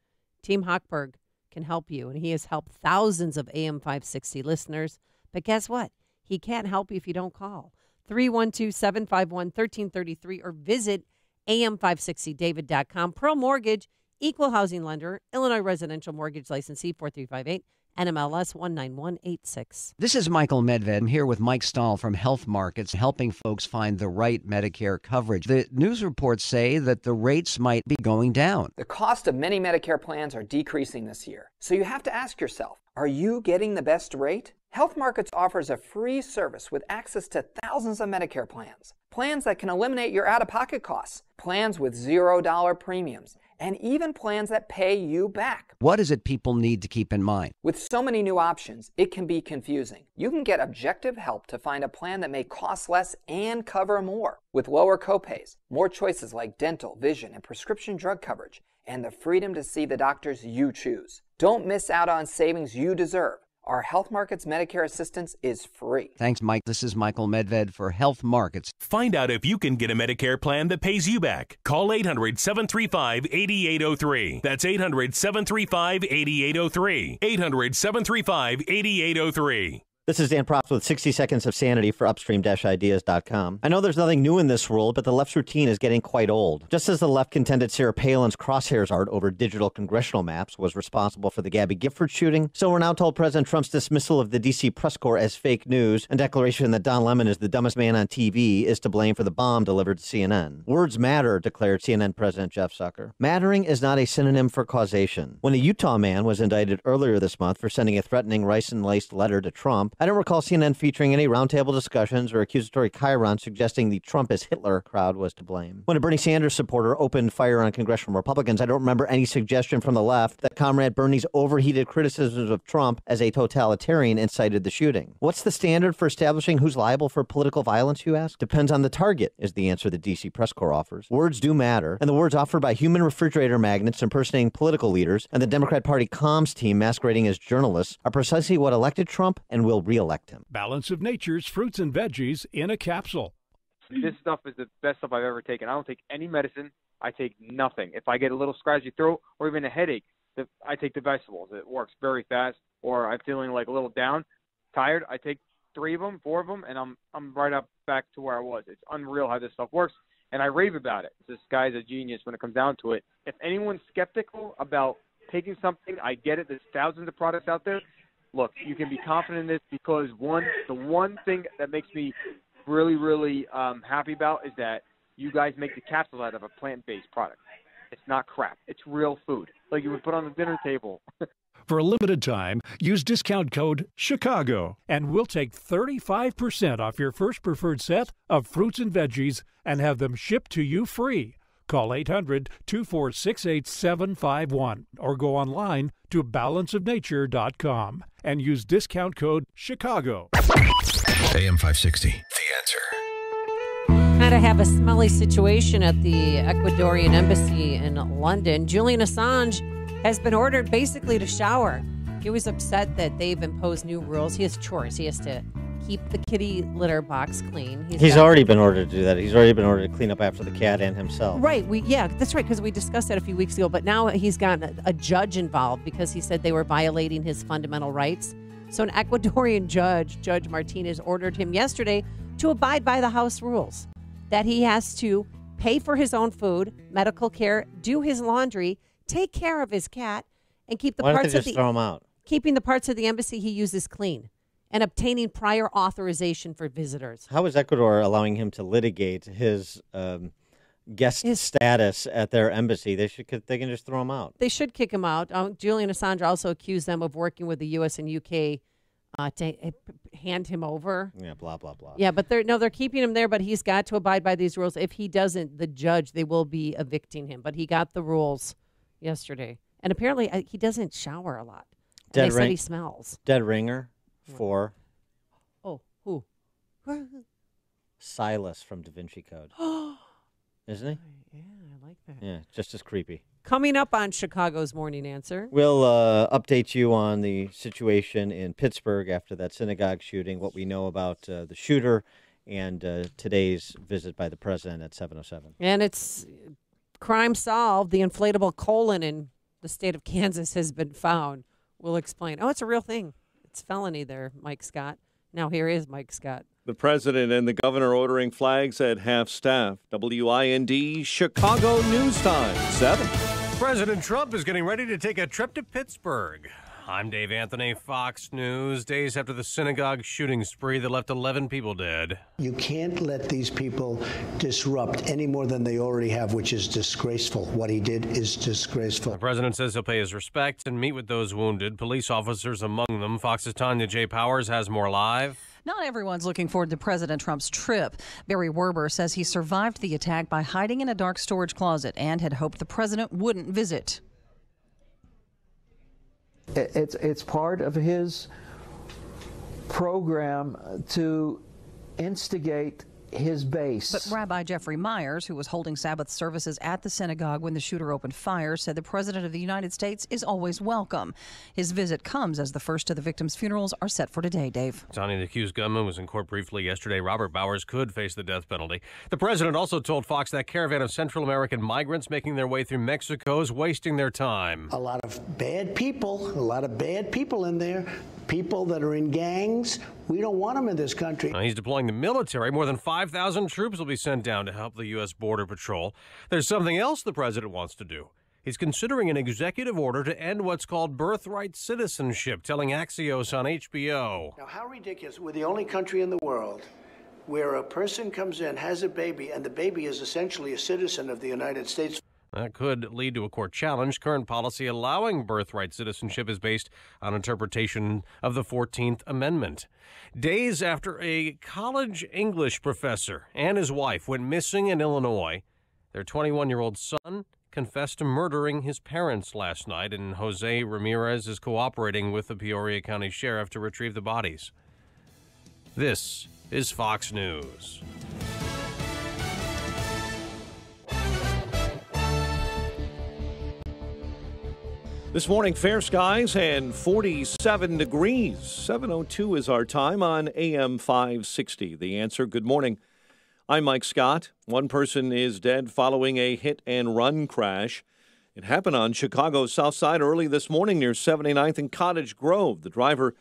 Team Hochberg can help you, and he has helped thousands of AM 560 listeners. But guess what? He can't help you if you don't call. 312-751-1333 or visit am560david.com. Pearl Mortgage, equal housing lender, Illinois residential mortgage licensee 4358, NMLS 19186. This is Michael Medved. I'm here with Mike Stahl from Health Markets, helping folks find the right Medicare coverage. The news reports say that the rates might be going down. The cost of many Medicare plans are decreasing this year. So you have to ask yourself, are you getting the best rate? Health Markets offers a free service with access to thousands of Medicare plans. Plans that can eliminate your out-of-pocket costs. Plans with $0 premiums. And even plans that pay you back. What is it people need to keep in mind? With so many new options, it can be confusing. You can get objective help to find a plan that may cost less and cover more. With lower copays, more choices like dental, vision, and prescription drug coverage, and the freedom to see the doctors you choose. Don't miss out on savings you deserve. Our Health Markets Medicare assistance is free. Thanks, Mike. This is Michael Medved for Health Markets. Find out if you can get a Medicare plan that pays you back. Call 800-735-8803. That's 800-735-8803. 800-735-8803. This is Dan Props with 60 Seconds of Sanity for Upstream-Ideas.com. I know there's nothing new in this world, but the left's routine is getting quite old. Just as the left contended Sarah Palin's crosshairs art over digital congressional maps was responsible for the Gabby Gifford shooting, so we're now told President Trump's dismissal of the D.C. press corps as fake news and declaration that Don Lemon is the dumbest man on TV is to blame for the bomb delivered to CNN. Words matter, declared CNN President Jeff Zucker. Mattering is not a synonym for causation. When a Utah man was indicted earlier this month for sending a threatening ricin-laced letter to Trump, I don't recall CNN featuring any roundtable discussions or accusatory chyron suggesting the Trump is Hitler crowd was to blame. When a Bernie Sanders supporter opened fire on congressional Republicans, I don't remember any suggestion from the left that Comrade Bernie's overheated criticisms of Trump as a totalitarian incited the shooting. What's the standard for establishing who's liable for political violence, you ask? Depends on the target, is the answer the D.C. press corps offers. Words do matter, and the words offered by human refrigerator magnets impersonating political leaders and the Democrat Party comms team masquerading as journalists are precisely what elected Trump and will re-elect him. Balance of Nature's fruits and veggies in a capsule. This stuff is the best stuff I've ever taken. I don't take any medicine. I take nothing. If I get a little scratchy throat or even a headache, I take the vegetables. It works very fast. Or I'm feeling like a little down, tired, I take 3 of them, 4 of them, and I'm right up back to where I was. It's unreal how this stuff works, and I rave about it. This guy's a genius when it comes down to it. If anyone's skeptical about taking something, I get it. There's thousands of products out there. Look, you can be confident in this because the one thing that makes me really, really happy about is that you guys make the capsules out of a plant-based product. It's not crap. It's real food, like you would put on the dinner table. For a limited time, use discount code CHICAGO, and we'll take 35% off your first preferred set of fruits and veggies and have them shipped to you free. Call 800-246-8751 or go online to balanceofnature.com and use discount code CHICAGO. AM 560, The Answer. Kind of have a smelly situation at the Ecuadorian embassy in London. Julian Assange has been ordered basically to shower. He was upset that they've imposed new rules. He has chores. He has to keep the kitty litter box clean. He's already been ordered to do that. He's already been ordered to clean up after the cat and himself. Right. That's right, because we discussed that a few weeks ago. But now he's gotten a judge involved because he said they were violating his fundamental rights. So an Ecuadorian judge, Judge Martinez, ordered him yesterday to abide by the House rules, that he has to pay for his own food, medical care, do his laundry, take care of his cat, and keep the parts of throw him out? Keeping the parts of the embassy he uses clean, and obtaining prior authorization for visitors. How is Ecuador allowing him to litigate his guest status at their embassy? They can just throw him out. They should kick him out. Julian Assange also accused them of working with the U.S. and UK to hand him over. Yeah, blah, blah, blah. Yeah, but they're keeping him there, but he's got to abide by these rules. If he doesn't, the judge, they will be evicting him. But he got the rules yesterday. And apparently he doesn't shower a lot. They said he smells. Dead ringer for... Oh, who? Silas from Da Vinci Code. Isn't he? Yeah, I like that. Yeah, just as creepy. Coming up on Chicago's Morning Answer. We'll update you on the situation in Pittsburgh after that synagogue shooting, what we know about the shooter, and today's visit by the president at 7:07. And it's crime solved. The inflatable colon in the state of Kansas has been found. We'll explain. Oh, it's a real thing. It's felony there, Mike Scott. Now here is Mike Scott. The president and the governor ordering flags at half-staff. WIND Chicago News Time, 7. President Trump is getting ready to take a trip to Pittsburgh. I'm Dave Anthony, Fox News. Days after the synagogue shooting spree that left 11 people dead. You can't let these people disrupt any more than they already have, which is disgraceful. What he did is disgraceful. The president says he'll pay his respects and meet with those wounded, police officers among them. Fox's Tanya J. Powers has more live. Not everyone's looking forward to President Trump's trip. Barry Werber says he survived the attack by hiding in a dark storage closet and had hoped the president wouldn't visit. It's part of his program to instigate his base. But Rabbi Jeffrey Myers, who was holding Sabbath services at the synagogue when the shooter opened fire, said the President of the United States is always welcome. His visit comes as the first of the victims' funerals are set for today, Dave. Tony, the accused gunman was in court briefly yesterday. Robert Bowers could face the death penalty. The president also told Fox that caravan of Central American migrants making their way through Mexico is wasting their time. A lot of bad people in there. People that are in gangs. We don't want them in this country. Now, he's deploying the military. More than 5,000 troops will be sent down to help the U.S. Border Patrol. There's something else the president wants to do. He's considering an executive order to end what's called birthright citizenship, telling Axios on HBO. Now, how ridiculous. We're the only country in the world where a person comes in, has a baby, and the baby is essentially a citizen of the United States. That could lead to a court challenge. Current policy allowing birthright citizenship is based on interpretation of the 14th Amendment. Days after a college English professor and his wife went missing in Illinois, their 21-year-old son confessed to murdering his parents last night, and Jose Ramirez is cooperating with the Peoria County Sheriff to retrieve the bodies. This is Fox News. This morning, fair skies and 47 degrees. 7:02 is our time on AM 560. The Answer. Good morning. I'm Mike Scott. One person is dead following a hit-and-run crash. It happened on Chicago's South Side early this morning near 79th and Cottage Grove. The driver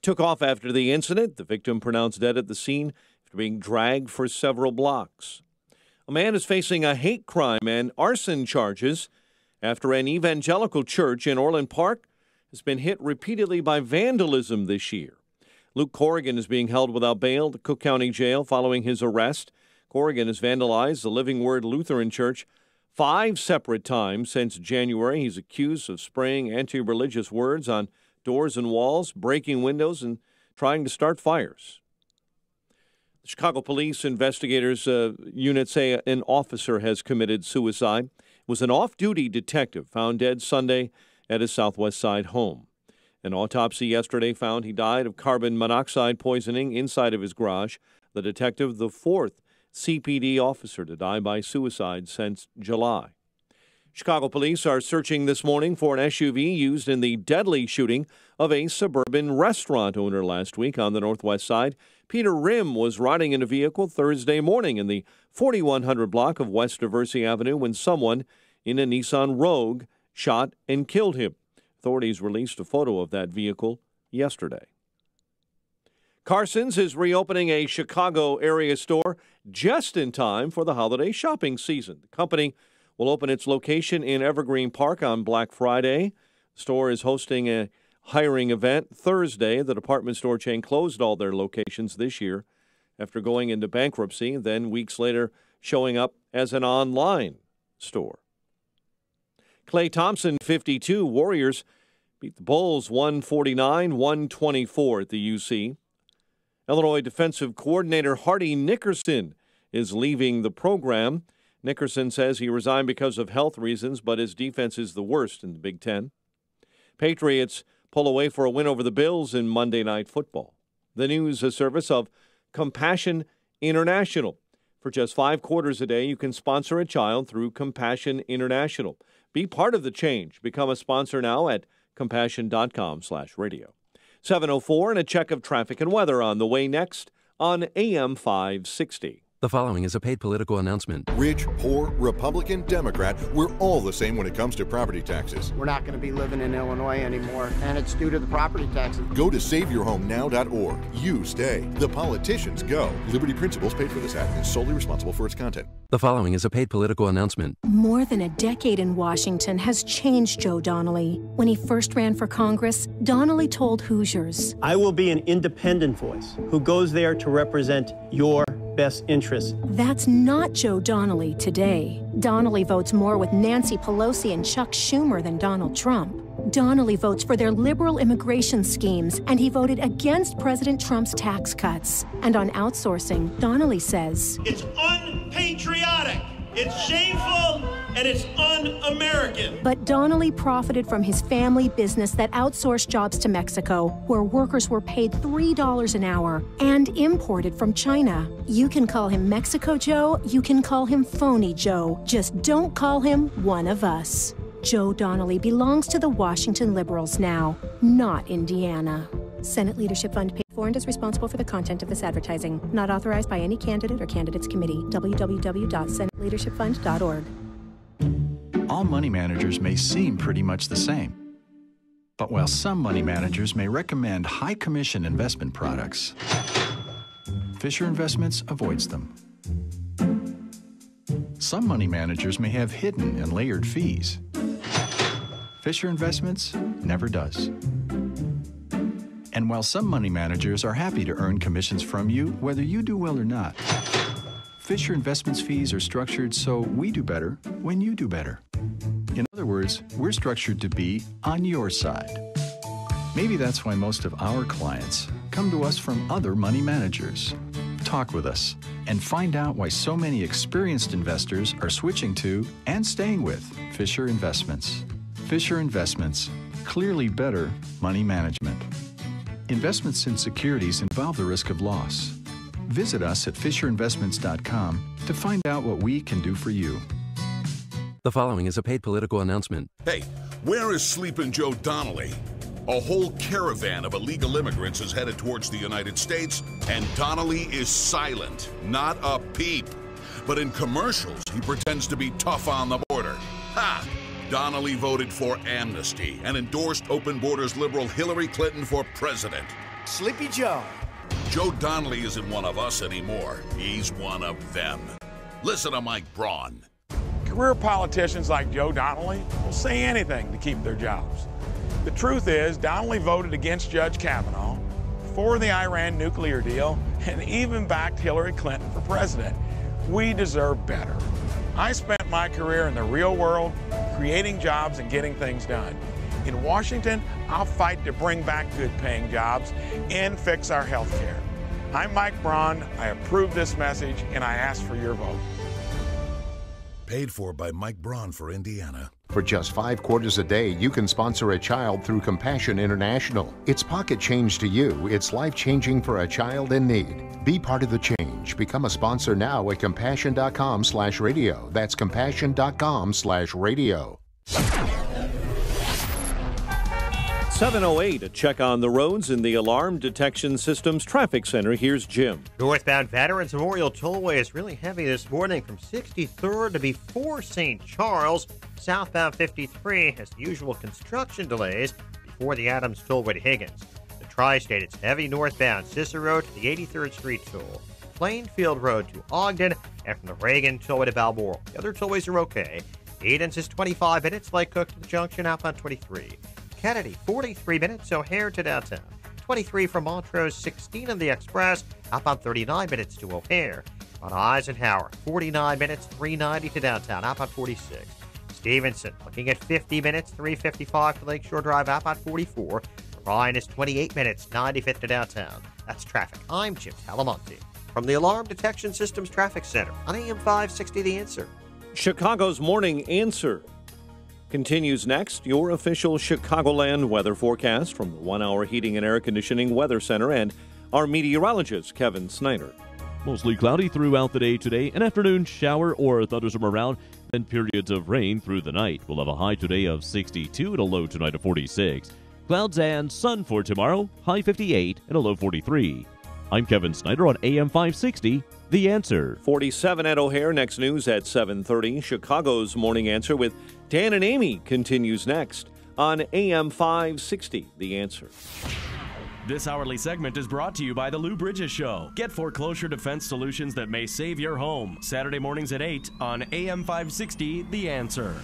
took off after the incident. The victim pronounced dead at the scene after being dragged for several blocks. A man is facing a hate crime and arson charges after an evangelical church in Orland Park has been hit repeatedly by vandalism this year. Luke Corrigan is being held without bail at Cook County Jail following his arrest. Corrigan has vandalized the Living Word Lutheran Church 5 separate times since January. He's accused of spraying anti-religious words on doors and walls, breaking windows, and trying to start fires. The Chicago Police Investigators Unit say an officer has committed suicide. It was an off-duty detective found dead Sunday at his Southwest Side home. An autopsy yesterday found he died of carbon monoxide poisoning inside of his garage. The detective, the 4th CPD officer to die by suicide since July. Chicago police are searching this morning for an SUV used in the deadly shooting of a suburban restaurant owner last week on the Northwest Side. Peter Rim was riding in a vehicle Thursday morning in the 4100 block of West Diversey Avenue when someone in a Nissan Rogue shot and killed him. Authorities released a photo of that vehicle yesterday. Carson's is reopening a Chicago area store just in time for the holiday shopping season. The company will open its location in Evergreen Park on Black Friday. The store is hosting a hiring event Thursday. The department store chain closed all their locations this year after going into bankruptcy, then weeks later showing up as an online store. Klay Thompson, 52. Warriors beat the Bulls 149-124 at the UC. Illinois defensive coordinator Hardy Nickerson is leaving the program. Nickerson says he resigned because of health reasons, but his defense is the worst in the Big Ten. Patriots pull away for a win over the Bills in Monday Night Football. The news a service of Compassion International. For just $5 a day, you can sponsor a child through Compassion International. Be part of the change. Become a sponsor now at compassion.com/radio. 7:04 and a check of traffic and weather on the way next on AM 560. The following is a paid political announcement. Rich, poor, Republican, Democrat, we're all the same when it comes to property taxes. We're not going to be living in Illinois anymore, and it's due to the property taxes. Go to SaveYourHomeNow.org. You stay. The politicians go. Liberty Principles paid for this ad and is solely responsible for its content. The following is a paid political announcement. More than a decade in Washington has changed Joe Donnelly. When he first ran for Congress, Donnelly told Hoosiers, I will be an independent voice who goes there to represent your best interests. That's not Joe Donnelly today. Donnelly votes more with Nancy Pelosi and Chuck Schumer than Donald Trump. Donnelly votes for their liberal immigration schemes, and he voted against President Trump's tax cuts. And on outsourcing, Donnelly says, it's unpatriotic, it's shameful, and it's un-American. But Donnelly profited from his family business that outsourced jobs to Mexico, where workers were paid $3 an hour and imported from China. You can call him Mexico Joe, you can call him Phony Joe. Just don't call him one of us. Joe Donnelly belongs to the Washington Liberals now, not Indiana. Senate Leadership Fund paid for and is responsible for the content of this advertising. Not authorized by any candidate or candidates committee. www.senateleadershipfund.org. All money managers may seem pretty much the same. But while some money managers may recommend high commission investment products, Fisher Investments avoids them. Some money managers may have hidden and layered fees. Fisher Investments never does. And while some money managers are happy to earn commissions from you, whether you do well or not, Fisher Investments fees are structured so we do better when you do better. In other words, we're structured to be on your side. Maybe that's why most of our clients come to us from other money managers. Talk with us and find out why so many experienced investors are switching to and staying with Fisher Investments. Fisher Investments, clearly better money management. Investments in securities involve the risk of loss. Visit us at FisherInvestments.com to find out what we can do for you. The following is a paid political announcement. Hey, where is Sleepin' Joe Donnelly? A whole caravan of illegal immigrants is headed towards the United States, and Donnelly is silent, not a peep. But in commercials, he pretends to be tough on the border. Ha! Donnelly voted for amnesty and endorsed open borders liberal Hillary Clinton for president. Sleepy Joe. Joe Donnelly isn't one of us anymore. He's one of them. Listen to Mike Braun. Career politicians like Joe Donnelly will say anything to keep their jobs. The truth is, Donnelly voted against Judge Kavanaugh, for the Iran nuclear deal, and even backed Hillary Clinton for president. We deserve better. I spent my career in the real world, creating jobs and getting things done. In Washington, I'll fight to bring back good-paying jobs and fix our health care. I'm Mike Braun. I approve this message, and I ask for your vote. Paid for by Mike Braun for Indiana. For just $5 a day, you can sponsor a child through Compassion International. It's pocket change to you. It's life-changing for a child in need. Be part of the change. Become a sponsor now at compassion.com/radio. That's compassion.com/radio. 7:08, a check on the roads in the Alarm Detection Systems Traffic Center. Here's Jim. Northbound Veterans Memorial Tollway is really heavy this morning from 63rd to before St. Charles. Southbound 53 has the usual construction delays before the Adams Tollway to Higgins. The Tri-State, it's heavy northbound Cicero to the 83rd Street toll. Plainfield Road to Ogden, and from the Reagan Tollway to Balmoral. The other tollways are okay. Edens is 25 minutes, Lake Cook to the junction, outbound 23. Kennedy, 43 minutes, O'Hare to downtown. 23 from Montrose, 16 on the Express, outbound 39 minutes to O'Hare. On Eisenhower, 49 minutes, 390 to downtown, outbound 46. Stevenson, looking at 50 minutes, 355 to Lakeshore Drive, outbound 44. Ryan is 28 minutes, 95th to downtown. That's traffic. I'm Jim Talamonte from the Alarm Detection Systems Traffic Center on AM 560 The Answer. Chicago's Morning Answer continues next. Your official Chicagoland weather forecast from the 1 Hour Heating and Air Conditioning Weather Center and our meteorologist, Kevin Snyder. Mostly cloudy throughout the day today. An afternoon shower or thunderstorm around. and periods of rain through the night. We'll have a high today of 62 and a low tonight of 46. Clouds and sun for tomorrow, high 58 and a low 43. I'm Kevin Snyder on AM 560, The Answer. 47 at O'Hare. Next news at 7:30. Chicago's Morning Answer with Dan and Amy continues next on AM 560, The Answer. This hourly segment is brought to you by the Lou Bridges Show. Get foreclosure defense solutions that may save your home. Saturday mornings at 8 on AM 560, The Answer.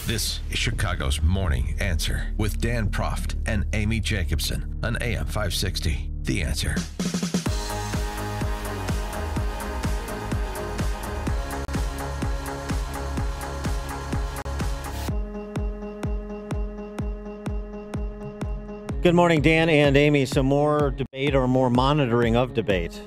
This is Chicago's Morning Answer with Dan Proft and Amy Jacobson on AM 560, The Answer. Good morning, Dan and Amy. Some more debate or more monitoring of debate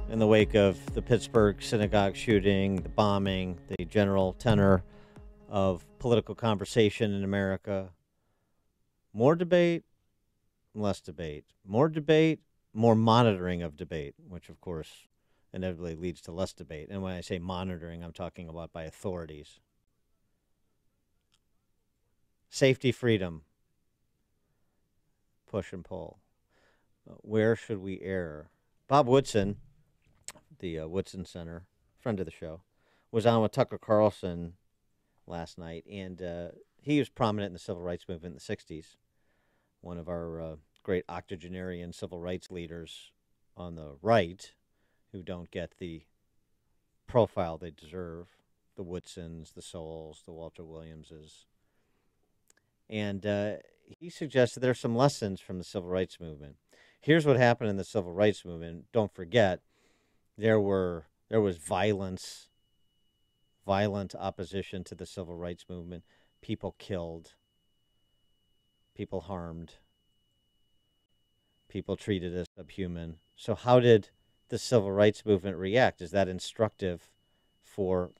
in the wake of the Pittsburgh synagogue shooting, the bombing, the general tenor of political conversation in America. More debate, less debate. More debate, more monitoring of debate, which, of course, inevitably leads to less debate. And when I say monitoring, I'm talking about by authorities. Safety, freedom, push and pull. Where should we err? Bob Woodson, the Woodson Center, friend of the show, was on with Tucker Carlson last night, and he was prominent in the civil rights movement in the 60s, one of our great octogenarian civil rights leaders on the right who don't get the profile they deserve, the Woodsons, the Souls, the Walter Williamses. And he suggested there are some lessons from the civil rights movement. Here's what happened in the civil rights movement. Don't forget, there was violence, violent opposition to the civil rights movement. People killed, people harmed, people treated as subhuman. So how did the civil rights movement react? Is that instructive for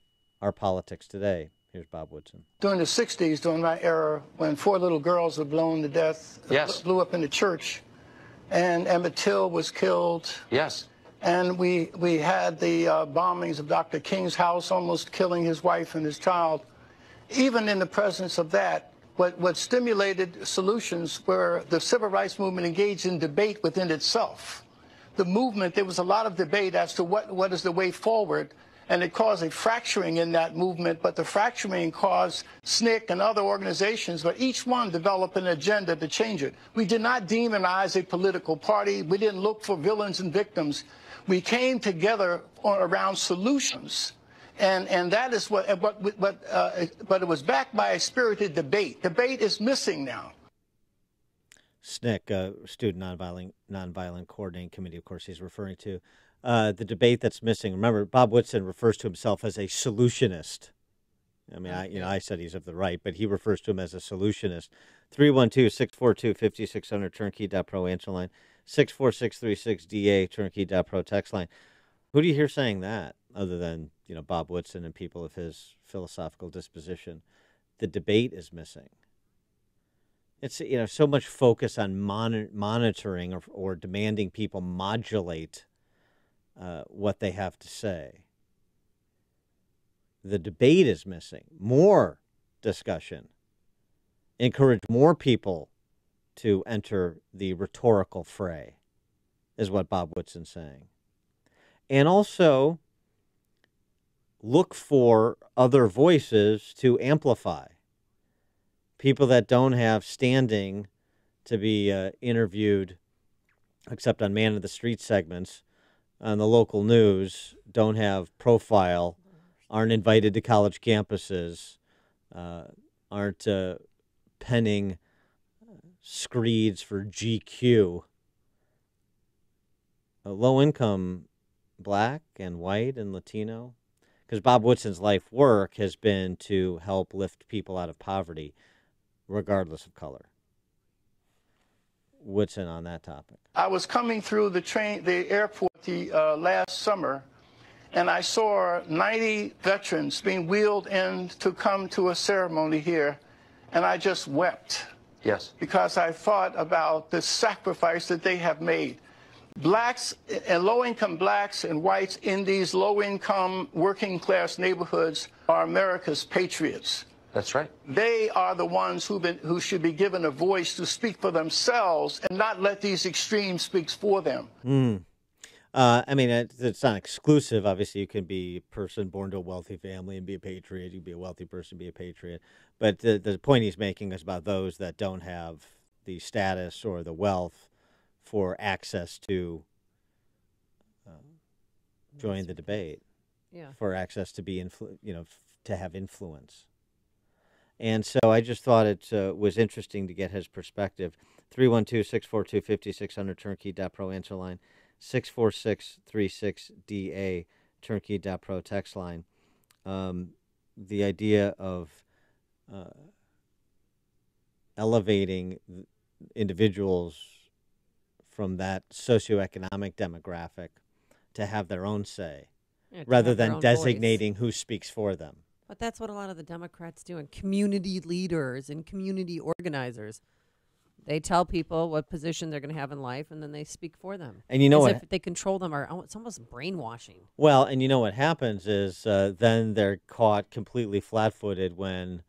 our politics today? Here's Bob Woodson. During the 60s, during my era, when 4 little girls were blown to death, blew up in the church, and Emmett Till was killed. Yes. And we had the bombings of Dr. King's house, almost killing his wife and his child. Even in the presence of that, what stimulated solutions were the civil rights movement engaged in debate within itself. The movement, there was a lot of debate as to what is the way forward. And it caused a fracturing in that movement, but the fracturing caused SNCC and other organizations, but each one developed an agenda to change it. We did not demonize a political party. We didn't look for villains and victims. We came together around solutions. And that is but it was backed by a spirited debate. Debate is missing now. SNCC, Student Nonviolent Coordinating Committee, of course, he's referring to. The debate that's missing. Remember, Bob Woodson refers to himself as a solutionist. I mean, I said he's of the right, but he refers to him as a solutionist. 312-642-5600, turnkey.pro answer line. 64636DA, turnkey.pro text line. Who do you hear saying that, other than, Bob Woodson and people of his philosophical disposition? The debate is missing. It's, so much focus on monitoring or demanding people modulate what they have to say. The debate is missing. More discussion. Encourage more people to enter the rhetorical fray, is what Bob Woodson's saying. And also look for other voices to amplify. People that don't have standing to be interviewed, except on Man of the Street segments, on the local news, don't have profile, aren't invited to college campuses, aren't penning screeds for GQ. Low-income black and white and Latino, because Bob Woodson's life work has been to help lift people out of poverty, regardless of color. Woodson on that topic. I was coming through the airport last summer, and I saw 90 veterans being wheeled in to come to a ceremony here, and I just wept. Yes. Because I thought about the sacrifice that they have made. Blacks and low-income blacks and whites in these low-income working-class neighborhoods are America's patriots. That's right. They are the ones who should be given a voice to speak for themselves and not let these extremes speak for them. I mean, it's not exclusive. Obviously, you can be a person born to a wealthy family and be a patriot. You can be a wealthy person and be a patriot. But the point he's making is about those that don't have the status or the wealth for access to join the debate, for access to be to have influence. And so I just thought it was interesting to get his perspective. 312-642-5600 turnkey.pro answer line, 64636DA turnkey.pro text line. The idea of elevating individuals from that socioeconomic demographic to have their own say, rather than designating who speaks for them. But that's what a lot of the Democrats do, and community leaders and community organizers. They tell people what position they're going to have in life, and then they speak for them. And you know As what? if they control them, it's almost brainwashing. Well, and you know what happens is then they're caught completely flat-footed when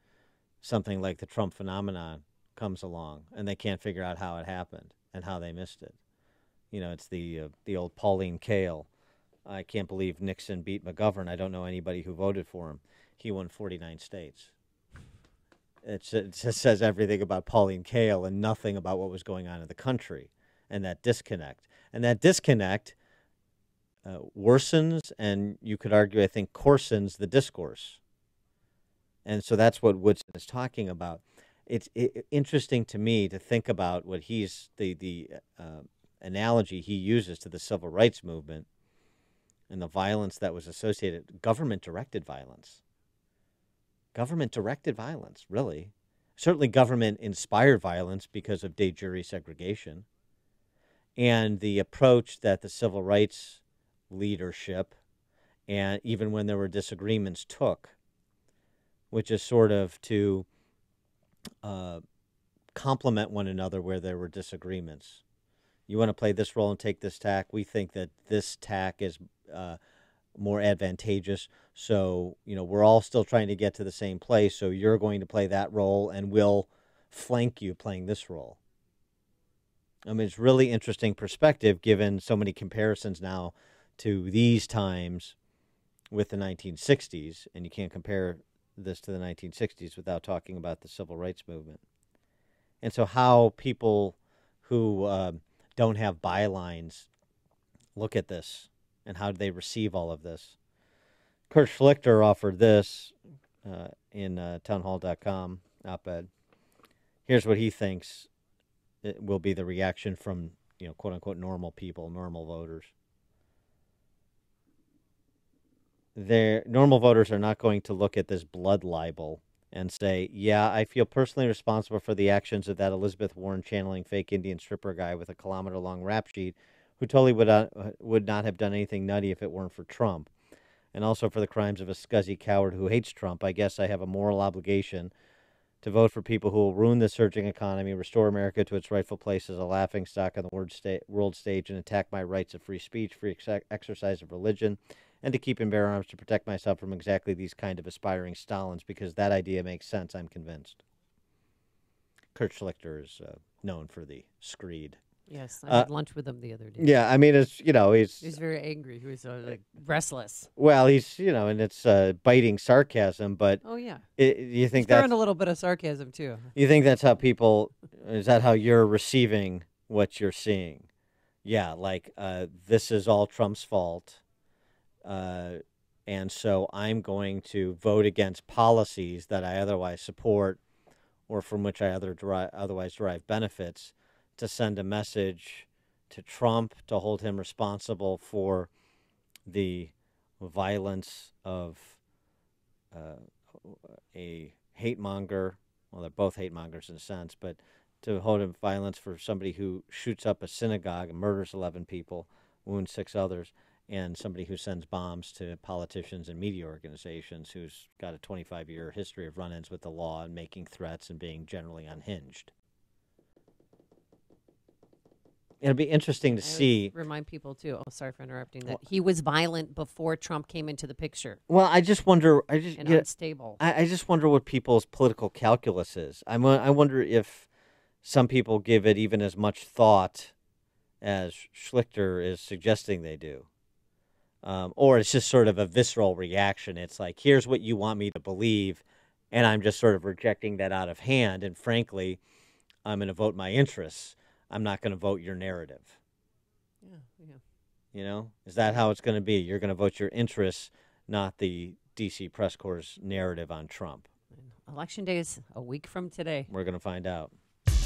something like the Trump phenomenon comes along, and they can't figure out how it happened and how they missed it. You know, it's the old Pauline Kael. I can't believe Nixon beat McGovern. I don't know anybody who voted for him. He won 49 states. It just says everything about Pauline Kael and nothing about what was going on in the country, and that disconnect. And that disconnect worsens, and you could argue, I think, coarsens the discourse. And so that's what Woodson is talking about. It's interesting to me to think about what he's the analogy he uses to the civil rights movement and the violence that was associated, government-directed violence. Government-directed violence, really. Certainly government-inspired violence because of de jure segregation. And the approach that the civil rights leadership, and even when there were disagreements, took, which is sort of to complement one another where there were disagreements. You want to play this role and take this tack. We think that this tack is more advantageous. So, we're all still trying to get to the same place. So you're going to play that role, and we'll flank you playing this role. I mean, it's really interesting perspective given so many comparisons now to these times with the 1960s. And you can't compare this to the 1960s without talking about the civil rights movement. And so how people who don't have bylines look at this and how do they receive all of this. Kurt Schlichter offered this in townhall.com op-ed. Here's what he thinks it will be the reaction from, quote-unquote normal people, normal voters. Normal voters are not going to look at this blood libel and say, yeah, I feel personally responsible for the actions of that Elizabeth Warren channeling fake Indian stripper guy with a kilometer-long rap sheet who totally would not have done anything nutty if it weren't for Trump. And also for the crimes of a scuzzy coward who hates Trump. I guess I have a moral obligation to vote for people who will ruin the surging economy, restore America to its rightful place as a laughingstock on the world stage, and attack my rights of free speech, free exercise of religion, and to keep and bear arms to protect myself from exactly these kind of aspiring Stalins, because that idea makes sense, I'm convinced. Kurt Schlichter is known for the screed. Yes, I had lunch with him the other day. Yeah, I mean, it's, he's very angry. He was restless. Well, he's, and it's biting sarcasm, but oh yeah, you think that's that's a little bit of sarcasm too. You think that's how is that how you're receiving what you're seeing? Yeah, like this is all Trump's fault, and so I'm going to vote against policies that I otherwise support, or from which I otherwise derive benefits, to send a message to Trump to hold him responsible for the violence of a hate monger. Well, they're both hate mongers in a sense, but to hold him violence for somebody who shoots up a synagogue and murders 11 people, wounds 6 others, and somebody who sends bombs to politicians and media organizations who's got a 25-year history of run-ins with the law and making threats and being generally unhinged. It'll be interesting to see. Remind people too. Oh, sorry for interrupting. That he was violent before Trump came into the picture. Well, I just wonder. Unstable. I just wonder what people's political calculus is. I wonder if some people give it even as much thought as Schlichter is suggesting they do, or it's just sort of a visceral reaction. It's like, here's what you want me to believe, and I'm just sort of rejecting that out of hand. And frankly, I'm going to vote my interests. I'm not going to vote your narrative. Yeah. You know, is that how it's going to be? You're going to vote your interests, not the D.C. press corps' narrative on Trump. Election day is a week from today. We're going to find out.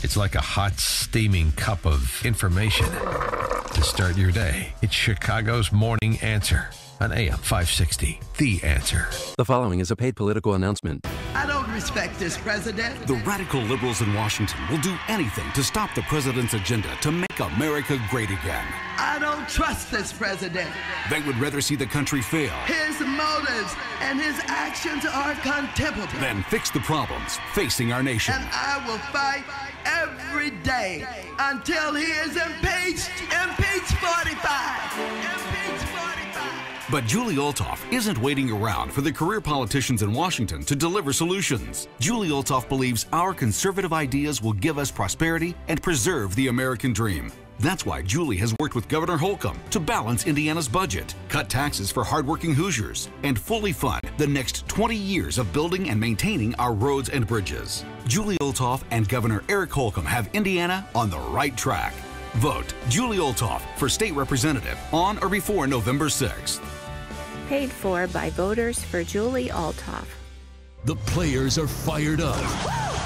It's like a hot, steaming cup of information to start your day. It's Chicago's Morning Answer on AM 560, The Answer. The following is a paid political announcement. I don't respect this president. The radical liberals in Washington will do anything to stop the president's agenda to make America great again. I don't trust this president. They would rather see the country fail. His motives and his actions are contemptible. Then fix the problems facing our nation. And I will fight every day until he is impeached. Impeach 45. Impeach 45. But Julie Olthoff isn't waiting around for the career politicians in Washington to deliver solutions. Julie Olthoff believes our conservative ideas will give us prosperity and preserve the American dream. That's why Julie has worked with Governor Holcomb to balance Indiana's budget, cut taxes for hardworking Hoosiers, and fully fund the next 20 years of building and maintaining our roads and bridges. Julie Olthoff and Governor Eric Holcomb have Indiana on the right track. Vote Julie Olthoff for state representative on or before November 6th. Paid for by Voters for Julie Olthoff. The players are fired up.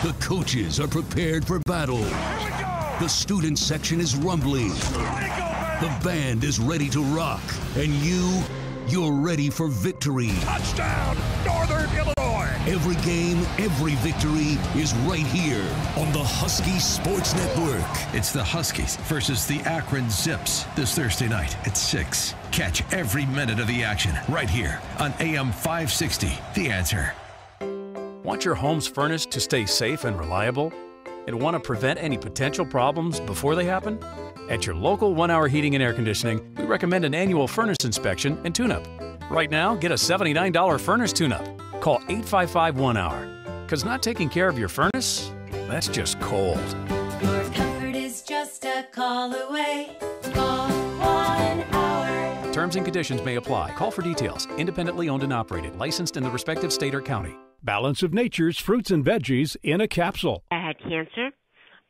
The coaches are prepared for battle. The student section is rumbling. The band is ready to rock. And you're ready for victory. Touchdown, Northern Illinois! Every game, every victory is right here on the Husky Sports Network. It's the Huskies versus the Akron Zips this Thursday night at 6. Catch every minute of the action right here on AM 560, The Answer. Want your home's furnace to stay safe and reliable? And want to prevent any potential problems before they happen? At your local 1 Hour Heating and Air Conditioning, we recommend an annual furnace inspection and tune-up. Right now, get a $79 furnace tune-up. Call 855-1-HOUR. Because not taking care of your furnace, that's just cold. Your comfort is just a call away. Call 1 Hour. Terms and conditions may apply. Call for details. Independently owned and operated. Licensed in the respective state or county. Balance of Nature's fruits and veggies in a capsule. I had cancer.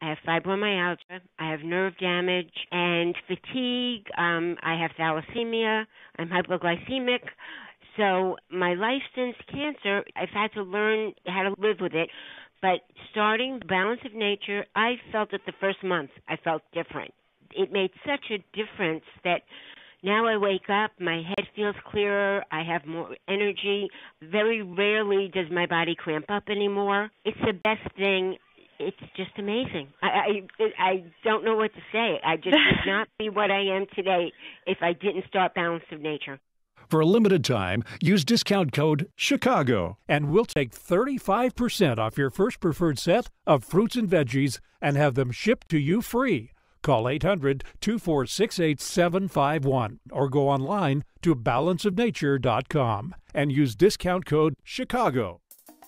I have fibromyalgia. I have nerve damage and fatigue. I have thalassemia. I'm hypoglycemic. So my life since cancer, I've had to learn how to live with it. But starting Balance of Nature, I felt it the first month. I felt different. It made such a difference that now I wake up, my head feels clearer, I have more energy. Very rarely does my body cramp up anymore. It's the best thing. It's just amazing. I don't know what to say. I just would not be what I am today if I didn't start Balance of Nature. For a limited time, use discount code CHICAGO, and we'll take 35% off your first preferred set of fruits and veggies and have them shipped to you free. Call 800-246-8751 or go online to balanceofnature.com and use discount code CHICAGO.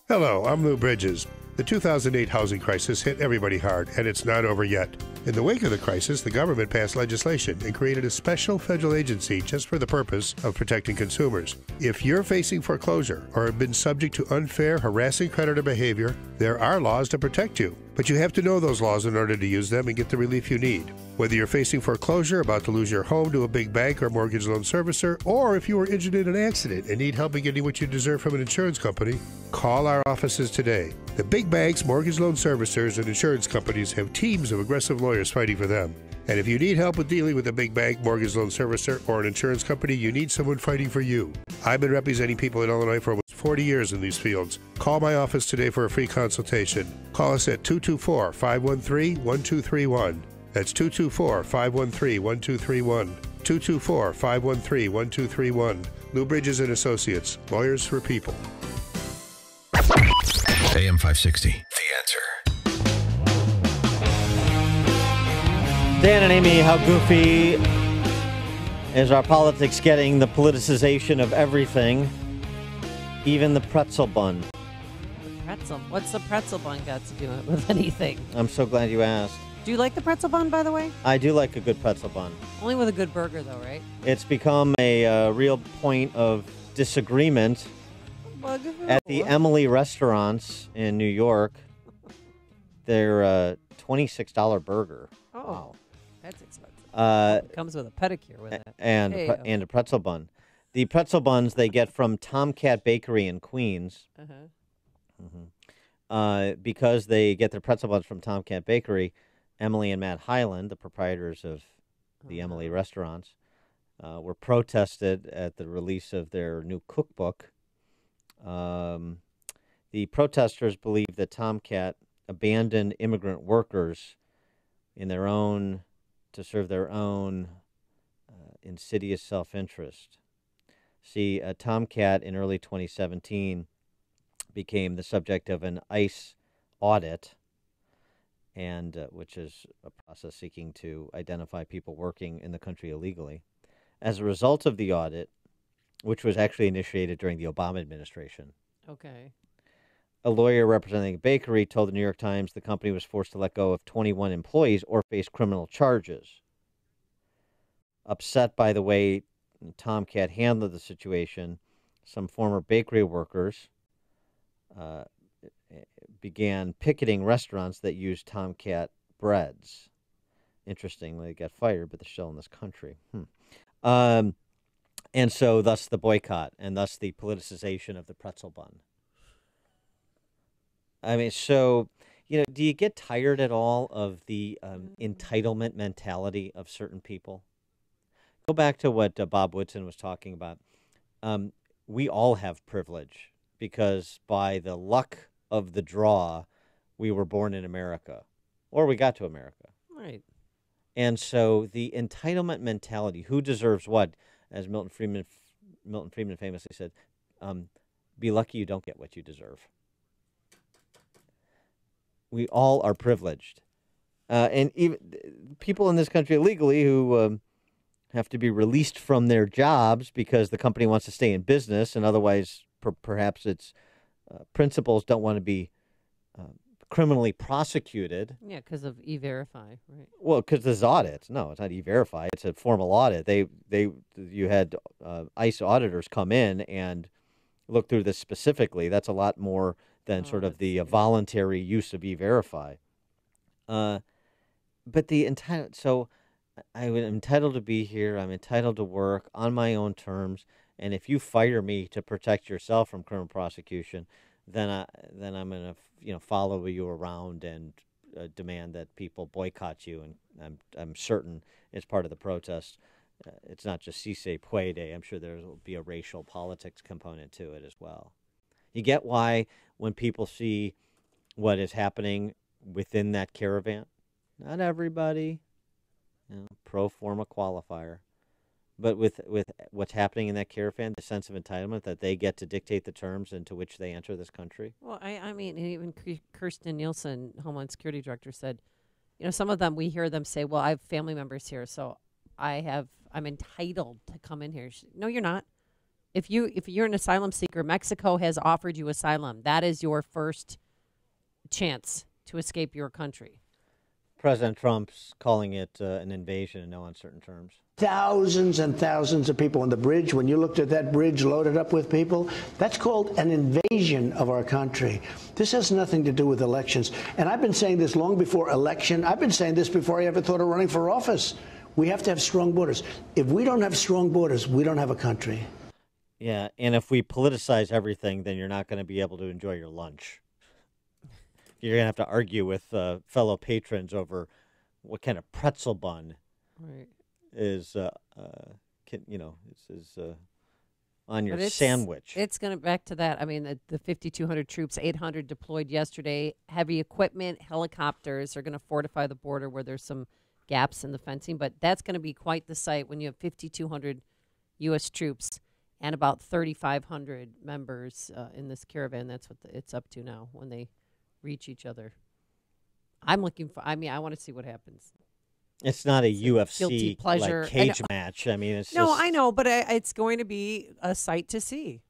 Hello, I'm Lou Bridges. The 2008 housing crisis hit everybody hard, and it's not over yet. In the wake of the crisis, the government passed legislation and created a special federal agency just for the purpose of protecting consumers. If you're facing foreclosure or have been subject to unfair, harassing creditor behavior, there are laws to protect you. But you have to know those laws in order to use them and get the relief you need. Whether you're facing foreclosure, about to lose your home to a big bank or mortgage loan servicer, or if you were injured in an accident and need help in getting what you deserve from an insurance company, call our offices today. The big banks, mortgage loan servicers, and insurance companies have teams of aggressive lawyers fighting for them. And if you need help with dealing with a big bank, mortgage loan servicer, or an insurance company, you need someone fighting for you. I've been representing people in Illinois for almost 40 years in these fields. Call my office today for a free consultation. Call us at 224-513-1231. That's 224-513-1231. 224-513-1231. Lou Bridges and Associates, lawyers for people. AM 560, The Answer. Dan and Amy, how goofy is our politics getting? The politicization of everything, even the pretzel bun. Pretzel? What's the pretzel bun got to do with anything? I'm so glad you asked. Do you like the pretzel bun, by the way? I do like a good pretzel bun. Only with a good burger, though, right? It's become a real point of disagreement at the Emily restaurants in New York. Their $26 burger. Oh, wow. That's expensive. It comes with a pedicure with it. And a pretzel bun. The pretzel buns they get from Tomcat Bakery in Queens. Because they get their pretzel buns from Tomcat Bakery, Emily and Matt Hyland, the proprietors of the Emily restaurants, were protested at the release of their new cookbook. The protesters believe that Tomcat abandoned immigrant workers to serve their own insidious self-interest. See, Tomcat in early 2017 became the subject of an ICE audit, and which is a process seeking to identify people working in the country illegally. As a result of the audit, which was actually initiated during the Obama administration, okay, a lawyer representing a bakery told the New York Times the company was forced to let go of 21 employees or face criminal charges. Upset by the way Tomcat handled the situation, some former bakery workers began picketing restaurants that used Tomcat breads. Interestingly, they got fired, but they're still in this country. And so thus the boycott, and thus the politicization of the pretzel bun. I mean, so, do you get tired at all of the entitlement mentality of certain people? Go back to what Bob Woodson was talking about. We all have privilege because by the luck of the draw, we were born in America, or we got to America. Right. And so the entitlement mentality, who deserves what, as Milton Friedman famously said, be lucky you don't get what you deserve. We all are privileged. And even people in this country illegally who have to be released from their jobs because the company wants to stay in business, and otherwise perhaps its principals don't want to be criminally prosecuted. Yeah, because of E-Verify, right? Well, because there's audits. No, it's not E-Verify. It's a formal audit. You had ICE auditors come in and look through this specifically. That's a lot more than sort of the voluntary use of E-Verify. But so I'm entitled to be here. I'm entitled to work on my own terms. And if you fire me to protect yourself from criminal prosecution, then I'm going to follow you around and demand that people boycott you. And I'm certain it's part of the protest. It's not just Si Se Puede. I'm sure there will be a racial politics component to it as well. You get why when people see what is happening within that caravan, not everybody, pro forma qualifier, but with what's happening in that caravan, the sense of entitlement that they get to dictate the terms into which they enter this country. Well, I mean, even Kirsten Nielsen, Homeland Security Director, said, some of them, we hear them say, well, I have family members here, so I'm entitled to come in here. No, you're not. If you're an asylum seeker, Mexico has offered you asylum. That is your first chance to escape your country. President Trump's calling it an invasion in no uncertain terms. Thousands and thousands of people on the bridge. When you looked at that bridge loaded up with people, that's called an invasion of our country. This has nothing to do with elections. And I've been saying this long before election. I've been saying this before I ever thought of running for office. We have to have strong borders. If we don't have strong borders, we don't have a country. Yeah, and if we politicize everything, then you're not going to be able to enjoy your lunch. You're going to have to argue with fellow patrons over what kind of pretzel bun is, on your sandwich. It's going to back to that. I mean, the 5,200 troops, 800 deployed yesterday. Heavy equipment, helicopters are going to fortify the border where there's some gaps in the fencing. But that's going to be quite the sight when you have 5,200 U.S. troops and about 3,500 members in this caravan. That's what it's up to now when they reach each other. I want to see what happens. It's not a guilty UFC pleasure. like cage match. I mean, it's no, just... I know, but it's going to be a sight to see.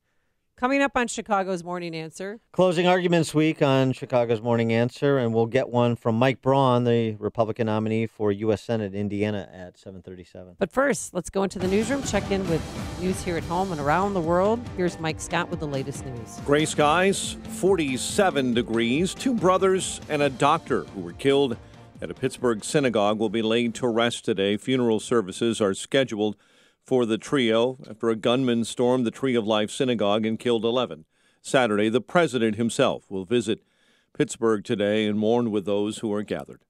Coming up on Chicago's Morning Answer. Closing arguments week on Chicago's Morning Answer, and we'll get one from Mike Braun, the Republican nominee for U.S. Senate Indiana at 7:37. But first, let's go into the newsroom, check in with news here at home and around the world. Here's Mike Scott with the latest news. Gray skies, 47 degrees. Two brothers and a doctor who were killed at a Pittsburgh synagogue will be laid to rest today. Funeral services are scheduled for the trio after a gunman stormed the Tree of Life synagogue and killed 11. Saturday, the president himself will visit Pittsburgh today and mourn with those who are gathered.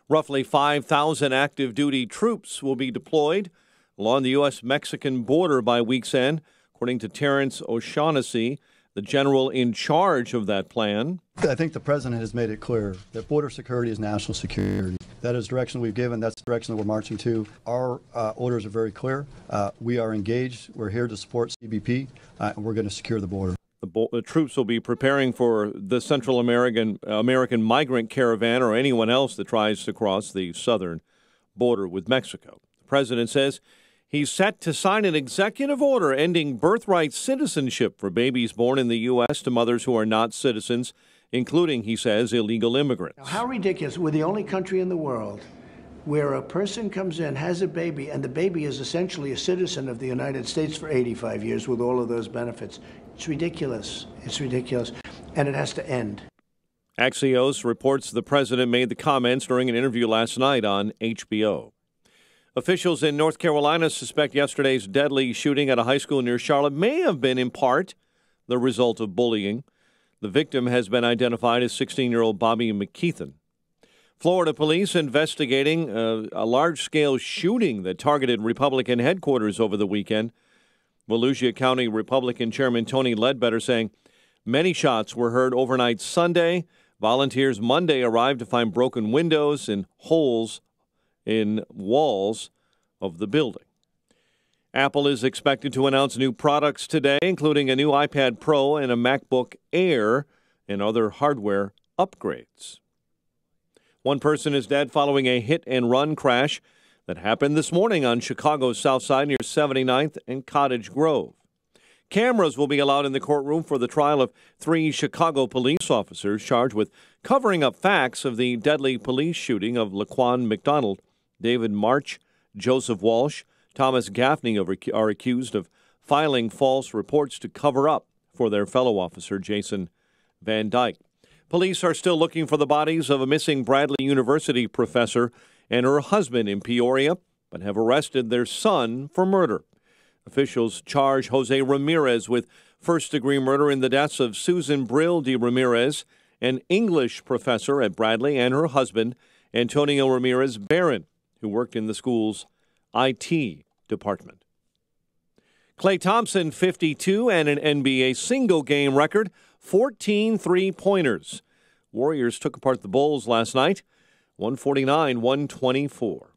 Roughly 5,000 active duty troops will be deployed along the U.S.-Mexican border by week's end, according to Terrence O'Shaughnessy, the general in charge of that plan. I think the president has made it clear that border security is national security. That is direction we've given. That's the direction that we're marching to. Our orders are very clear. We are engaged. We're here to support CBP, and we're going to secure the border. The troops will be preparing for the Central American migrant caravan or anyone else that tries to cross the southern border with Mexico. The president says he's set to sign an executive order ending birthright citizenship for babies born in the U.S. to mothers who are not citizens, including, he says, illegal immigrants. Now, how ridiculous. We're the only country in the world where a person comes in, has a baby, and the baby is essentially a citizen of the United States for 85 years with all of those benefits. It's ridiculous. It's ridiculous. And it has to end. Axios reports the president made the comments during an interview last night on HBO. Officials in North Carolina suspect yesterday's deadly shooting at a high school near Charlotte may have been, in part, the result of bullying. The victim has been identified as 16-year-old Bobby McKeithen. Florida police investigating a large-scale shooting that targeted Republican headquarters over the weekend. Volusia County Republican Chairman Tony Ledbetter saying many shots were heard overnight Sunday. Volunteers Monday arrived to find broken windows and holes in walls of the building. Apple is expected to announce new products today, including a new iPad Pro and a MacBook Air and other hardware upgrades. One person is dead following a hit-and-run crash that happened this morning on Chicago's south side near 79th and Cottage Grove. Cameras will be allowed in the courtroom for the trial of 3 Chicago police officers charged with covering up facts of the deadly police shooting of Laquan McDonald. David March, Joseph Walsh, Thomas Gaffney are accused of filing false reports to cover up for their fellow officer, Jason Van Dyke. Police are still looking for the bodies of a missing Bradley University professor and her husband in Peoria, but have arrested their son for murder. Officials charge Jose Ramirez with first-degree murder in the deaths of Susan Brill de Ramirez, an English professor at Bradley, and her husband, Antonio Ramirez Barron, who worked in the school's IT department. Klay Thompson, 52, and an NBA single-game record, 14 three-pointers. Warriors took apart the Bulls last night, 149-124.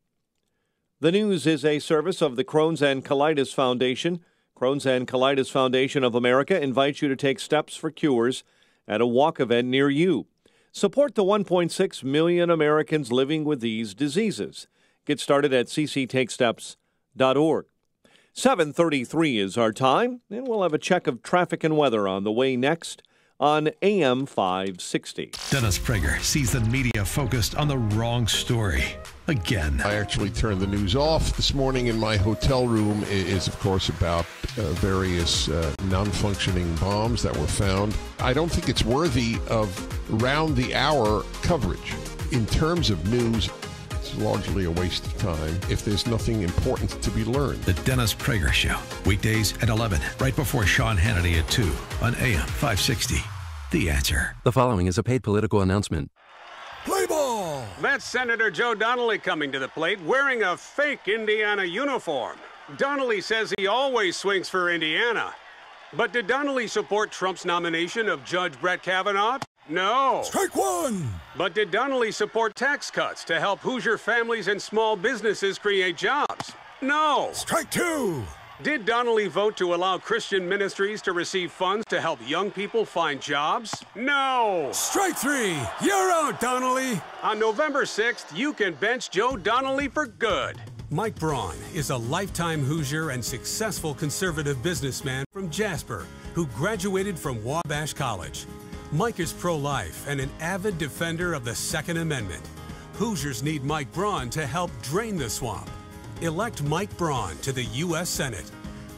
The news is a service of the Crohn's and Colitis Foundation. Crohn's and Colitis Foundation of America invites you to take steps for cures at a walk event near you. Support the 1.6 million Americans living with these diseases. Get started at cctakesteps.org. 7:33 is our time, and we'll have a check of traffic and weather on the way next on AM 560. Dennis Prager sees the media focused on the wrong story. Again. I actually turned the news off this morning in my hotel room. It is, of course, about various non-functioning bombs that were found. I don't think it's worthy of round-the-hour coverage. In terms of news, it's largely a waste of time if there's nothing important to be learned. The Dennis Prager Show, weekdays at 11, right before Sean Hannity at 2 on AM 560. The Answer. The following is a paid political announcement. Play ball! That's Senator Joe Donnelly coming to the plate wearing a fake Indiana uniform. Donnelly says he always swings for Indiana. But did Donnelly support Trump's nomination of Judge Brett Kavanaugh? No. Strike one! But did Donnelly support tax cuts to help Hoosier families and small businesses create jobs? No. Strike two! Did Donnelly vote to allow Christian ministries to receive funds to help young people find jobs? No! Strike three! You're out, Donnelly! On November 6th, you can bench Joe Donnelly for good. Mike Braun is a lifetime Hoosier and successful conservative businessman from Jasper who graduated from Wabash College. Mike is pro-life and an avid defender of the Second Amendment. Hoosiers need Mike Braun to help drain the swamp. Elect Mike Braun to the U.S. Senate.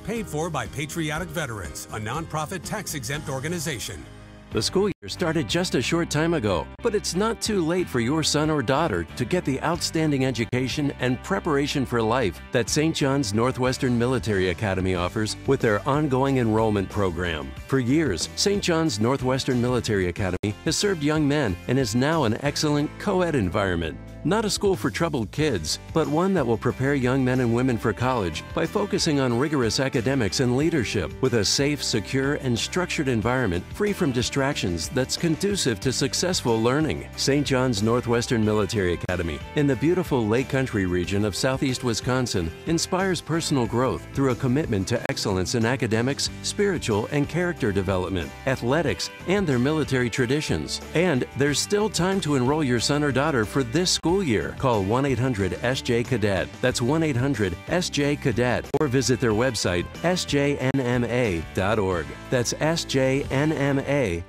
Paid for by Patriotic Veterans, a nonprofit tax-exempt organization. The school year started just a short time ago, but it's not too late for your son or daughter to get the outstanding education and preparation for life that St. John's Northwestern Military Academy offers with their ongoing enrollment program. For years, St. John's Northwestern Military Academy has served young men and is now an excellent co-ed environment. Not a school for troubled kids, but one that will prepare young men and women for college by focusing on rigorous academics and leadership with a safe, secure, and structured environment free from distractions that's conducive to successful learning. St. John's Northwestern Military Academy in the beautiful Lake Country region of southeast Wisconsin inspires personal growth through a commitment to excellence in academics, spiritual and character development, athletics, and their military traditions. And there's still time to enroll your son or daughter for this school year. Call 1-800-SJ-CADET. That's 1-800-SJ-CADET. Or visit their website, sjnma.org. That's sjnma.org.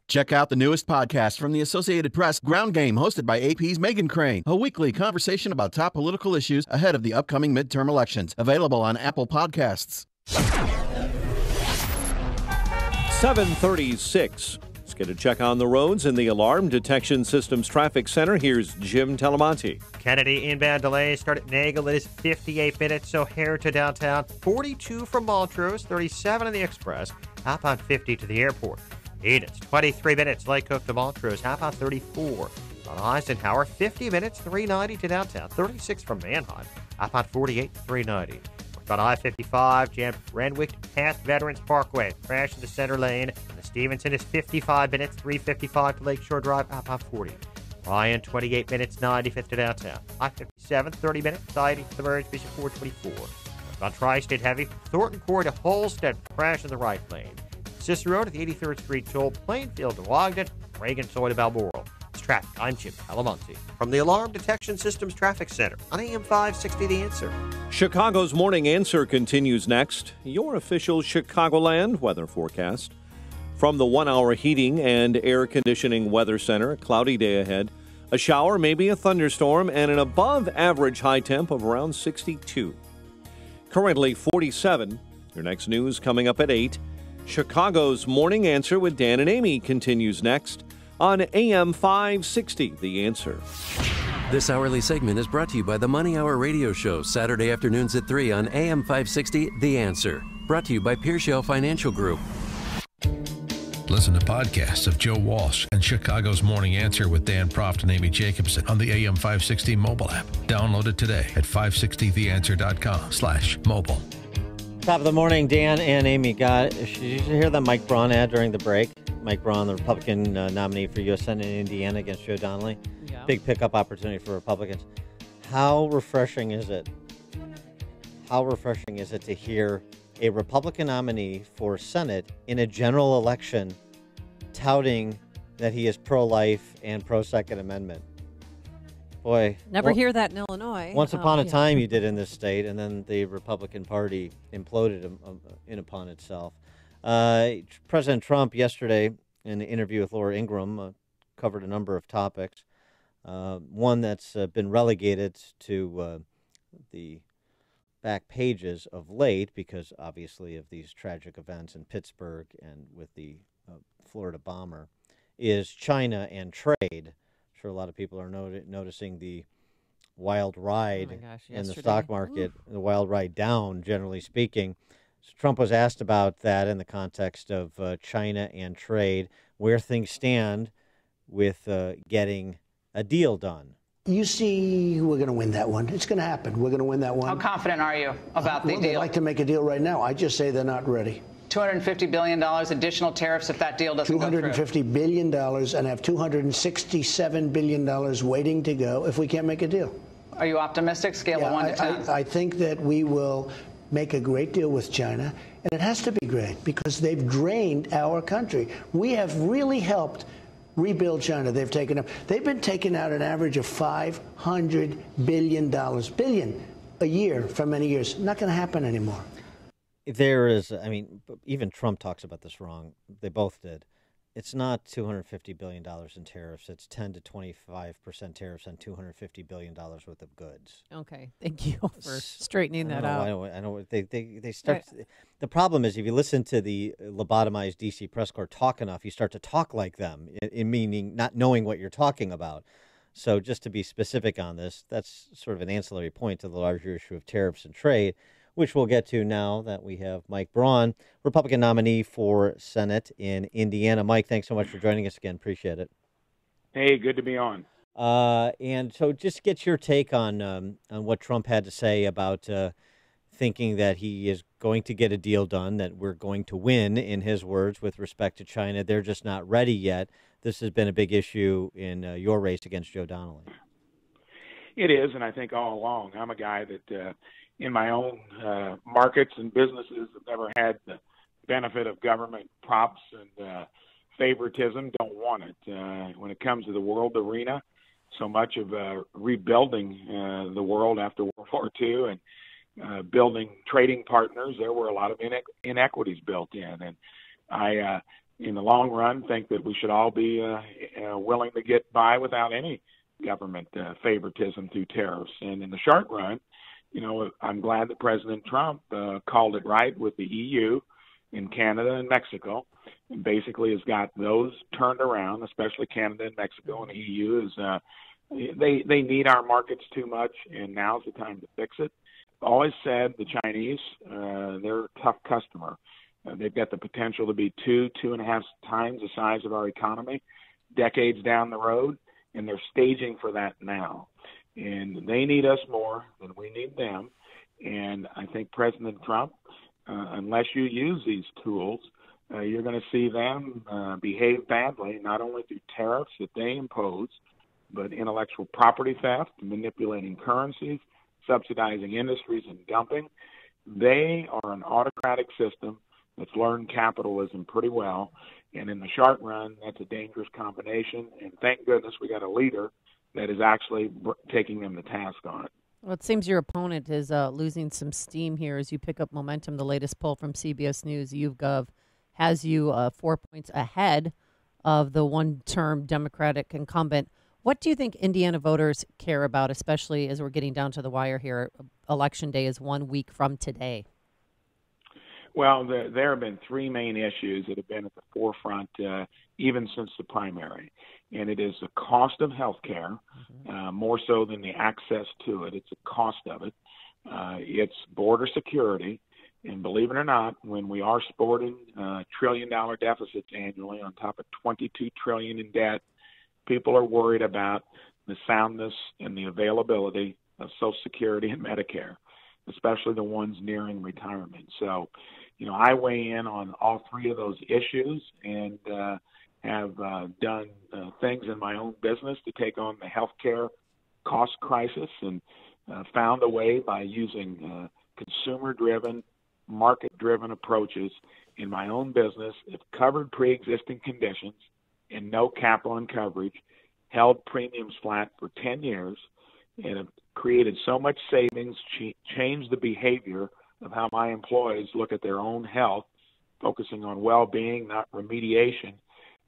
Check out the newest podcast from the Associated Press, Ground Game, hosted by AP's Megan Crane. A weekly conversation about top political issues ahead of the upcoming midterm elections. Available on Apple Podcasts. 7:36. Let's get a check on the roads in the Alarm Detection Systems Traffic Center. Here's Jim Telemonte. Kennedy inbound delays start at Nagel. It is 58 minutes, O'Hare to downtown. 42 from Montrose, 37 on the Express. Outbound 50 to the airport. Edens, 23 minutes, Lake Cook to Montrose. Outbound 34. On Eisenhower, 50 minutes, 390 to downtown. 36 from Manheim. Outbound 48 to 390. On I-55, jammed Renwick past Veterans Parkway. Crash in the center lane. And the Stevenson is 55 minutes, 355 to Lakeshore Drive, outbound 40. Ryan, 28 minutes, 95th to downtown. I-57, 30 minutes, 90 to the Merge Bishop 424. On Tri-State Heavy, Thornton Court to Holstead, crash in the right lane. Cicero to the 83rd Street toll, Plainfield to Ogden, Reagan Soy to Balmoral. It's traffic. I'm Jim Talamonte from the Alarm Detection Systems Traffic Center on AM 560 The Answer. Chicago's Morning Answer continues next. Your official Chicagoland weather forecast. From the 1-hour heating and air conditioning weather center, a cloudy day ahead. A shower, maybe a thunderstorm, and an above-average high temp of around 62. Currently 47. Your next news coming up at 8. Chicago's Morning Answer with Dan and Amy continues next on AM 560, The Answer. This hourly segment is brought to you by the Money Hour radio show, Saturday afternoons at 3 on AM 560, The Answer. Brought to you by Pearshell Financial Group. Listen to podcasts of Joe Walsh and Chicago's Morning Answer with Dan Proft and Amy Jacobson on the AM 560 mobile app. Download it today at 560theanswer.com/mobile. Top of the morning, Dan and Amy. Did you hear that Mike Braun ad during the break? Mike Braun, the Republican nominee for U.S. Senate in Indiana against Joe Donnelly. Yeah. Big pickup opportunity for Republicans. How refreshing is it? How refreshing is it to hear a Republican nominee for Senate in a general election touting that he is pro-life and pro-Second Amendment? Boy. Never hear that in Illinois. Once upon a time you did in this state, and then the Republican Party imploded in upon itself. President Trump yesterday, in an interview with Laura Ingraham, covered a number of topics. One that's been relegated to the back pages of late because, obviously, of these tragic events in Pittsburgh and with the Florida bomber, is China and trade. I'm sure a lot of people are noticing the wild ride in the stock market, the wild ride down, generally speaking. So Trump was asked about that in the context of China and trade, where things stand with getting a deal done. You see, we're going to win that one. It's going to happen. We're going to win that one. How confident are you about the deal? They'd like to make a deal right now. I just say they're not ready. $250 billion additional tariffs if that deal doesn't go through. $250 billion and have $267 billion waiting to go if we can't make a deal. Are you optimistic? Scale of 1 to 10. I think that we will make a great deal with China, and it has to be great because they've drained our country. We have really helped rebuild China. They've been taking out an average of $500 billion a year for many years. Not going to happen anymore. There is, I mean, even Trump talks about this wrong. They both did. It's not $250 billion in tariffs. It's 10 to 25% tariffs on $250 billion worth of goods. Okay, thank you for straightening that out. I know. They start. Right. The problem is if you listen to the lobotomized D.C. press corps talk enough, you start to talk like them, in meaning not knowing what you're talking about. So just to be specific on this, that's sort of an ancillary point to the larger issue of tariffs and trade, which we'll get to now that we have Mike Braun, Republican nominee for Senate in Indiana. Mike, thanks so much for joining us again. Appreciate it. Hey, good to be on. And so just get your take on what Trump had to say about thinking that he is going to get a deal done, that we're going to win, in his words, with respect to China. They're just not ready yet. This has been a big issue in your race against Joe Donnelly. It is, and I think all along, I'm a guy that in my own markets and businesses have never had the benefit of government props and favoritism, don't want it. When it comes to the world arena, so much of rebuilding the world after World War II and building trading partners, there were a lot of inequities built in. And I, in the long run, think that we should all be willing to get by without any government favoritism through tariffs. And in the short run, you know, I'm glad that President Trump called it right with the EU and Canada and Mexico, and basically has got those turned around, especially Canada and Mexico. And the EU is they need our markets too much, and now's the time to fix it. Always said the Chinese, they're a tough customer. They've got the potential to be 2.5 times the size of our economy decades down the road, and they're staging for that now. And they need us more than we need them. And I think President Trump, unless you use these tools, you're going to see them behave badly, not only through tariffs that they impose, but intellectual property theft, manipulating currencies, subsidizing industries, and dumping. They are an autocratic system that's learned capitalism pretty well. And in the short run, that's a dangerous combination. And thank goodness we got a leader that is actually taking them to task on it. Well, it seems your opponent is losing some steam here as you pick up momentum. The latest poll from CBS News, YouGov, has you 4 points ahead of the one-term Democratic incumbent. What do you think Indiana voters care about, especially as we're getting down to the wire here? Election day is 1 week from today. Well, there have been three main issues that have been at the forefront even since the primary. And it is the cost of health care, more so than the access to it. It's the cost of it. It's border security. And believe it or not, when we are sporting $1 trillion deficits annually on top of $22 trillion in debt, people are worried about the soundness and the availability of Social Security and Medicare, especially the ones nearing retirement. So, you know, I weigh in on all three of those issues and have done things in my own business to take on the healthcare cost crisis and found a way by using consumer-driven, market-driven approaches in my own business. It covered pre-existing conditions and no cap on coverage, held premiums flat for 10 years, and have created so much savings, changed the behavior of how my employees look at their own health, focusing on well-being, not remediation,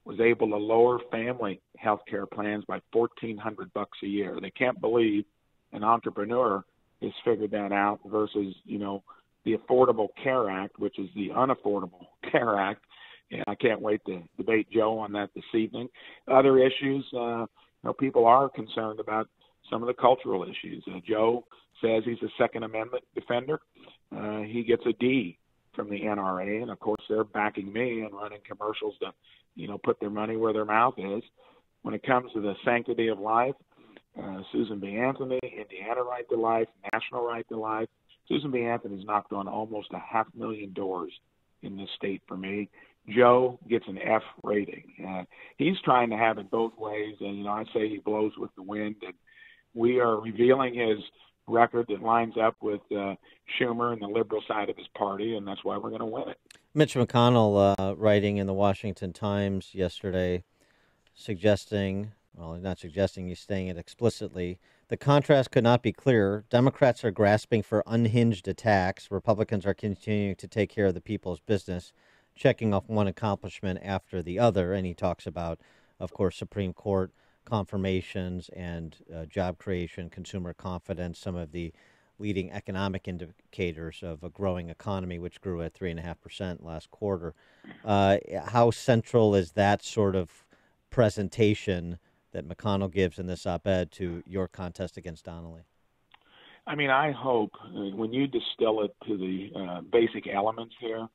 was able to lower family health care plans by $1,400 a year. They can't believe an entrepreneur has figured that out versus, you know, the Affordable Care Act, which is the Unaffordable Care Act. And I can't wait to debate Joe on that this evening. Other issues, you know, people are concerned about some of the cultural issues. Joe says he's a Second Amendment defender. He gets a D from the NRA, and of course they're backing me and running commercials to, you know, put their money where their mouth is. When it comes to the sanctity of life, Susan B. Anthony, Indiana Right to Life, National Right to Life. Susan B. Anthony's knocked on almost 500,000 doors in this state for me. Joe gets an F rating. He's trying to have it both ways, and, you know, I say he blows with the wind, and we are revealing his record that lines up with Schumer and the liberal side of his party, and that's why we're going to win it. Mitch McConnell, writing in the Washington Times yesterday, suggesting, well, not suggesting, he's saying it explicitly, the contrast could not be clearer. Democrats are grasping for unhinged attacks. Republicans are continuing to take care of the people's business, checking off one accomplishment after the other. And he talks about, of course, Supreme Court confirmations and job creation, consumer confidence, some of the leading economic indicators of a growing economy, which grew at 3.5% last quarter. How central is that sort of presentation that McConnell gives in this op-ed to your contest against Donnelly? I mean, I hope when you distill it to the basic elements here,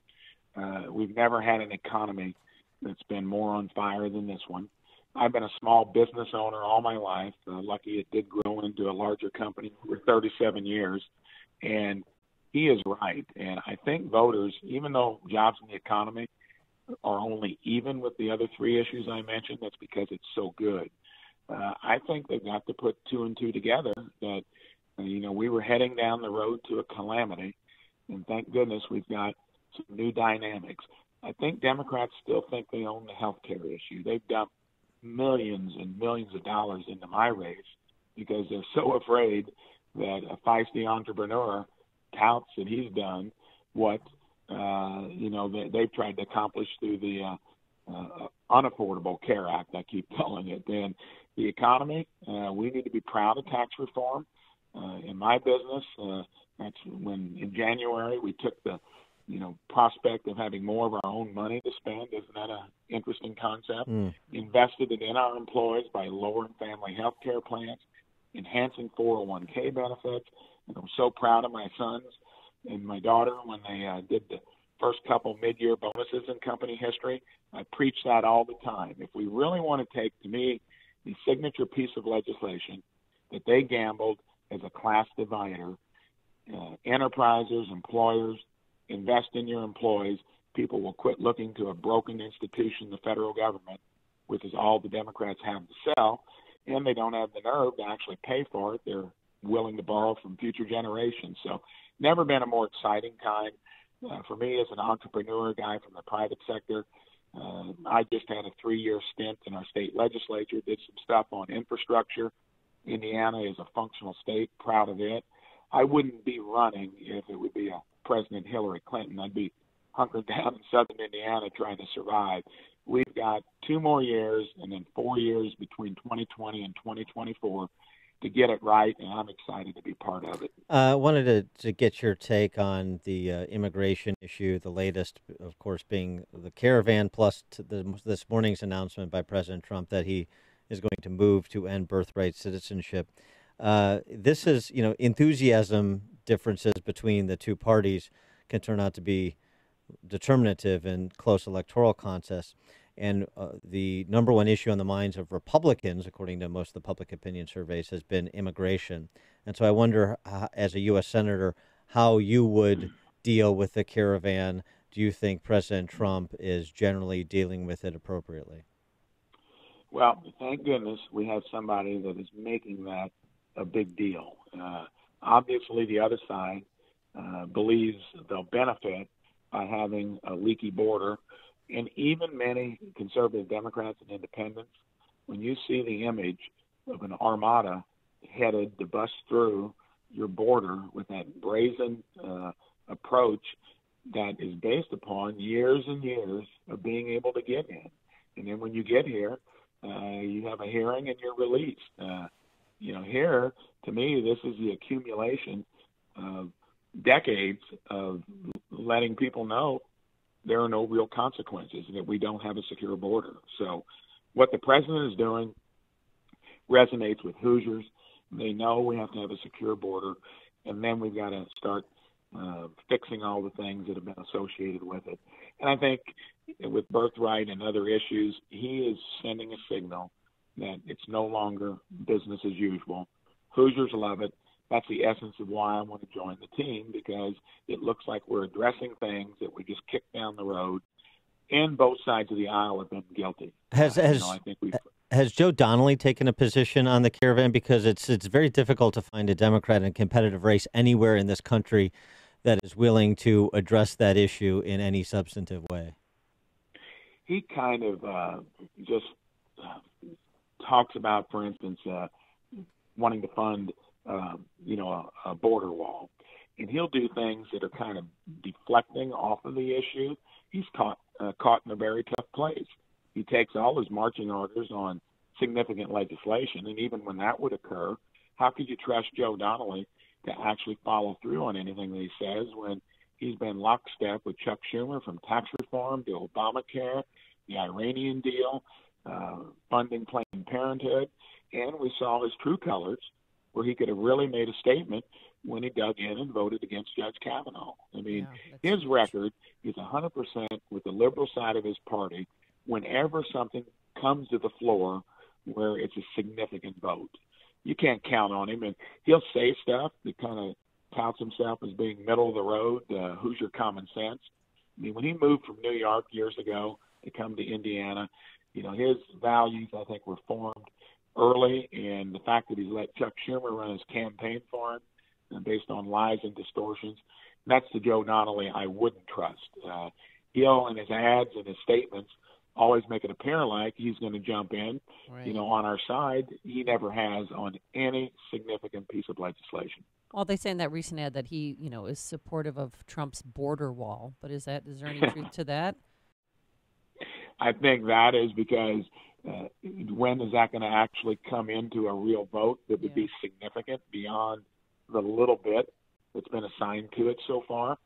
we've never had an economy that's been more on fire than this one. I've been a small business owner all my life. Lucky it did grow into a larger company for 37 years. And he is right. And I think voters, even though jobs in the economy are only even with the other three issues I mentioned, that's because it's so good. I think they've got to put two and two together that, we were heading down the road to a calamity. And thank goodness we've got some new dynamics. I think Democrats still think they own the health care issue. They've dumped millions and millions of dollars into my race because they're so afraid that a feisty entrepreneur touts that he's done what they've tried to accomplish through the Unaffordable Care Act, I keep calling it. And the economy, we need to be proud of tax reform. In my business, that's when in January we took the prospect of having more of our own money to spend. Isn't that an interesting concept? Invested it in our employees by lowering family health care plans, enhancing 401k benefits. And I'm so proud of my sons and my daughter when they did the first couple mid-year bonuses in company history. I preach that all the time. If we really want to take, to me, the signature piece of legislation that they gambled as a class divider, enterprisers, employers, invest in your employees. People will quit looking to a broken institution, the federal government, which is all the Democrats have to sell, and they don't have the nerve to actually pay for it. They're willing to borrow from future generations. So never been a more exciting time. For me as an entrepreneur, guy from the private sector, I just had a 3-year stint in our state legislature, did some stuff on infrastructure. Indiana is a functional state, proud of it. I wouldn't be running if it would be a President Hillary Clinton. I'd be hunkered down in southern Indiana trying to survive. We've got 2 more years and then 4 years between 2020 and 2024 to get it right, and I'm excited to be part of it. I wanted to get your take on the immigration issue, the latest, of course, being the caravan, plus this morning's announcement by President Trump that he is going to move to end birthright citizenship. This is, enthusiasm differences between the two parties can turn out to be determinative in close electoral contests. And the number one issue on the minds of Republicans, according to most of the public opinion surveys, has been immigration. And so I wonder, as a U.S. Senator, how you would deal with the caravan. Do you think President Trump is generally dealing with it appropriately? Well, thank goodness we have somebody that is making that a big deal. Obviously, the other side believes they'll benefit by having a leaky border. And even many conservative Democrats and independents, when you see the image of an armada headed to bust through your border with that brazen approach that is based upon years and years of being able to get in. And then when you get here, you have a hearing and you're released. Here, to me, this is the accumulation of decades of letting people know there are no real consequences, that we don't have a secure border. So what the president is doing resonates with Hoosiers. They know we have to have a secure border, and then we've got to start fixing all the things that have been associated with it. And I think with birthright and other issues, he is sending a signal that it's no longer business as usual. Hoosiers love it. That's the essence of why I want to join the team, because it looks like we're addressing things that we just kicked down the road, and both sides of the aisle have been guilty. Has Has Joe Donnelly taken a position on the caravan? Because it's very difficult to find a Democrat in a competitive race anywhere in this country that is willing to address that issue in any substantive way. He kind of just talks about, for instance, wanting to fund, a border wall. And he'll do things that are kind of deflecting off of the issue. He's caught in a very tough place. He takes all his marching orders on significant legislation, and even when that would occur, how could you trust Joe Donnelly to actually follow through on anything that he says when he's been lockstep with Chuck Schumer from tax reform to Obamacare, the Iranian deal, funding Planned Parenthood, and we saw his true colors where he could have really made a statement when he dug in and voted against Judge Kavanaugh. I mean, his record is 100% with the liberal side of his party whenever something comes to the floor where it's a significant vote. You can't count on him, and he'll say stuff that kind of touts himself as being middle of the road, Hoosier common sense. I mean, when he moved from New York years ago to come to Indiana, his values, I think, were formed early, and the fact that he's let Chuck Schumer run his campaign for him based on lies and distortions, that's the Joe Donnelly I wouldn't trust. He'll, in his ads and his statements, always make it appear like he's going to jump in, on our side. He never has on any significant piece of legislation. Well, they say in that recent ad that he, is supportive of Trump's border wall. But is there any truth to that? I think that is because when is that going to actually come into a real vote that would be significant beyond the little bit that's been assigned to it so far?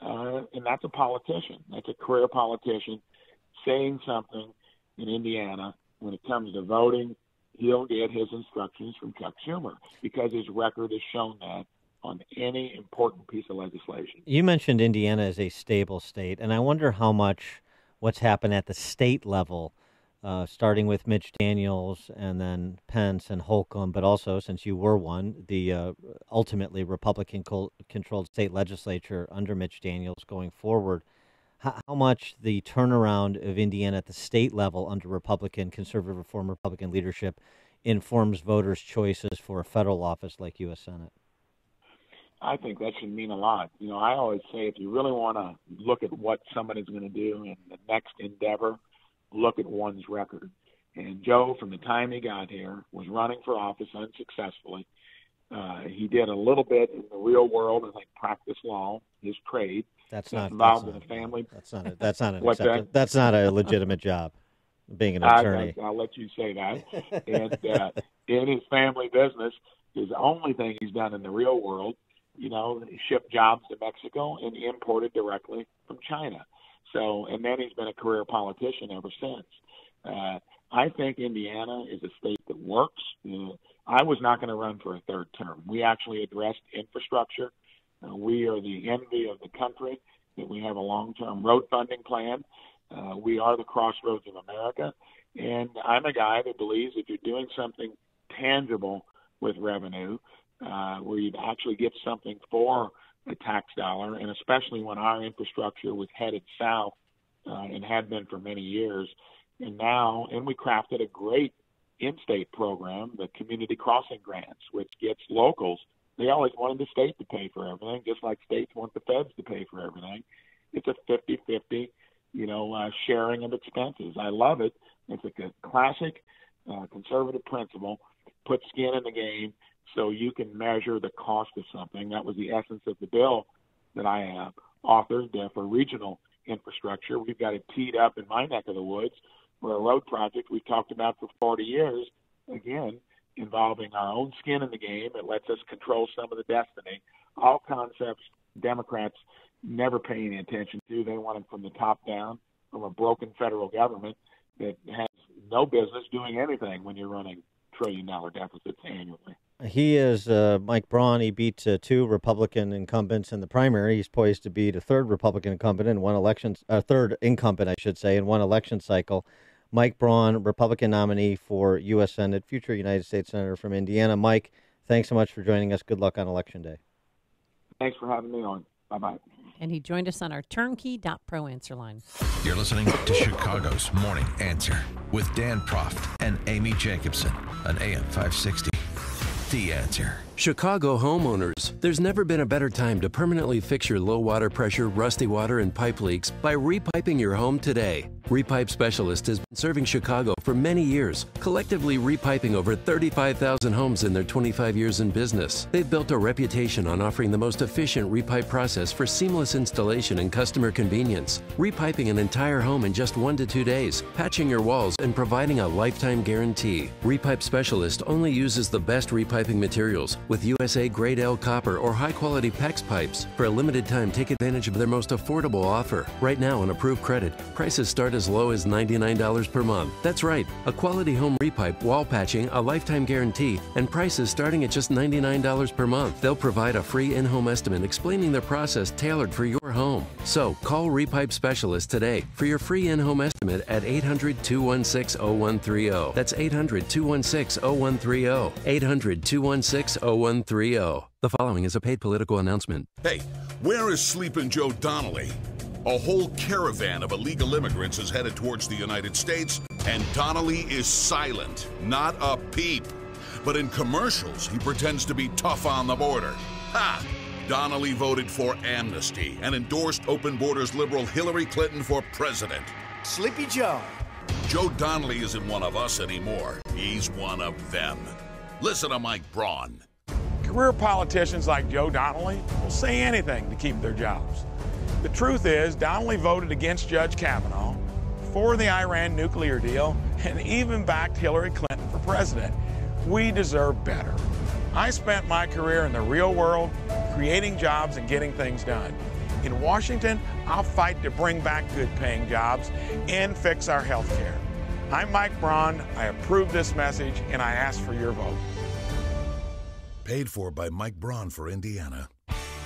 And that's a politician. That's a career politician saying something in Indiana. When it comes to voting, he'll get his instructions from Chuck Schumer because his record has shown that on any important piece of legislation. You mentioned Indiana as a stable state, and I wonder how much what's happened at the state level, starting with Mitch Daniels and then Pence and Holcomb, but also, since you were one, the ultimately Republican-controlled state legislature under Mitch Daniels going forward. How much the turnaround of Indiana at the state level under conservative reform Republican leadership informs voters' choices for a federal office like U.S. Senate? I think that should mean a lot. I always say if you really want to look at what somebody's going to do in the next endeavor, look at one's record. And Joe, from the time he got here, was running for office unsuccessfully. He did a little bit in the real world, I think, practice law, his trade. That's not involved in a family. That's not a legitimate job, being an attorney. I'll let you say that. And in his family business, his only thing he's done in the real world, he shipped jobs to Mexico and imported directly from China. So, and then he's been a career politician ever since. I think Indiana is a state that works. I was not going to run for a third term. We actually addressed infrastructure. We are the envy of the country, that we have a long-term road funding plan. We are the crossroads of America. And I'm a guy that believes if you're doing something tangible with revenue, where you actually get something for a tax dollar, and especially when our infrastructure was headed south and had been for many years, and we crafted a great in-state program, the Community Crossing Grants, which gets locals. They always wanted the state to pay for everything, just like states want the feds to pay for everything. It's a 50-50, sharing of expenses. I love it. It's a classic conservative principle. Put skin in the game so you can measure the cost of something. That was the essence of the bill that I authored for regional infrastructure. We've got it teed up in my neck of the woods for a road project we've talked about for 40 years, again, involving our own skin in the game. It lets us control some of the destiny. All concepts Democrats never pay any attention to. They want them from the top down, from a broken federal government that has no business doing anything when you're running trillion-dollar deficits annually. He is Mike Braun. He beat two Republican incumbents in the primary. He's poised to beat a third Republican incumbent in third incumbent, I should say, in one election cycle. Mike Braun, Republican nominee for U.S. Senate, future United States Senator from Indiana. Mike, thanks so much for joining us. Good luck on Election Day. Thanks for having me on. Bye-bye. And he joined us on our turnkey.pro answer line. You're listening to Chicago's Morning Answer with Dan Proft and Amy Jacobson on AM 560. The Answer. Chicago homeowners, there's never been a better time to permanently fix your low water pressure, rusty water, and pipe leaks by repiping your home today. Repipe Specialist has been serving Chicago for many years, collectively repiping over 35,000 homes in their 25 years in business. They've built a reputation on offering the most efficient repipe process for seamless installation and customer convenience, repiping an entire home in just 1 to 2 days, patching your walls, and providing a lifetime guarantee. Repipe Specialist only uses the best repiping materials with USA Grade L copper or high-quality PEX pipes. For a limited time, take advantage of their most affordable offer. Right now, on approved credit, prices start as low as $99 per month. That's right, a quality home repipe, wall patching, a lifetime guarantee, and prices starting at just $99 per month. They'll provide a free in-home estimate explaining their process tailored for your home. So, call Repipe Specialist today for your free in-home estimate at 800-216-0130. That's 800-216-0130. 800-216-0130. The following is a paid political announcement. Hey, where is Sleepin' Joe Donnelly? A whole caravan of illegal immigrants is headed towards the United States, and Donnelly is silent, not a peep. But in commercials, he pretends to be tough on the border. Ha! Donnelly voted for amnesty and endorsed open borders liberal Hillary Clinton for president. Sleepy Joe. Joe Donnelly isn't one of us anymore. He's one of them. Listen to Mike Braun. Career politicians like Joe Donnelly will say anything to keep their jobs. The truth is, Donnelly voted against Judge Kavanaugh, for the Iran nuclear deal, and even backed Hillary Clinton for president. We deserve better. I spent my career in the real world, creating jobs and getting things done. In Washington, I'll fight to bring back good-paying jobs and fix our health care. I'm Mike Braun. I approve this message, and I ask for your vote. Paid for by Mike Braun for Indiana.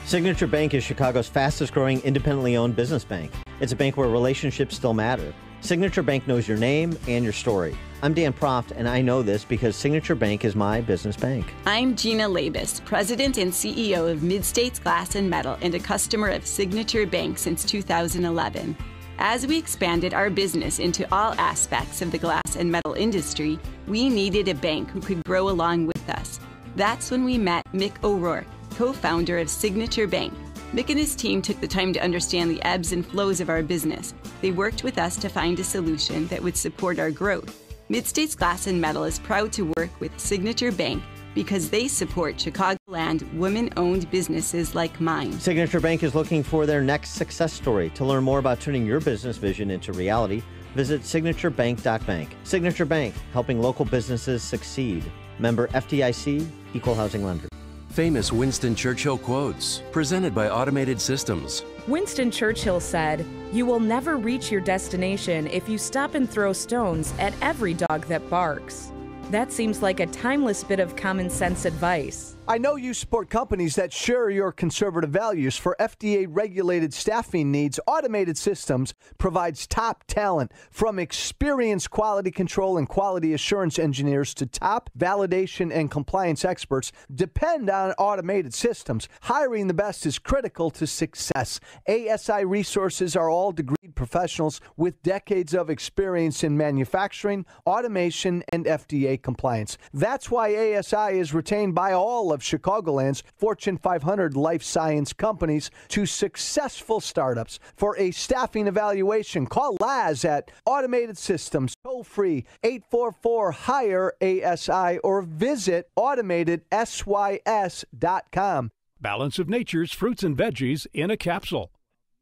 Signature Bank is Chicago's fastest growing independently owned business bank. It's a bank where relationships still matter. Signature Bank knows your name and your story. I'm Dan Proft, and I know this because Signature Bank is my business bank. I'm Gina Labus, President and CEO of Mid-States Glass and Metal and a customer of Signature Bank since 2011. As we expanded our business into all aspects of the glass and metal industry, we needed a bank who could grow along with us. That's when we met Mick O'Rourke, co-founder of Signature Bank. Mick and his team took the time to understand the ebbs and flows of our business. They worked with us to find a solution that would support our growth. Mid-States Glass and Metal is proud to work with Signature Bank because they support Chicagoland women-owned businesses like mine. Signature Bank is looking for their next success story. To learn more about turning your business vision into reality, visit signaturebank.bank. Signature Bank, helping local businesses succeed. Member FDIC, Equal Housing Lender. Famous Winston Churchill quotes, presented by Automated Systems. Winston Churchill said, "You will never reach your destination if you stop and throw stones at every dog that barks." That seems like a timeless bit of common sense advice. I know you support companies that share your conservative values. For FDA-regulated staffing needs, Automated Systems provides top talent, from experienced quality control and quality assurance engineers to top validation and compliance experts. Depend on Automated Systems. Hiring the best is critical to success. ASI Resources are all degreed professionals with decades of experience in manufacturing, automation, and FDA compliance. That's why ASI is retained by all of Chicagoland's Fortune 500 life science companies to successful startups. For a staffing evaluation, call Laz at Automated Systems, toll-free 844-HIRE-ASI, or visit AutomatedSYS.com. Balance of Nature's fruits and veggies in a capsule.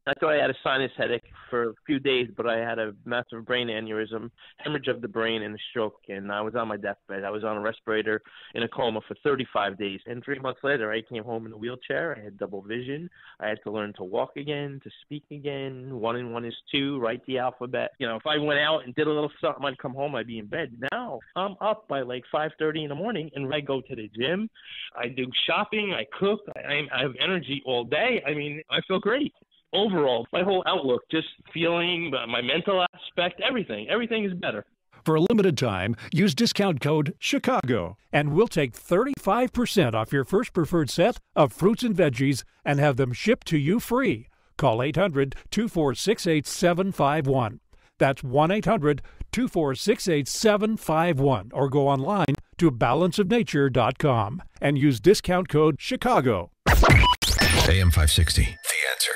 I thought I had a sinus headache for a few days, but I had a massive brain aneurysm, hemorrhage of the brain, and a stroke. And I was on my deathbed. I was on a respirator in a coma for 35 days. And 3 months later, I came home in a wheelchair. I had double vision. I had to learn to walk again, to speak again. 1 and 1 is 2, write the alphabet. You know, if I went out and did a little something, I'd come home, I'd be in bed. Now I'm up by like 5:30 in the morning, and I go to the gym. I do shopping. I cook. I have energy all day. I mean, I feel great. Overall, my whole outlook, just feeling, my mental aspect, everything is better. For a limited time, use discount code CHICAGO, and we'll take 35% off your first preferred set of fruits and veggies and have them shipped to you free. Call 800-246-8751. That's 1-800-246-8751, or go online to balanceofnature.com and use discount code CHICAGO. AM 560, The Answer.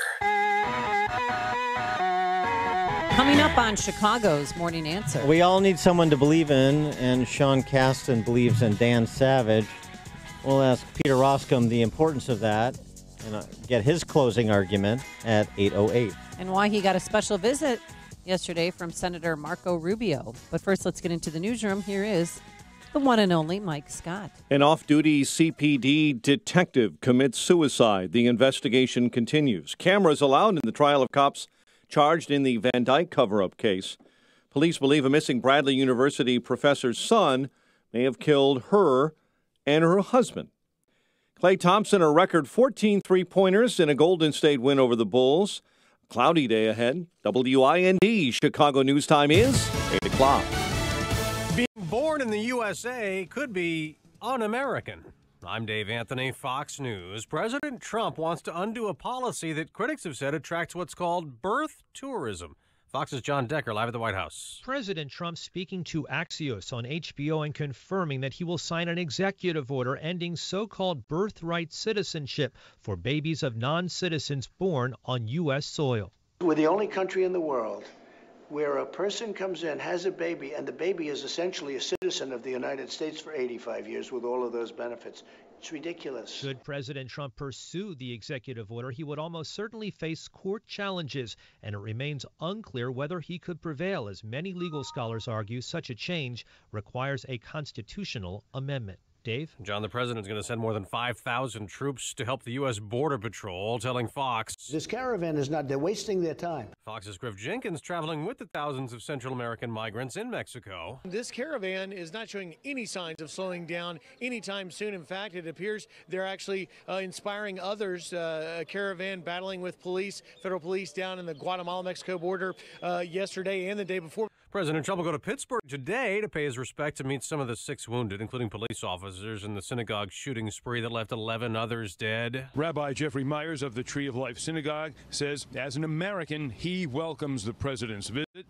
Coming up on Chicago's Morning Answer. We all need someone to believe in, and Sean Casten believes in Dan Savage. We'll ask Peter Roskam the importance of that and get his closing argument at 8:08. And why he got a special visit yesterday from Senator Marco Rubio. But first, let's get into the newsroom. Here is the one and only Mike Scott. An off-duty CPD detective commits suicide. The investigation continues. Cameras allowed in the trial of cops charged in the Van Dyke cover-up case. Police believe a missing Bradley University professor's son may have killed her and her husband. Klay Thompson, a record 14 three-pointers in a Golden State win over the Bulls. Cloudy day ahead. WIND Chicago News Time is 8 o'clock. Being born in the USA could be un-American. I'm Dave Anthony, Fox News. President Trump wants to undo a policy that critics have said attracts what's called birth tourism. Fox's John Decker live at the White House. President Trump speaking to Axios on HBO and confirming that he will sign an executive order ending so-called birthright citizenship for babies of non-citizens born on U.S. soil. We're the only country in the world where a person comes in, has a baby, and the baby is essentially a citizen of the United States for 85 years with all of those benefits. It's ridiculous. Should President Trump pursue the executive order, he would almost certainly face court challenges, and it remains unclear whether he could prevail, as many legal scholars argue such a change requires a constitutional amendment. Dave? John, the president's going to send more than 5,000 troops to help the U.S. Border Patrol, telling Fox. This caravan is not, they're wasting their time. Fox's Griff Jenkins traveling with the thousands of Central American migrants in Mexico. This caravan is not showing any signs of slowing down anytime soon. In fact, it appears they're actually inspiring others. A caravan battling with police, federal police down in the Guatemala-Mexico border yesterday and the day before. President Trump will go to Pittsburgh today to pay his respect to meet some of the 6 wounded, including police officers in the synagogue shooting spree that left 11 others dead. Rabbi Jeffrey Myers of the Tree of Life Synagogue says, as an American, he welcomes the president's visit.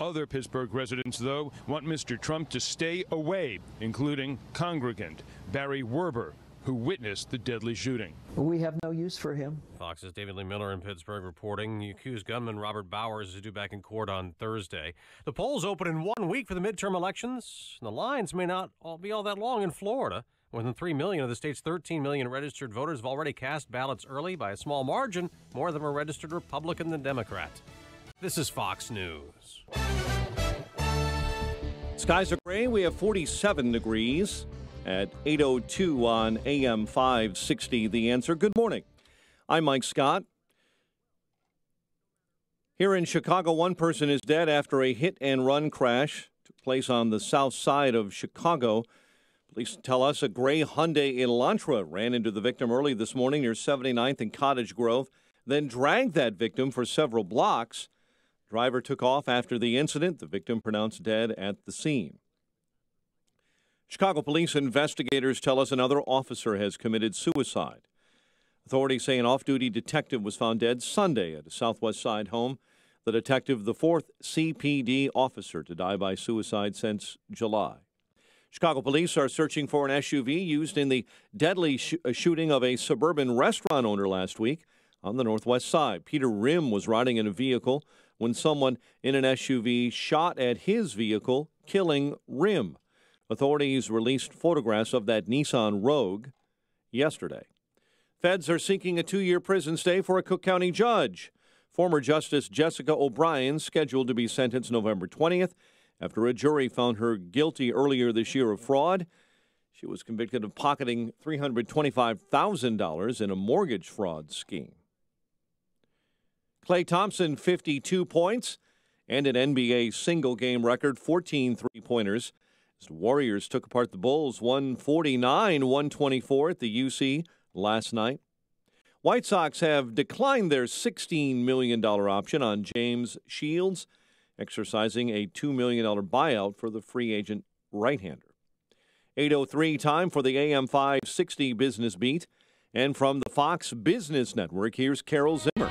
Other Pittsburgh residents, though, want Mr. Trump to stay away, including congregant Barry Werber, who witnessed the deadly shooting. We have no use for him. Fox's David Lee Miller in Pittsburgh reporting. The accused gunman Robert Bowers is due back in court on Thursday. The polls open in 1 week for the midterm elections. The lines may not be all that long in Florida. More than 3 million of the state's 13 million registered voters have already cast ballots early by a small margin. More of them are registered Republican than Democrat. This is Fox News. Skies are gray. We have 47 degrees. At 8:02 on AM 560, The Answer. Good morning. I'm Mike Scott. Here in Chicago, one person is dead after a hit-and-run crash took place on the south side of Chicago. Police tell us a gray Hyundai Elantra ran into the victim early this morning near 79th and Cottage Grove, then dragged that victim for several blocks. Driver took off after the incident. The victim pronounced dead at the scene. Chicago police investigators tell us another officer has committed suicide. Authorities say an off-duty detective was found dead Sunday at a Southwest Side home. The detective, the 4th CPD officer to die by suicide since July. Chicago police are searching for an SUV used in the deadly shooting of a suburban restaurant owner last week on the Northwest Side. Peter Rim was riding in a vehicle when someone in an SUV shot at his vehicle, killing Rim. Authorities released photographs of that Nissan Rogue yesterday. Feds are seeking a 2-year prison stay for a Cook County judge. Former Justice Jessica O'Brien scheduled to be sentenced November 20th after a jury found her guilty earlier this year of fraud. She was convicted of pocketing $325,000 in a mortgage fraud scheme. Klay Thompson, 52 points and an NBA single-game record, 14 three-pointers. The Warriors took apart the Bulls 149-124 at the UC last night. White Sox have declined their $16 million option on James Shields exercising a $2 million buyout for the free agent right-hander. 8:03 time for the AM 560 Business Beat. And from the Fox Business Network, here's Carol Zimmer.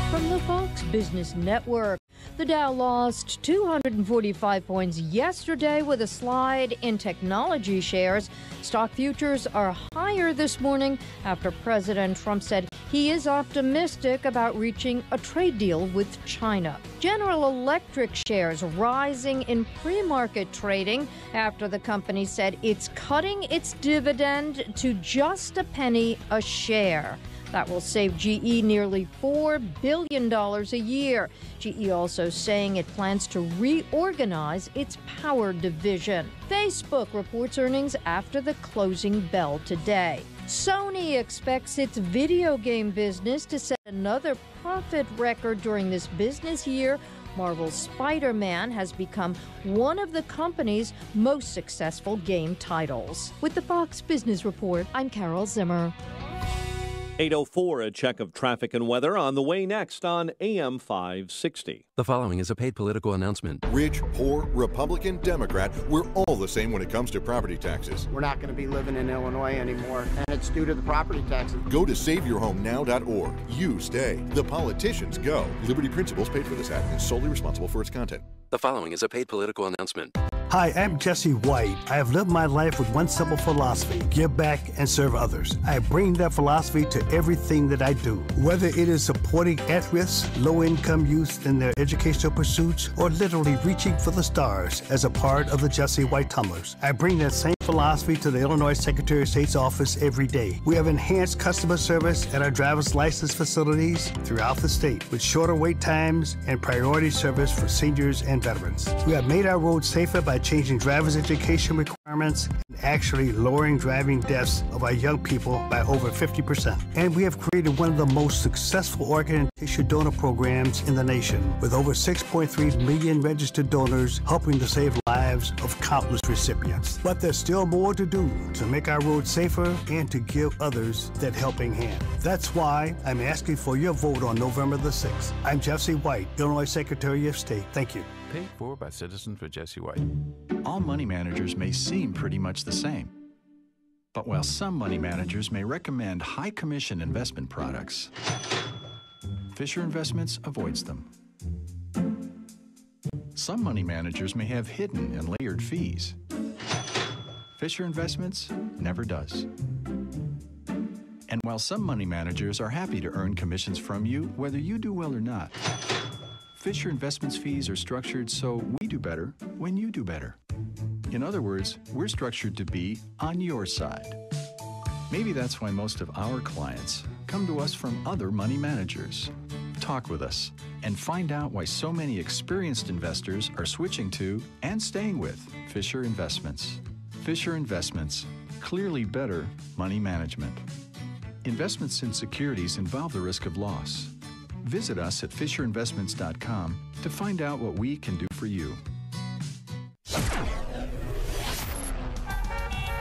From the Fox Business Network, the Dow lost 245 points yesterday with a slide in technology shares. Stock futures are higher this morning after President Trump said he is optimistic about reaching a trade deal with China. General Electric shares rising in pre-market trading after the company said it's cutting its dividend to just a penny a share. That will save GE nearly $4 billion a year. GE also saying it plans to reorganize its power division. Facebook reports earnings after the closing bell today. Sony expects its video game business to set another profit record during this business year. Marvel's Spider-Man has become one of the company's most successful game titles. With the Fox Business Report, I'm Carol Zimmer. 8:04, a check of traffic and weather on the way next on AM 560. The following is a paid political announcement. Rich, poor, Republican, Democrat, we're all the same when it comes to property taxes. We're not going to be living in Illinois anymore, and it's due to the property taxes. Go to SaveYourHomeNow.org. You stay. The politicians go. Liberty Principles paid for this ad and is solely responsible for its content. The following is a paid political announcement. Hi, I'm Jesse White. I have lived my life with one simple philosophy: give back and serve others. I bring that philosophy to everything that I do. Whether it is supporting at-risk, low-income youth in their educational pursuits, or literally reaching for the stars as a part of the Jesse White Tumblers, I bring that same philosophy to the Illinois Secretary of State's office every day. We have enhanced customer service at our driver's license facilities throughout the state, with shorter wait times and priority service for seniors and veterans. We have made our roads safer by changing driver's education requirements and actually lowering driving deaths of our young people by over 50%. And we have created one of the most successful organ and tissue donor programs in the nation, with over 6.3 million registered donors helping to save lives of countless recipients. But there's still more to do to make our roads safer and to give others that helping hand. That's why I'm asking for your vote on November the 6th. I'm Jesse White, Illinois Secretary of State. Thank you. Paid for by Citizens for Jesse White. All money managers may seem pretty much the same. But while some money managers may recommend high commission investment products, Fisher Investments avoids them. Some money managers may have hidden and layered fees. Fisher Investments never does. And while some money managers are happy to earn commissions from you, whether you do well or not, Fisher Investments fees are structured so we do better when you do better. In other words, we're structured to be on your side. Maybe that's why most of our clients come to us from other money managers. Talk with us and find out why so many experienced investors are switching to and staying with Fisher Investments. Fisher Investments, clearly better money management. Investments in securities involve the risk of loss. Visit us at FisherInvestments.com to find out what we can do for you.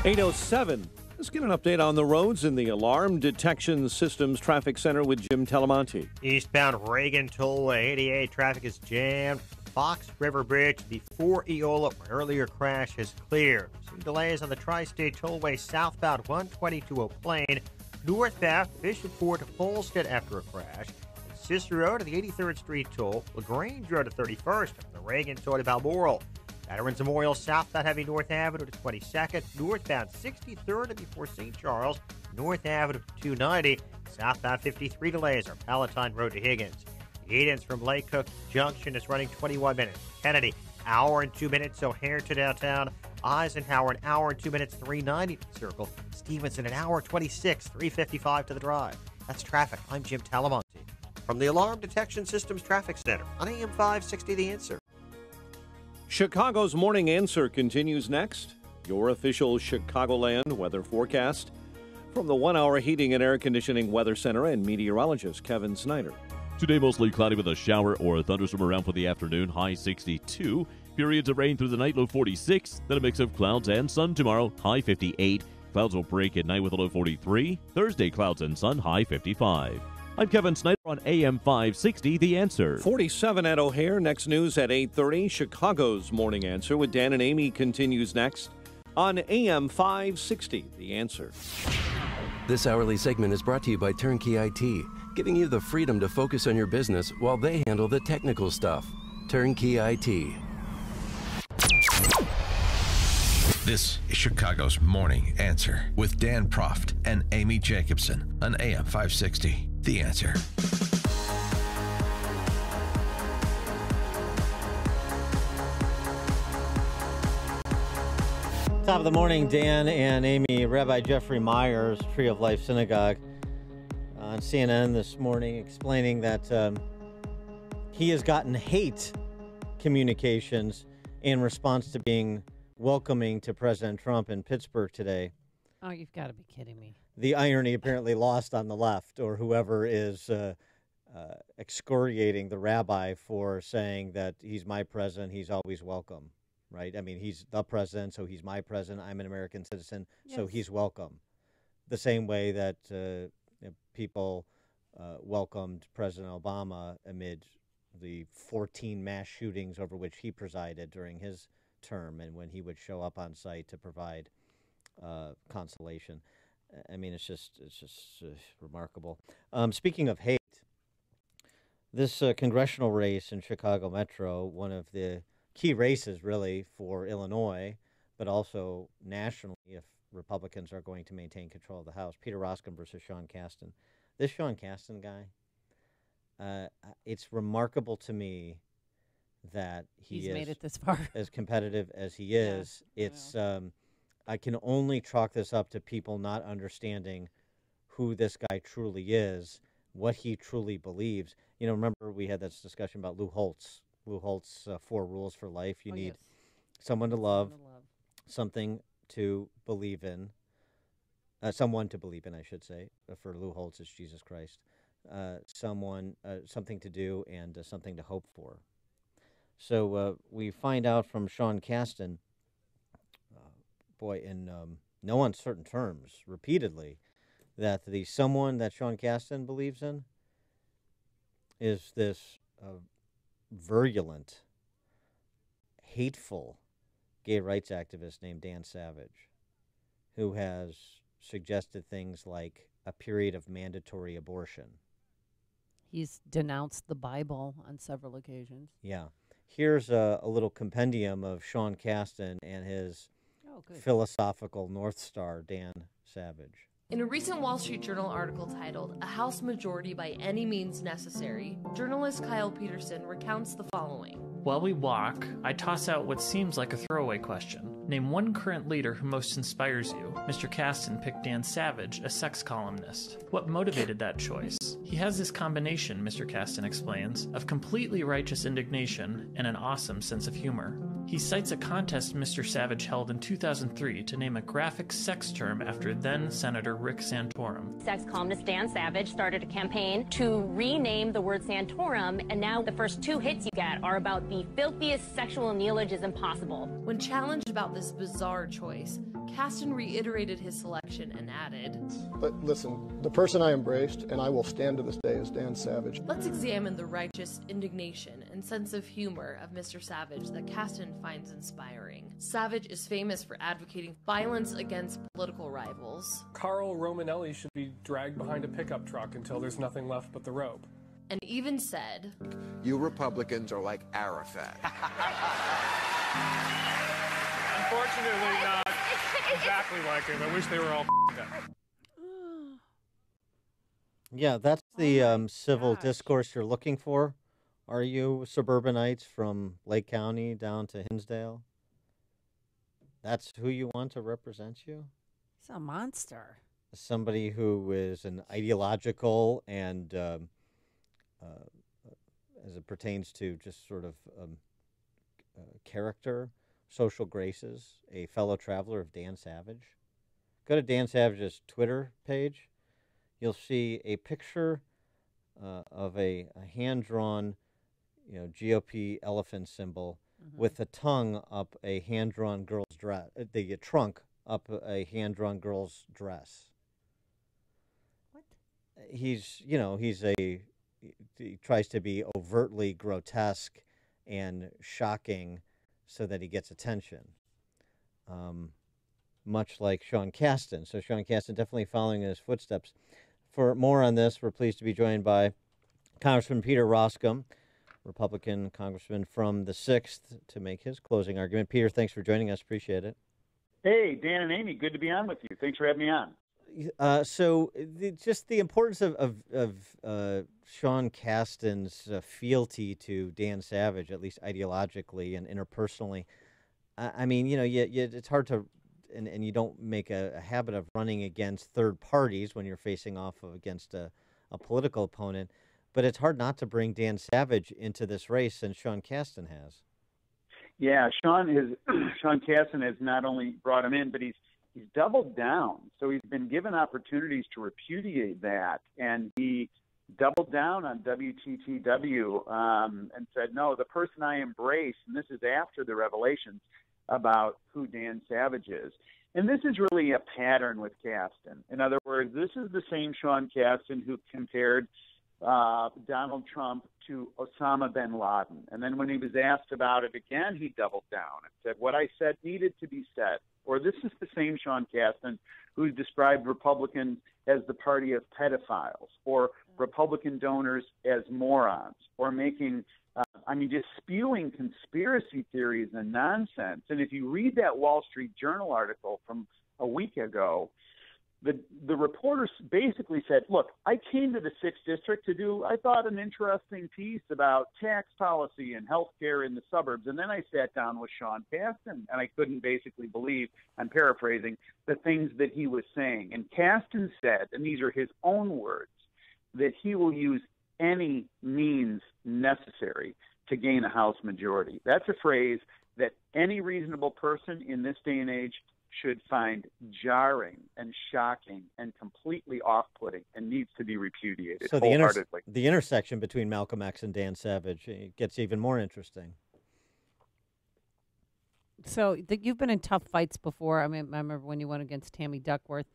8:07. Let's get an update on the roads in the Alarm Detection Systems Traffic Center with Jim Talamonte. Eastbound Reagan Tollway 88 traffic is jammed. Fox River Bridge before Eola, where earlier crash is clear. Some delays on the Tri-State Tollway southbound 122 Eau Plaine. Northbound Bishopford to Polstead after a crash. Cicero to the 83rd Street Toll. LaGrange Road to 31st. From the Reagan Toll to Balmoral. Veterans Memorial southbound heavy North Avenue to 22nd. Northbound 63rd to before St. Charles. North Avenue to 290. Southbound 53 delays are Palatine Road to Higgins. Edens from Lake Cook Junction is running 21 minutes. Kennedy, hour and 2 minutes, O'Hare to downtown. Eisenhower, an hour and 2 minutes, 390 to the Circle. Stevenson, an hour 26, 355 to the Drive. That's traffic. I'm Jim Talamonte from the Alarm Detection Systems Traffic Center on AM 560 The Answer. Chicago's Morning Answer continues next. Your official Chicagoland weather forecast from the 1 Hour Heating and Air Conditioning Weather Center and meteorologist Kevin Snyder. Today mostly cloudy with a shower or a thunderstorm around for the afternoon, high 62. Periods of rain through the night, low 46. Then a mix of clouds and sun tomorrow, high 58. Clouds will break at night with a low 43. Thursday, clouds and sun, high 55. I'm Kevin Snyder on AM 560, The Answer. 47 at O'Hare. Next news at 8:30. Chicago's Morning Answer with Dan and Amy continues next on AM 560, The Answer. This hourly segment is brought to you by Turnkey IT, giving you the freedom to focus on your business while they handle the technical stuff. Turnkey IT. This is Chicago's Morning Answer with Dan Proft and Amy Jacobson on AM 560. The Answer. Top of the morning, Dan and Amy. Rabbi Jeffrey Myers, Tree of Life Synagogue, on CNN this morning explaining that he has gotten hate communications in response to being welcoming to President Trump in Pittsburgh today. Oh, you've got to be kidding me. The irony apparently lost on the left, or whoever is excoriating the rabbi for saying that he's my president, he's always welcome, right? I mean, he's the president, so he's my president. I'm an American citizen, so he's welcome. The same way that people welcomed President Obama amid the 14 mass shootings over which he presided during his term, and when he would show up on site to provide consolation. I mean, it's just remarkable. Speaking of hate, this congressional race in Chicago Metro, one of the key races really for Illinois, but also nationally if Republicans are going to maintain control of the House. Peter Roskam versus Sean Casten. This Sean Casten guy, it's remarkable to me that He's is made it this far. as competitive as he is. It's I can only chalk this up to people not understanding who this guy truly is, what he truly believes. You know, remember we had this discussion about Lou Holtz. Lou Holtz, 4 rules for life. You need someone to love, something to believe in, someone to believe in, I should say. For Lou Holtz, it's Jesus Christ. Something to do, and something to hope for. So we find out from Sean Casten, in no uncertain terms, repeatedly, that the someone that Sean Casten believes in is this virulent, hateful gay rights activist named Dan Savage, who has suggested things like a period of mandatory abortion. He's denounced the Bible on several occasions. Yeah. Here's a little compendium of Sean Casten and his philosophical North Star, Dan Savage. In a recent Wall Street Journal article titled, "A House Majority by Any Means Necessary," journalist Kyle Peterson recounts the following. While we walk, I toss out what seems like a throwaway question. Name one current leader who most inspires you. Mr. Casten picked Dan Savage, a sex columnist. What motivated that choice? He has this combination, Mr. Casten explains, of completely righteous indignation and an awesome sense of humor. He cites a contest Mr. Savage held in 2003 to name a graphic sex term after then-Senator Rick Santorum. Sex columnist Dan Savage started a campaign to rename the word Santorum, and now the first 2 hits you get are about the filthiest sexual neologism possible. When challenged about this bizarre choice, Casten reiterated his selection and added, "But listen, the person I embraced, and I will stand to this day, is Dan Savage." Let's examine the righteous indignation and sense of humor of Mr. Savage that Casten finds inspiring. Savage is famous for advocating violence against political rivals. Carl Romanelli should be dragged behind a pickup truck until there's nothing left but the rope. And even said, "You Republicans are like Arafat." Unfortunately, not exactly like him. I wish they were all up. Yeah, that's the civil discourse you're looking for. Are you suburbanites from Lake County down to Hinsdale? That's who you want to represent you? He's a monster. Somebody who is an ideological and, as it pertains to just sort of character, social graces, a fellow traveler of Dan Savage. Go to Dan Savage's Twitter page. You'll see a picture of a hand-drawn, GOP elephant symbol with the tongue up a hand-drawn girl's dress, the trunk up a hand-drawn girl's dress. What? he tries to be overtly grotesque and shocking so that he gets attention, much like Sean Casten. So Sean Casten definitely following in his footsteps. For more on this, we're pleased to be joined by Congressman Peter Roskam, Republican congressman from the 6th, to make his closing argument. Peter, thanks for joining us. Appreciate it. Hey, Dan and Amy, good to be on with you. Thanks for having me on. Just the importance of Sean Casten's fealty to Dan Savage, at least ideologically and interpersonally. I mean, it's hard to, and you don't make a habit of running against third parties when you're facing off against a political opponent, but it's hard not to bring Dan Savage into this race, and Sean Casten has. Yeah, Sean Casten has not only brought him in, but he's doubled down. So he's been given opportunities to repudiate that, and he doubled down on WTTW and said, no, the person I embrace, and this is after the revelations about who Dan Savage is. And this is really a pattern with Casten. In other words, this is the same Sean Casten who compared Donald Trump to Osama bin Laden. And then when he was asked about it again, he doubled down and said, what I said needed to be said. Or this is the same Sean Casten who described Republicans as the party of pedophiles, or Republican donors as morons, or making, just spewing conspiracy theories and nonsense. And if you read that Wall Street Journal article from a week ago, the reporters basically said, look, I came to the 6th District to do, I thought, an interesting piece about tax policy and health care in the suburbs. And then I sat down with Sean Casten, and I couldn't basically believe, I'm paraphrasing, the things that he was saying. And Casten said, and these are his own words, that he will use any means necessary to gain a House majority. That's a phrase that any reasonable person in this day and age should find jarring and shocking and completely off-putting and needs to be repudiated wholeheartedly. The intersection between Malcolm X and Dan Savage gets even more interesting. So you've been in tough fights before. I mean, I remember when you went against Tammy Duckworth.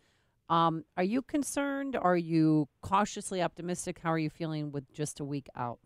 Are you concerned? Are you cautiously optimistic? How are you feeling with just a week out?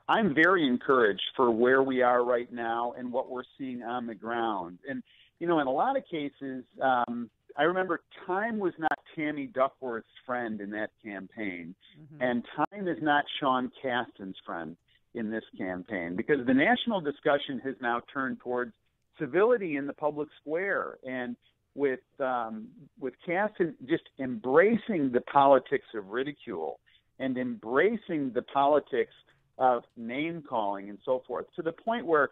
I'm very encouraged for where we are right now and what we're seeing on the ground. And in a lot of cases, I remember time was not Tammy Duckworth's friend in that campaign, and time is not Sean Casten's friend in this campaign, because the national discussion has now turned towards civility in the public square, and with Casten just embracing the politics of ridicule and embracing the politics of name calling and so forth, to the point where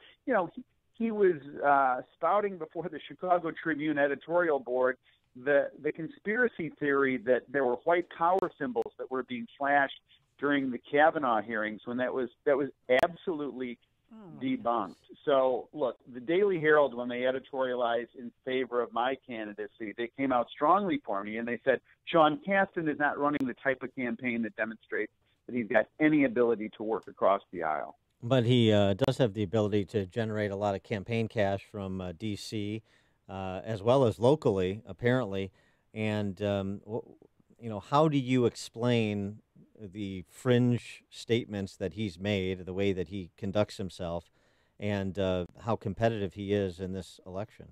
he was spouting before the Chicago Tribune editorial board the conspiracy theory that there were white power symbols that were being flashed during the Kavanaugh hearings, when that was absolutely debunked. So, look, the Daily Herald, when they editorialized in favor of my candidacy, they came out strongly for me, and they said Sean Casten is not running the type of campaign that demonstrates that he's got any ability to work across the aisle. But he does have the ability to generate a lot of campaign cash from D.C. As well as locally, apparently. And, how do you explain the fringe statements that he's made, the way that he conducts himself, and how competitive he is in this election?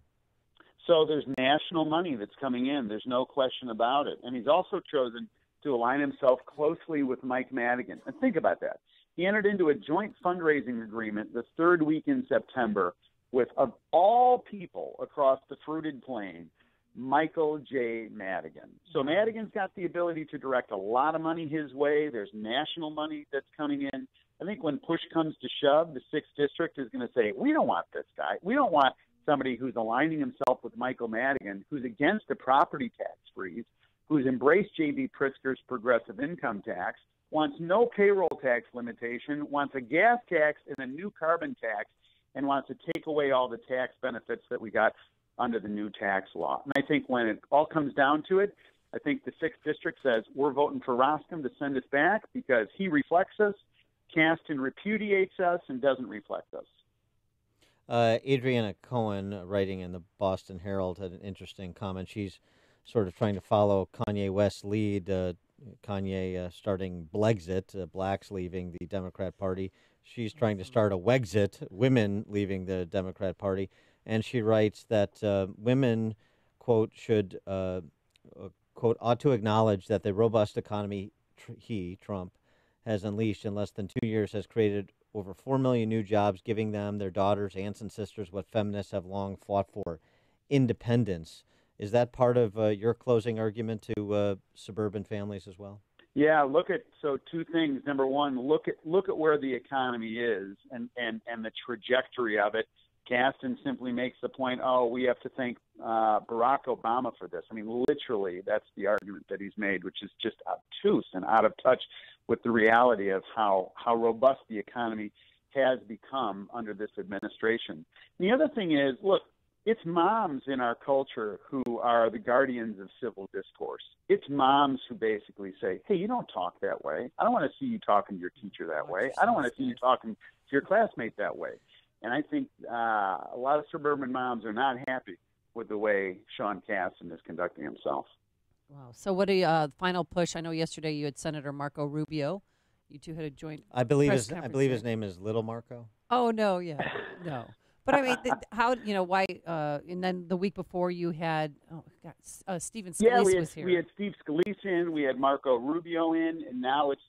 So there's national money that's coming in. There's no question about it. And he's also chosen to align himself closely with Mike Madigan. And think about that. He entered into a joint fundraising agreement the third week in September with, of all people across the fruited plain, Michael J. Madigan. So Madigan's got the ability to direct a lot of money his way. There's national money that's coming in. I think when push comes to shove, the 6th District is going to say, we don't want this guy. We don't want somebody who's aligning himself with Michael Madigan, who's against the property tax freeze, who's embraced J.B. Pritzker's progressive income tax, wants no payroll tax limitation, wants a gas tax and a new carbon tax, and wants to take away all the tax benefits that we got under the new tax law. And I think when it all comes down to it, I think the 6th District says we're voting for Roskam to send us back because he reflects us, Casten repudiates us, and doesn't reflect us. Adriana Cohen, writing in the Boston Herald, had an interesting comment. She's sort of trying to follow Kanye West's lead, Kanye starting Blexit, blacks leaving the Democrat Party. She's trying to start a Wexit, women leaving the Democrat Party. And she writes that women, quote, should, quote, ought to acknowledge that the robust economy Trump, has unleashed in less than 2 years has created over 4 million new jobs, giving them, their daughters, aunts, and sisters what feminists have long fought for, independence. Is that part of your closing argument to suburban families as well? Yeah, two things. Number one, look at where the economy is and the trajectory of it. Kasten simply makes the point, we have to thank Barack Obama for this. I mean, literally, that's the argument that he's made, which is just obtuse and out of touch with the reality of how robust the economy has become under this administration. And the other thing is, look, it's moms in our culture who are the guardians of civil discourse. It's moms who basically say, hey, you don't talk that way. I don't want to see you talking to your teacher that way. I don't want to see you talking to your classmate that way. And I think a lot of suburban moms are not happy with the way Sean Kasten is conducting himself. Wow. So what a final push. I know yesterday you had Senator Marco Rubio. You two had a joint I believe his name is Little Marco. Oh, no, yeah. No. But I mean, why? And then the week before you had, Stephen Scalise was here. We had Steve Scalise in, we had Marco Rubio in, and now it's,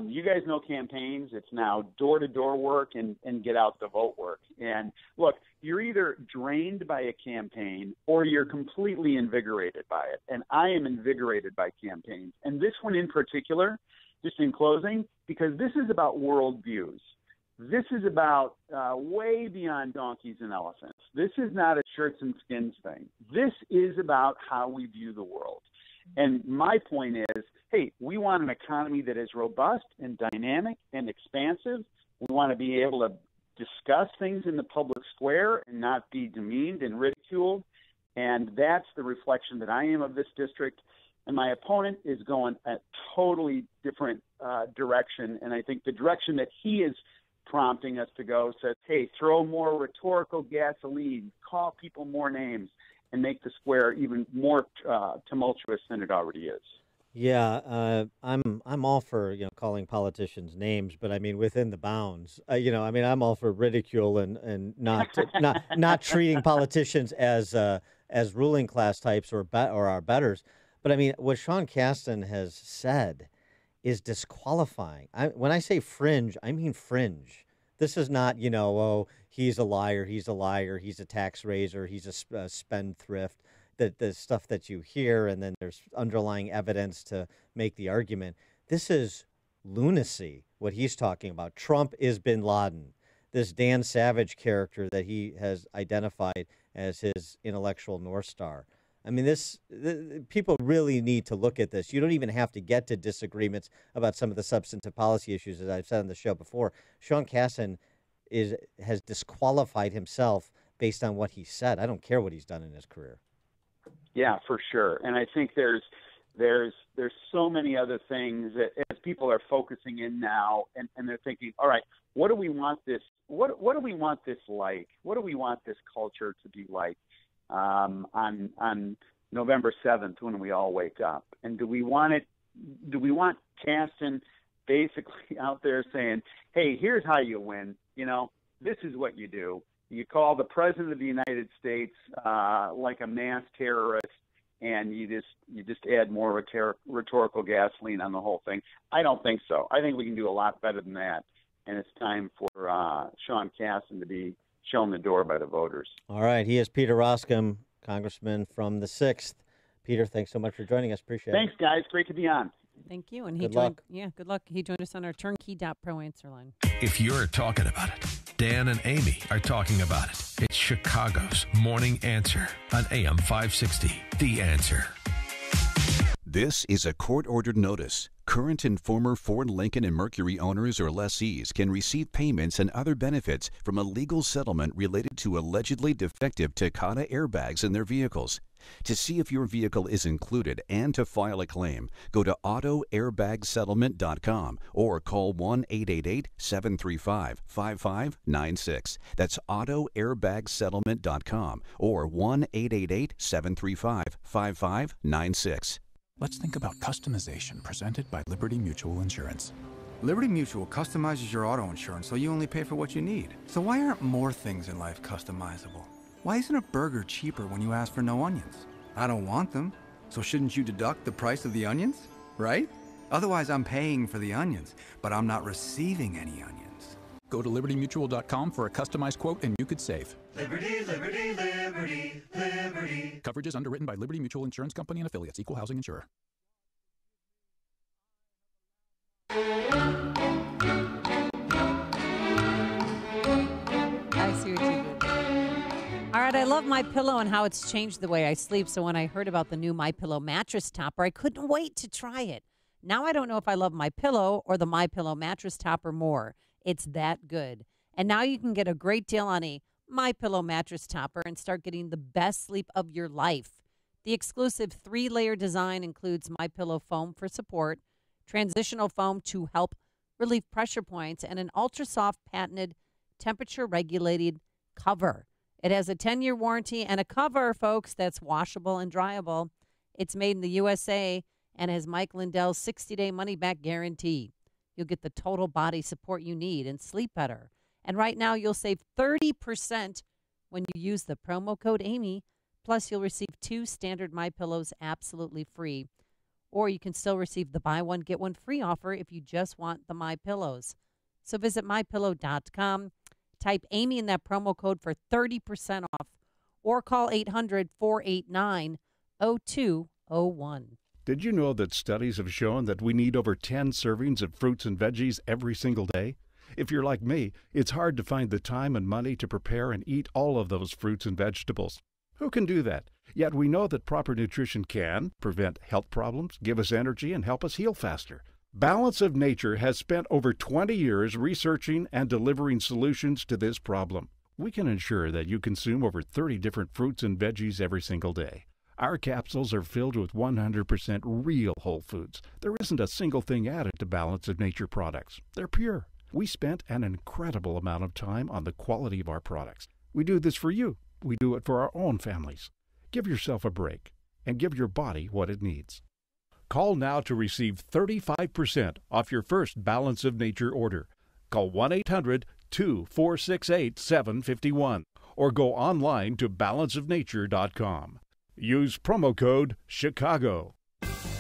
you guys know campaigns. It's now door-to-door work and get out the vote work. And look, you're either drained by a campaign or you're completely invigorated by it. And I am invigorated by campaigns. And this one in particular, just in closing, because this is about worldviews. This is about way beyond donkeys and elephants. This is not a shirts and skins thing. This is about how we view the world. And my point is, hey, we want an economy that is robust and dynamic and expansive. We want to be able to discuss things in the public square and not be demeaned and ridiculed. And that's the reflection that I am of this district. And my opponent is going a totally different direction. And I think the direction that he is prompting us to go says, hey, throw more rhetorical gasoline, call people more names, and make the square even more tumultuous than it already is. Yeah, I'm all for calling politicians names, but I mean within the bounds. I'm all for ridicule and not treating politicians as ruling class types or our betters. But I mean, what Sean Kasten has said is disqualifying. When I say fringe, I mean fringe. This is not he's a liar, he's a tax raiser, he's a spendthrift. The stuff that you hear, and then there's underlying evidence to make the argument. This is lunacy, what he's talking about. Trump is bin Laden, this Dan Savage character that he has identified as his intellectual North Star. I mean, people really need to look at this. You don't even have to get to disagreements about some of the substantive policy issues, as I've said on the show before. Sean Kasten has disqualified himself based on what he said. I don't care what he's done in his career. Yeah, for sure. And I think there's so many other things that as people are focusing in now and they're thinking, all right, what do we want this like? What do we want this culture to be like on November 7th when we all wake up? And do we want Kasten basically out there saying, hey, here's how you win, this is what you do. You call the president of the United States like a mass terrorist, and you just add more rhetorical gasoline on the whole thing. I don't think so. I think we can do a lot better than that, and it's time for Sean Kasten to be shown the door by the voters. All right. He is Peter Roskam, Congressman from the 6th. Peter, thanks so much for joining us. Appreciate it. Thanks, guys. Great to be on. Thank you. And good luck. Yeah, good luck. He joined us on our turnkey.pro answer line. If you're talking about it, Dan and Amy are talking about it. It's Chicago's Morning Answer on AM 560. The Answer. This is a court-ordered notice. Current and former Ford, Lincoln, and Mercury owners or lessees can receive payments and other benefits from a legal settlement related to allegedly defective Takata airbags in their vehicles. To see if your vehicle is included and to file a claim, go to autoairbagsettlement.com or call 1-888-735-5596. That's autoairbagsettlement.com or 1-888-735-5596. Let's think about customization presented by Liberty Mutual Insurance. Liberty Mutual customizes your auto insurance so you only pay for what you need. So why aren't more things in life customizable? Why isn't a burger cheaper when you ask for no onions? I don't want them, so shouldn't you deduct the price of the onions, right? Otherwise, I'm paying for the onions, but I'm not receiving any onions. Go to libertymutual.com for a customized quote and you could save. Liberty, liberty, liberty, liberty. Coverage is underwritten by Liberty Mutual Insurance Company and affiliates. Equal housing insurer. I see what you did. All right, I love MyPillow and how it's changed the way I sleep. So when I heard about the new MyPillow mattress topper, I couldn't wait to try it. Now I don't know if I love MyPillow or the MyPillow mattress topper more. It's that good. And now you can get a great deal on a MyPillow mattress topper and start getting the best sleep of your life. The exclusive 3-layer design includes MyPillow foam for support, transitional foam to help relieve pressure points, and an ultra-soft patented temperature-regulated cover. It has a 10-year warranty and a cover, folks, that's washable and dryable. It's made in the USA and has Mike Lindell's 60-day money-back guarantee. You'll get the total body support you need and sleep better. And right now, you'll save 30% when you use the promo code Amy. Plus, you'll receive 2 standard MyPillows absolutely free. Or you can still receive the buy one, get one free offer if you just want the MyPillows. So visit MyPillow.com. Type Amy in that promo code for 30% off. Or call 800-489-0201. Did you know that studies have shown that we need over 10 servings of fruits and veggies every single day? If you're like me, it's hard to find the time and money to prepare and eat all of those fruits and vegetables. Who can do that? Yet we know that proper nutrition can prevent health problems, give us energy, and help us heal faster. Balance of Nature has spent over 20 years researching and delivering solutions to this problem. We can ensure that you consume over 30 different fruits and veggies every single day. Our capsules are filled with 100% real whole foods. There isn't a single thing added to Balance of Nature products. They're pure. We spent an incredible amount of time on the quality of our products. We do this for you. We do it for our own families. Give yourself a break and give your body what it needs. Call now to receive 35% off your first Balance of Nature order. Call 1-800-2468-751 or go online to balanceofnature.com. Use promo code CHICAGO.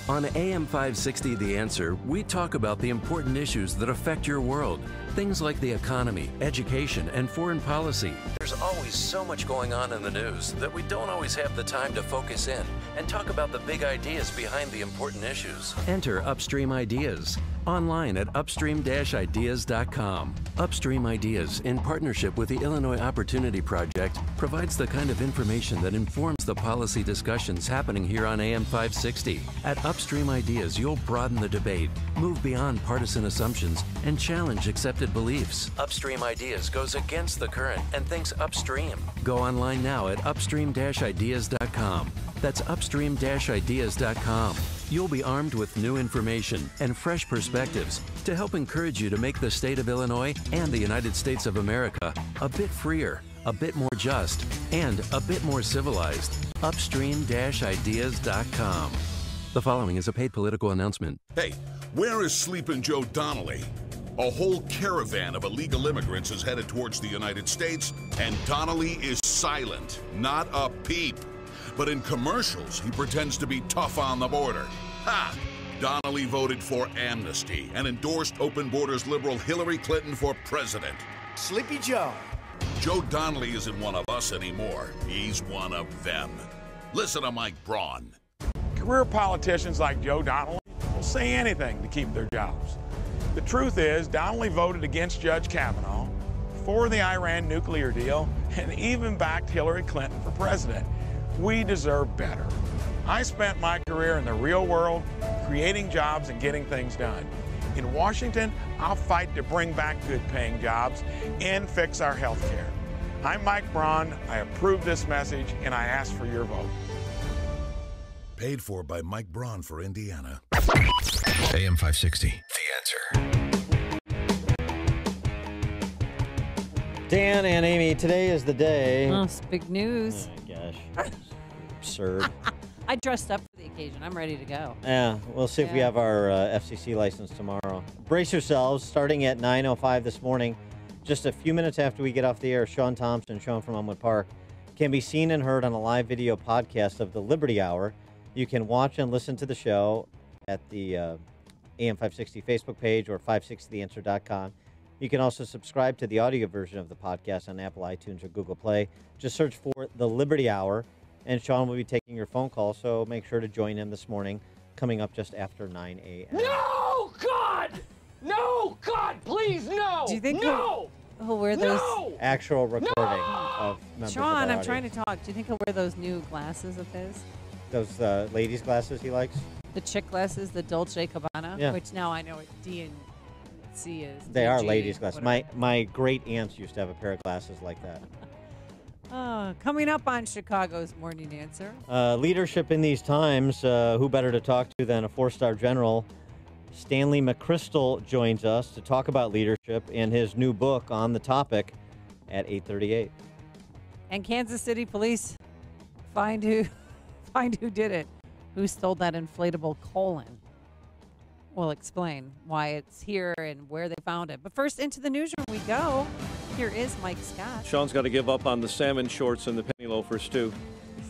On AM 560 The Answer, we talk about the important issues that affect your world. Things like the economy, education, and foreign policy. There's always so much going on in the news that we don't always have the time to focus in and talk about the big ideas behind the important issues. Enter Upstream Ideas online at upstream-ideas.com. Upstream Ideas, in partnership with the Illinois Opportunity Project, provides the kind of information that informs the policy discussions happening here on AM 560. At Upstream Ideas, you'll broaden the debate, move beyond partisan assumptions, and challenge accepted beliefs. Upstream Ideas goes against the current and thinks upstream. Go online now at upstream-ideas.com. That's upstream-ideas.com. You'll be armed with new information and fresh perspectives to help encourage you to make the state of Illinois and the United States of America a bit freer, a bit more just, and a bit more civilized. Upstream-ideas.com. The following is a paid political announcement. Hey, where is Sleepin' Joe Donnelly? A whole caravan of illegal immigrants is headed towards the United States, and Donnelly is silent, not a peep. But in commercials, he pretends to be tough on the border. Ha! Donnelly voted for amnesty and endorsed open borders liberal Hillary Clinton for president. Sleepy Joe. Joe Donnelly isn't one of us anymore. He's one of them. Listen to Mike Braun. Career politicians like Joe Donnelly will say anything to keep their jobs. The truth is, Donnelly voted against Judge Kavanaugh, for the Iran nuclear deal, and even backed Hillary Clinton for president. We deserve better. I spent my career in the real world, creating jobs and getting things done. In Washington, I'll fight to bring back good-paying jobs and fix our health care. I'm Mike Braun. I approve this message, and I ask for your vote. Paid for by Mike Braun for Indiana. AM 560, The Answer. Dan and Amy, today is the day. Oh, it's big news. Oh, my gosh. Absurd. I dressed up for the occasion. I'm ready to go. Yeah, we'll see if we have our FCC license tomorrow. Brace yourselves. Starting at 9:05 this morning, just a few minutes after we get off the air, Sean Thompson, Sean from Elmwood Park, can be seen and heard on a live video podcast of the Liberty Hour. You can watch and listen to the show at the AM 560 Facebook page or 560theanswer.com. You can also subscribe to the audio version of the podcast on Apple, iTunes, or Google Play. Just search for the Liberty Hour, and Sean will be taking your phone call, so make sure to join him this morning, coming up just after 9 a.m. No, God! No, God, please, no! Do you think no! he'll wear those? Actual recording of members of Sean, our I'm audience. trying to talk. Do you think he'll wear those new glasses of his? Those ladies' glasses he likes? The chick glasses, the Dolce Gabbana, Yeah. which now I know what D and C is. They are DG, ladies' glasses. whatever. My great aunts used to have a pair of glasses like that. Coming up on Chicago's Morning Answer. Leadership in these times, who better to talk to than a four-star general? Stanley McChrystal joins us to talk about leadership and his new book on the topic at 8:38. And Kansas City police find who did it. Who stole that inflatable colon? We'll explain why it's here and where they found it. But first, into the newsroom we go. Here is Mike Scott. Sean's got to give up on the salmon shorts and the penny loafers, too.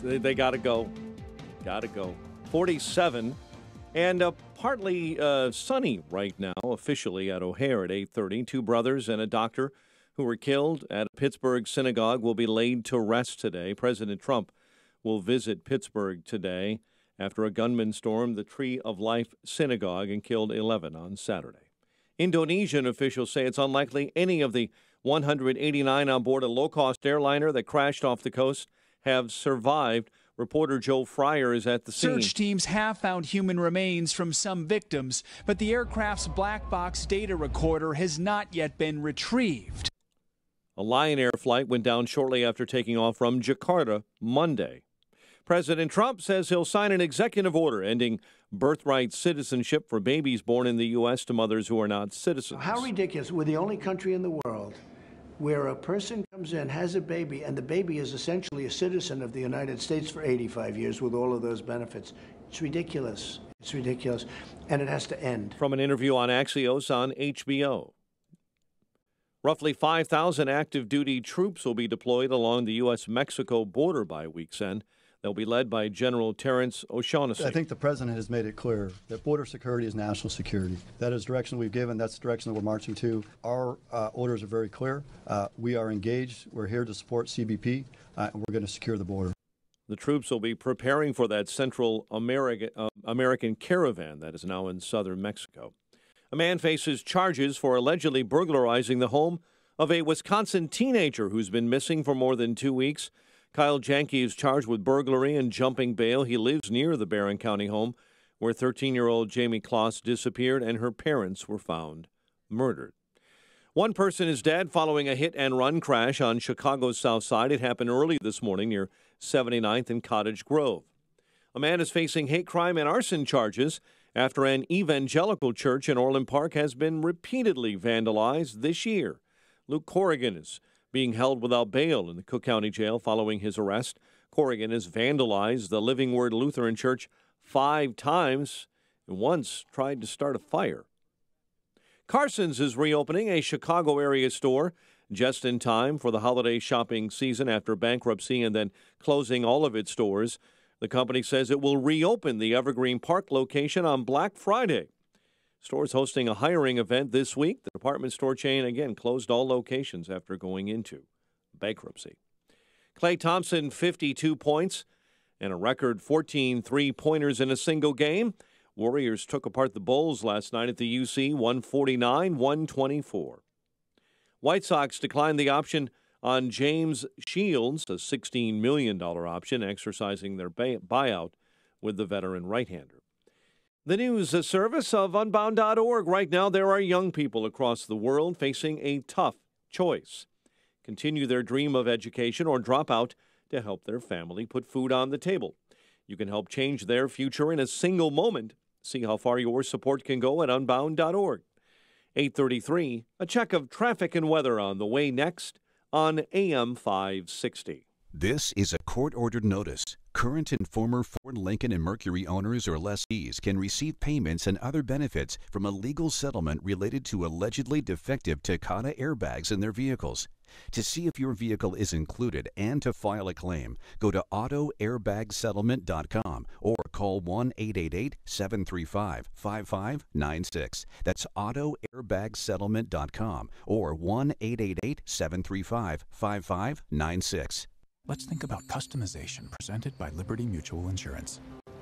They got to go. Got to go. 47 and partly sunny right now, officially at O'Hare at 8:30. Two brothers and a doctor who were killed at a Pittsburgh synagogue will be laid to rest today. President Trump will visit Pittsburgh today after a gunman stormed the Tree of Life synagogue and killed 11 on Saturday. Indonesian officials say it's unlikely any of the 189 on board a low-cost airliner that crashed off the coast have survived. Reporter Joe Fryer is at the scene. Search teams have found human remains from some victims, but the aircraft's black box data recorder has not yet been retrieved. A Lion Air flight went down shortly after taking off from Jakarta Monday. President Trump says he'll sign an executive order ending birthright citizenship for babies born in the U.S. to mothers who are not citizens. How ridiculous. We're the only country in the world where a person comes in, has a baby, and the baby is essentially a citizen of the United States for 85 years with all of those benefits. It's ridiculous. It's ridiculous. And it has to end. From an interview on Axios on HBO. Roughly 5,000 active duty troops will be deployed along the U.S.-Mexico border by week's end. They'll be led by General Terrence O'Shaughnessy. I think the president has made it clear that border security is national security. That is the direction we've given. That's the direction that we're marching to. Our orders are very clear. We are engaged. We're here to support CBP, and we're going to secure the border. The troops will be preparing for that Central American caravan that is now in southern Mexico. A man faces charges for allegedly burglarizing the home of a Wisconsin teenager who's been missing for more than 2 weeks. Kyle Janke is charged with burglary and jumping bail. He lives near the Barron County home where 13-year-old Jamie Kloss disappeared and her parents were found murdered. One person is dead following a hit-and-run crash on Chicago's South Side. It happened early this morning near 79th and Cottage Grove. A man is facing hate crime and arson charges after an evangelical church in Orland Park has been repeatedly vandalized this year. Luke Corrigan is being held without bail in the Cook County Jail following his arrest. Corrigan has vandalized the Living Word Lutheran Church 5 times and once tried to start a fire. Carson's is reopening a Chicago area store just in time for the holiday shopping season after bankruptcy and then closing all of its stores. The company says it will reopen the Evergreen Park location on Black Friday. Store's hosting a hiring event this week. The department store chain, again, closed all locations after going into bankruptcy. Klay Thompson, 52 points and a record 14 three-pointers in a single game. Warriors took apart the Bulls last night at the UC, 149-124. White Sox declined the option on James Shields, a $16 million option, exercising their buyout with the veteran right-hander. The news service of Unbound.org. Right now, there are young people across the world facing a tough choice. Continue their dream of education or drop out to help their family put food on the table. You can help change their future in a single moment. See how far your support can go at Unbound.org. 8:33, a check of traffic and weather on the way next on AM 560. This is a court-ordered notice. Current and former Ford, Lincoln, and Mercury owners or lessees can receive payments and other benefits from a legal settlement related to allegedly defective Takata airbags in their vehicles. To see if your vehicle is included and to file a claim, go to autoairbagsettlement.com or call 1-888-735-5596. That's autoairbagsettlement.com or 1-888-735-5596. Let's think about customization presented by Liberty Mutual Insurance.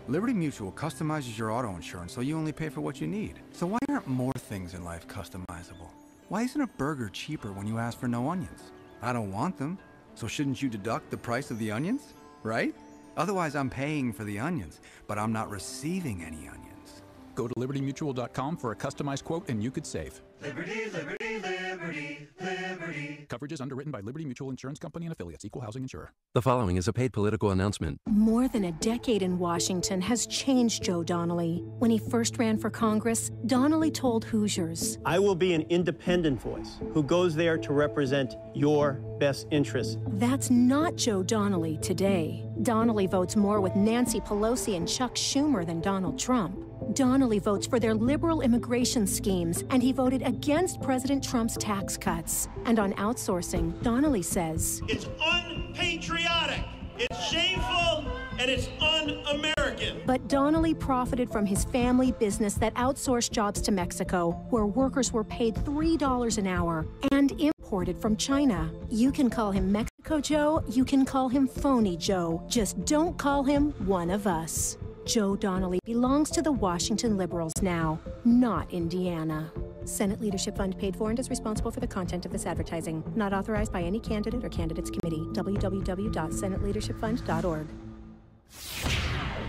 Liberty Mutual customizes your auto insurance so you only pay for what you need. So why aren't more things in life customizable? Why isn't a burger cheaper when you ask for no onions? I don't want them, so shouldn't you deduct the price of the onions, right? Otherwise, I'm paying for the onions, but I'm not receiving any onions. Go to libertymutual.com for a customized quote and you could save. Liberty, liberty, liberty, liberty. Coverage is underwritten by Liberty Mutual Insurance Company and affiliates. Equal housing insurer. The following is a paid political announcement. More than a decade in Washington has changed Joe Donnelly. When he first ran for Congress, Donnelly told Hoosiers, I will be an independent voice who goes there to represent your best interests. That's not Joe Donnelly today. Donnelly votes more with Nancy Pelosi and Chuck Schumer than Donald Trump. Donnelly votes for their liberal immigration schemes, and he voted against President Trump's tax cuts. And on outsourcing, Donnelly says, it's unpatriotic, it's shameful, and it's un-American. But Donnelly profited from his family business that outsourced jobs to Mexico, where workers were paid $3 an hour and imported from China. You can call him Mexico Joe, you can call him Phony Joe. Just don't call him one of us. Joe Donnelly belongs to the Washington Liberals now, not Indiana. Senate Leadership Fund paid for and is responsible for the content of this advertising. Not authorized by any candidate or candidates committee. www.senateleadershipfund.org.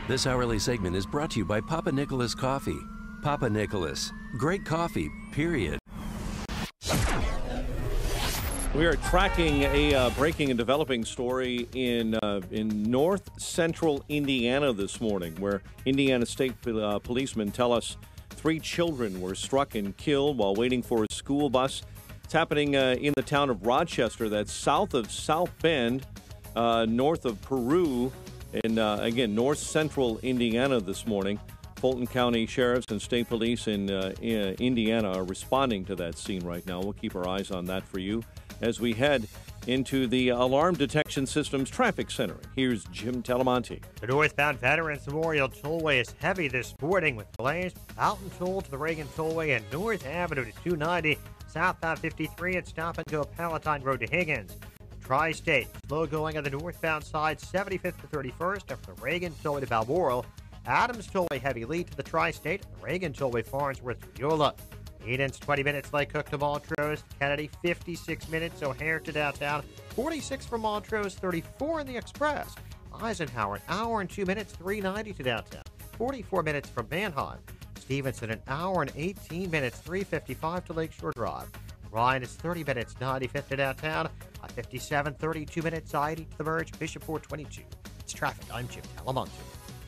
This hourly segment is brought to you by Papa Nicholas Coffee. Papa Nicholas, great coffee, period. We are tracking a breaking and developing story in north central Indiana this morning, where Indiana State policemen tell us 3 children were struck and killed while waiting for a school bus. It's happening in the town of Rochester, that's south of South Bend, north of Peru, and again, north central Indiana this morning. Fulton County Sheriffs and State Police in Indiana are responding to that scene right now. We'll keep our eyes on that for you as we head into the Alarm Detection Systems Traffic Center. Here's Jim Telemonte. The northbound Veterans Memorial Tollway is heavy this morning with delays from Fountain Toll to the Reagan Tollway and North Avenue to 290, southbound 53 and stop and go Palatine Road to Higgins. Tri-State, slow going on the northbound side, 75th to 31st, and from the Reagan Tollway to Balmoral. Adams Tollway heavy lead to the Tri-State, and the Reagan Tollway Farnsworth to Yola. Edens 20 minutes, Lake Cook to Montrose. Kennedy 56 minutes, O'Hare to downtown. 46 from Montrose, 34 in the Express. Eisenhower an hour and 2 minutes, 390 to downtown. 44 minutes from Manheim. Stevenson an hour and 18 minutes, 355 to Lakeshore Drive. Ryan is 30 minutes, 95th to downtown. 57, 32 minutes, 80 to the Merge. Bishop 422. It's traffic. I'm Jim Talamonte.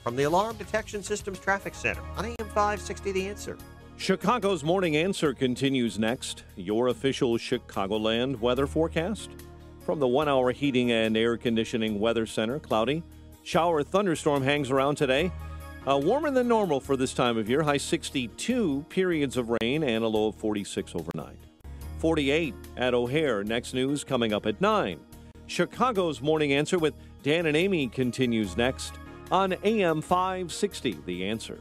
From the Alarm Detection Systems Traffic Center on AM 560 The Answer. Chicago's Morning Answer continues next. Your official Chicagoland weather forecast. From the 1-hour heating and air conditioning weather center, cloudy. Shower thunderstorm hangs around today. Warmer than normal for this time of year. High 62, periods of rain, and a low of 46 overnight. 48 at O'Hare. Next news coming up at 9. Chicago's Morning Answer with Dan and Amy continues next on AM 560, The Answer.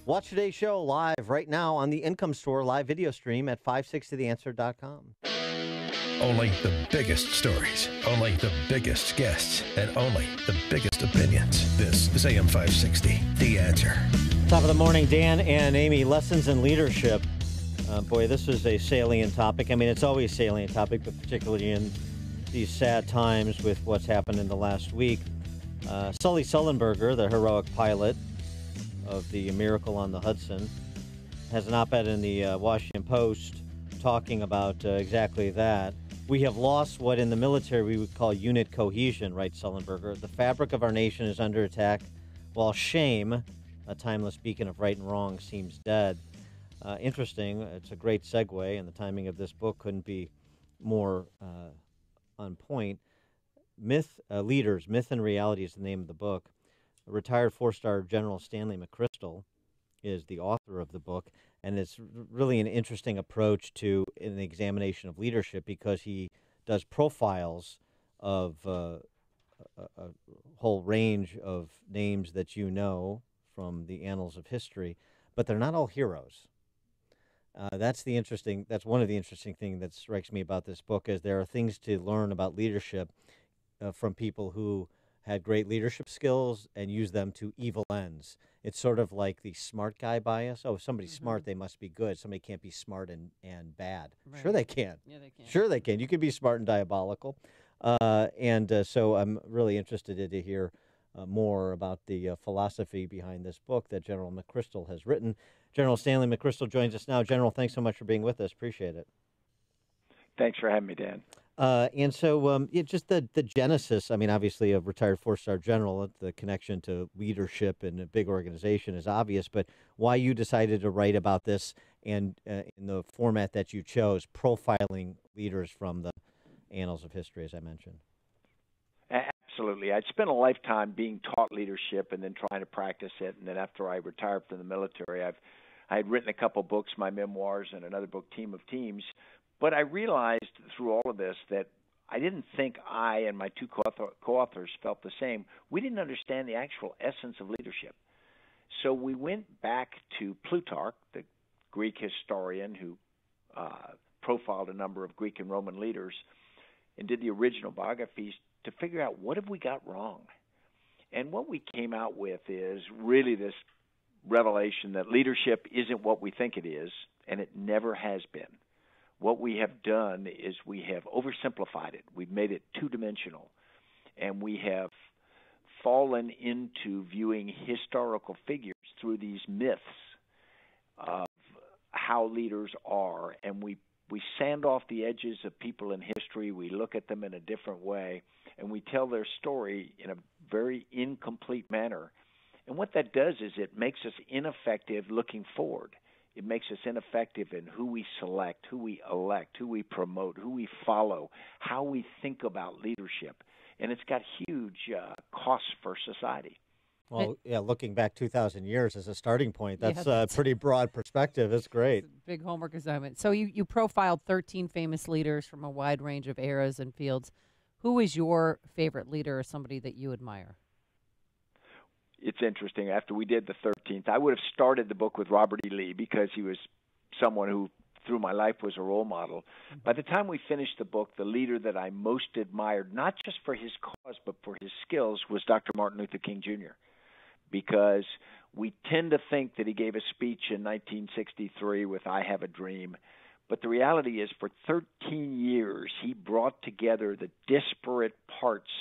Watch today's show live right now on the Income Store live video stream at 560theanswer.com. Only the biggest stories, only the biggest guests, and only the biggest opinions. This is AM 560, The Answer. Top of the morning, Dan and Amy, lessons in leadership. Boy, this is a salient topic. I mean, it's always a salient topic, but particularly in these sad times with what's happened in the last week. Sully Sullenberger, the heroic pilot of the Miracle on the Hudson, has an op-ed in the Washington Post talking about exactly that. We have lost what in the military we would call unit cohesion, writes Sullenberger. The fabric of our nation is under attack, while shame, a timeless beacon of right and wrong, seems dead. Interesting. It's a great segue, and the timing of this book couldn't be more on point. Leaders, Myth and Reality is the name of the book. Retired four-star General Stanley McChrystal is the author of the book, and it's really an interesting approach to an examination of leadership because he does profiles of a whole range of names that you know from the annals of history, but they're not all heroes. That's one of the interesting things that strikes me about this book is there are things to learn about leadership from people who had great leadership skills and use them to evil ends. It's sort of like the smart guy bias. Oh, if somebody's smart, they must be good. Somebody can't be smart and bad. Right. Sure they can. Yeah, they can. Sure they can. You can be smart and diabolical. So I'm really interested to hear more about the philosophy behind this book that General McChrystal has written. General Stanley McChrystal joins us now. General, thanks so much for being with us. Appreciate it. Thanks for having me, Dan. Just the genesis, I mean, obviously a retired four-star general, the connection to leadership in a big organization is obvious, but why you decided to write about this and in the format that you chose, profiling leaders from the annals of history, as I mentioned. Absolutely. I'd spent a lifetime being taught leadership and then trying to practice it, and then after I retired from the military, I had written a couple books, my memoirs, and another book, Team of Teams. But I realized through all of this that I didn't think I and my two co-authors felt the same. We didn't understand the actual essence of leadership. So we went back to Plutarch, the Greek historian who profiled a number of Greek and Roman leaders, and did the original biographies to figure out what have we got wrong. And what we came out with is really this revelation that leadership isn't what we think it is, and it never has been. What we have done is we have oversimplified it. We've made it two-dimensional, and we have fallen into viewing historical figures through these myths of how leaders are, and we sand off the edges of people in history. We look at them in a different way, and we tell their story in a very incomplete manner. And what that does is it makes us ineffective looking forward. It makes us ineffective in who we select, who we elect, who we promote, who we follow, how we think about leadership. And it's got huge costs for society. Well, yeah, looking back 2,000 years as a starting point, that's a pretty broad perspective. It's great. Big homework assignment. So you profiled 13 famous leaders from a wide range of eras and fields. Who is your favorite leader or somebody that you admire? It's interesting. After we did the 13th, I would have started the book with Robert E. Lee because he was someone who, through my life, was a role model. By the time we finished the book, the leader that I most admired, not just for his cause but for his skills, was Dr. Martin Luther King Jr., because we tend to think that he gave a speech in 1963 with I Have a Dream. But the reality is for 13 years, he brought together the disparate parts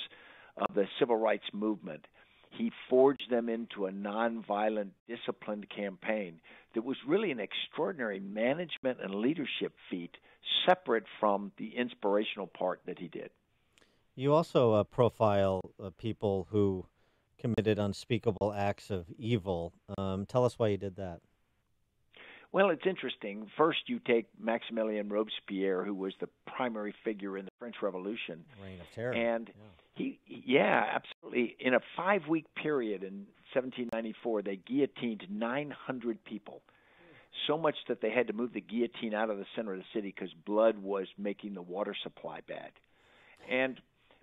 of the civil rights movement. He forged them into a nonviolent, disciplined campaign that was really an extraordinary management and leadership feat separate from the inspirational part that he did. You also profile people who committed unspeakable acts of evil. Tell us why you did that. Well, it's interesting. First, you take Maximilien Robespierre, who was the primary figure in the French Revolution. Reign of Terror. And yeah, absolutely. In a 5-week period in 1794, they guillotined 900 people. So much that they had to move the guillotine out of the center of the city because blood was making the water supply bad.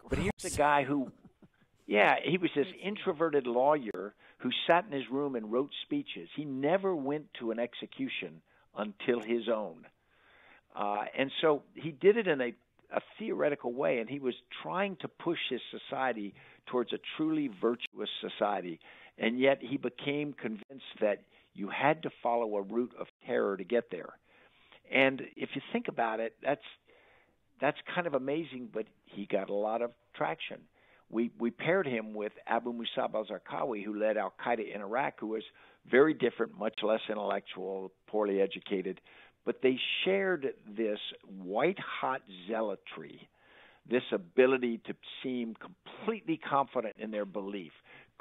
But here's a guy who, he was this introverted lawyer who sat in his room and wrote speeches. He never went to an execution until his own. And so he did it in a theoretical way, and he was trying to push his society towards a truly virtuous society. And yet he became convinced that you had to follow a route of terror to get there. And if you think about it, that's kind of amazing, but he got a lot of traction. We paired him with Abu Musab al-Zarqawi, who led al-Qaeda in Iraq, who was very different, much less intellectual, poorly educated. But they shared this white-hot zealotry, this ability to seem completely confident in their belief,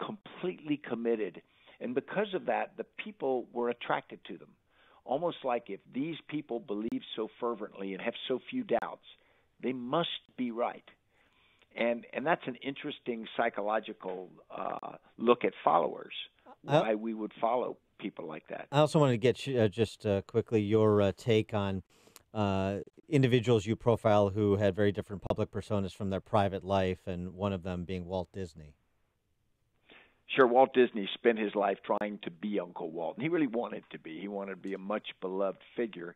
completely committed. And because of that, the people were attracted to them. Almost like if these people believe so fervently and have so few doubts, they must be right. And that's an interesting psychological look at followers, why we would follow people like that. I also wanted to get just quickly your take on individuals you profile who had very different public personas from their private life, and one of them being Walt Disney. Sure, Walt Disney spent his life trying to be Uncle Walt, and he really wanted to be. He wanted to be a much beloved figure.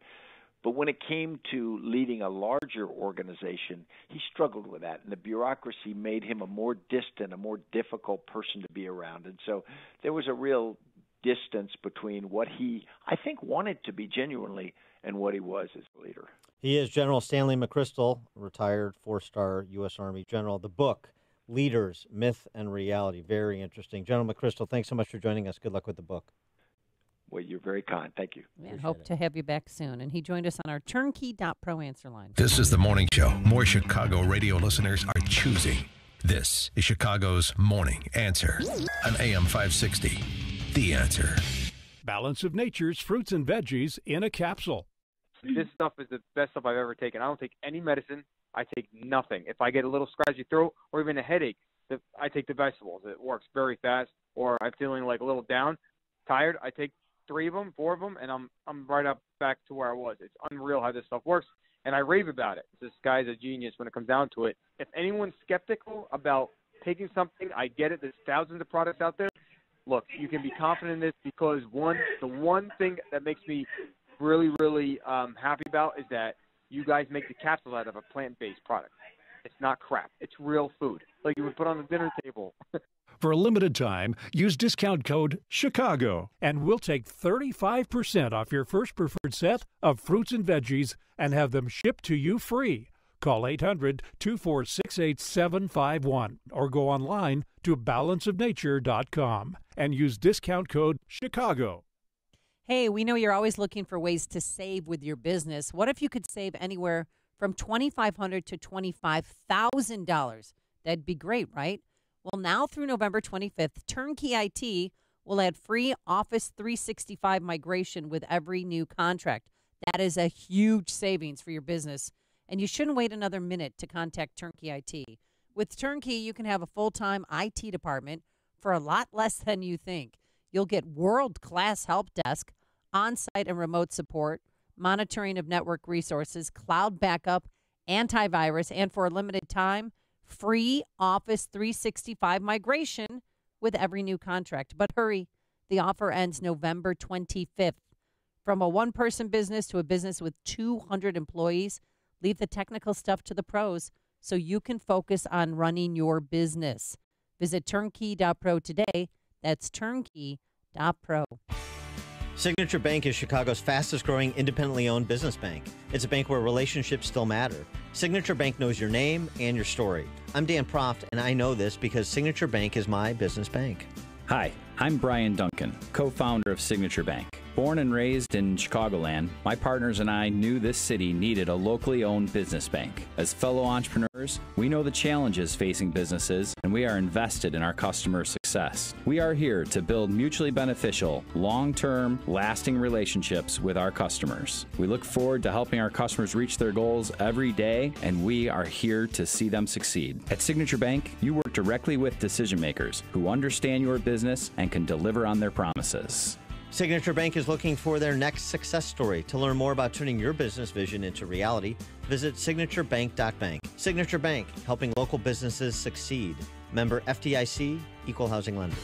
But when it came to leading a larger organization, he struggled with that, and the bureaucracy made him a more distant, a more difficult person to be around. And so there was a real distance between what he, I think, wanted to be genuinely and what he was as a leader. He is General Stanley McChrystal, retired 4-star U.S. Army general. The book, Leaders, Myth, and Reality. Very interesting. General McChrystal, thanks so much for joining us. Good luck with the book. Well, you're very kind. Thank you. We hope to have you back soon. And he joined us on our turnkey.pro answer line. This is the morning show. More Chicago radio listeners are choosing. This is Chicago's Morning Answer on AM 560. The Answer. Balance of Nature's fruits and veggies in a capsule. This stuff is the best stuff I've ever taken. I don't take any medicine. I take nothing. If I get a little scratchy throat or even a headache, I take the vegetables. It works very fast. Or I'm feeling like a little down, tired, I take 3 of them, 4 of them, and I'm right up back to where I was. It's unreal how this stuff works, and I rave about it. This guy's a genius when it comes down to it. If anyone's skeptical about taking something, I get it. There's thousands of products out there. Look, you can be confident in this because the one thing that makes me really, really happy about is that you guys make the capsule out of a plant-based product. It's not crap. It's real food, like you would put on the dinner table. For a limited time, use discount code CHICAGO, and we'll take 35% off your first preferred set of fruits and veggies and have them shipped to you free. Call 800-246-8751 or go online to balanceofnature.com and use discount code CHICAGO. Hey, we know you're always looking for ways to save with your business. What if you could save anywhere from $2,500 to $25,000? That'd be great, right? Well, now through November 25th, Turnkey IT will add free Office 365 migration with every new contract. That is a huge savings for your business, and you shouldn't wait another minute to contact Turnkey IT. With Turnkey, you can have a full-time IT department for a lot less than you think. You'll get world-class help desk, on-site and remote support, monitoring of network resources, cloud backup, antivirus, and for a limited time, free Office 365 migration with every new contract. But hurry, the offer ends November 25th. From a one-person business to a business with 200 employees, leave the technical stuff to the pros so you can focus on running your business. Visit turnkey.pro today. That's turnkey.pro. Signature Bank is Chicago's fastest-growing independently owned business bank. It's a bank where relationships still matter. Signature Bank knows your name and your story. I'm Dan Proft, and I know this because Signature Bank is my business bank. Hi, I'm Brian Duncan, co-founder of Signature Bank. Born and raised in Chicagoland, my partners and I knew this city needed a locally owned business bank. As fellow entrepreneurs, we know the challenges facing businesses, and we are invested in our customers' success. We are here to build mutually beneficial, long-term, lasting relationships with our customers. We look forward to helping our customers reach their goals every day, and we are here to see them succeed. At Signature Bank, you work directly with decision makers who understand your business and can deliver on their promises. Signature Bank is looking for their next success story. To learn more about turning your business vision into reality, visit signaturebank.bank. Signature Bank, helping local businesses succeed. Member FDIC, Equal Housing Lender.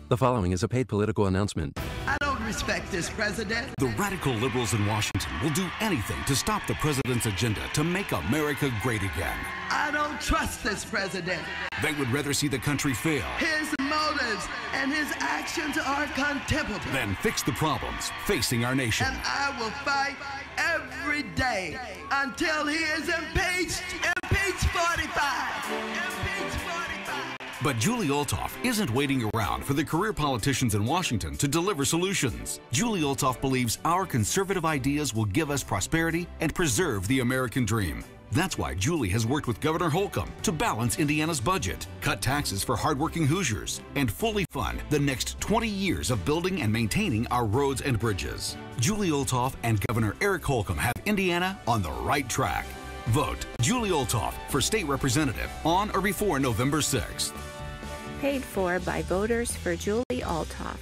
The following is a paid political announcement. I don't respect this president. The radical liberals in Washington will do anything to stop the president's agenda to make America great again. I don't trust this president. They would rather see the country fail. His motives and his actions are contemptible. Then fix the problems facing our nation. And I will fight every day until he is impeached. Impeach 45. Impeach 45. But Julie Olthoff isn't waiting around for the career politicians in Washington to deliver solutions. Julie Olthoff believes our conservative ideas will give us prosperity and preserve the American dream. That's why Julie has worked with Governor Holcomb to balance Indiana's budget, cut taxes for hardworking Hoosiers, and fully fund the next 20 years of building and maintaining our roads and bridges. Julie Olthoff and Governor Eric Holcomb have Indiana on the right track. Vote Julie Olthoff for state representative on or before November 6th. Paid for by Voters for Julie Olthoff.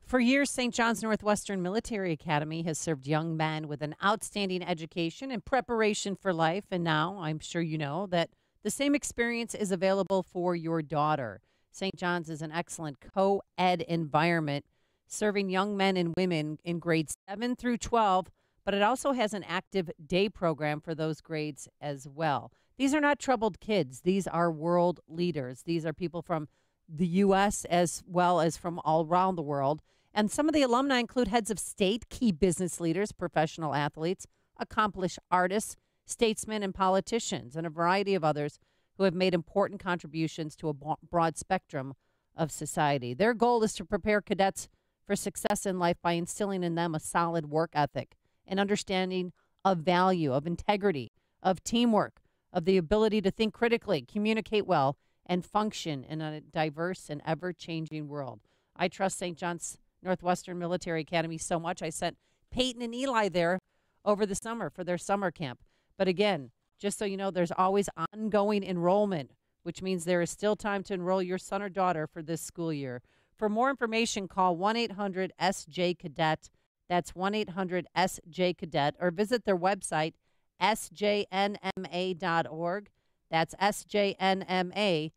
For years, St. John's Northwestern Military Academy has served young men with an outstanding education and preparation for life. And now I'm sure you know that the same experience is available for your daughter. St. John's is an excellent co-ed environment serving young men and women in grades 7 through 12, but it also has an active day program for those grades as well. These are not troubled kids. These are world leaders. These are people from the U.S. as well as from all around the world. And some of the alumni include heads of state, key business leaders, professional athletes, accomplished artists, statesmen, and politicians, and a variety of others who have made important contributions to a broad spectrum of society. Their goal is to prepare cadets for success in life by instilling in them a solid work ethic, an understanding of value, of integrity, of teamwork, of the ability to think critically, communicate well, and function in a diverse and ever-changing world. I trust St. John's Northwestern Military Academy so much. I sent Peyton and Eli there over the summer for their summer camp. But again, just so you know, there's always ongoing enrollment, which means there is still time to enroll your son or daughter for this school year. For more information, call 1-800-SJ-CADET. That's 1-800-SJ-CADET, or visit their website, sjnma.org. That's sjnma.org.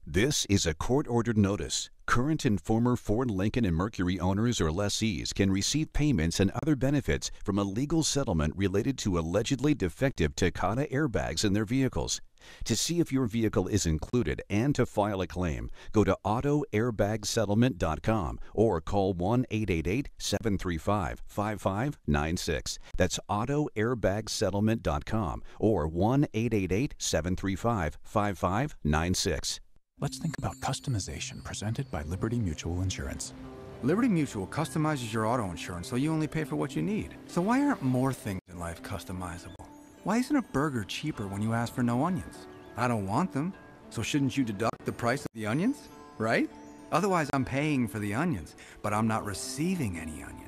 This is a court-ordered notice. Current and former Ford, Lincoln, and Mercury owners or lessees can receive payments and other benefits from a legal settlement related to allegedly defective Takata airbags in their vehicles. To see if your vehicle is included and to file a claim, go to autoairbagsettlement.com or call 1-888-735-5596. That's autoairbagsettlement.com or 1-888-735-5596. Let's think about customization presented by Liberty Mutual Insurance. Liberty Mutual customizes your auto insurance so you only pay for what you need. So why aren't more things in life customizable? Why isn't a burger cheaper when you ask for no onions? I don't want them, so shouldn't you deduct the price of the onions, right? Otherwise, I'm paying for the onions, but I'm not receiving any onions.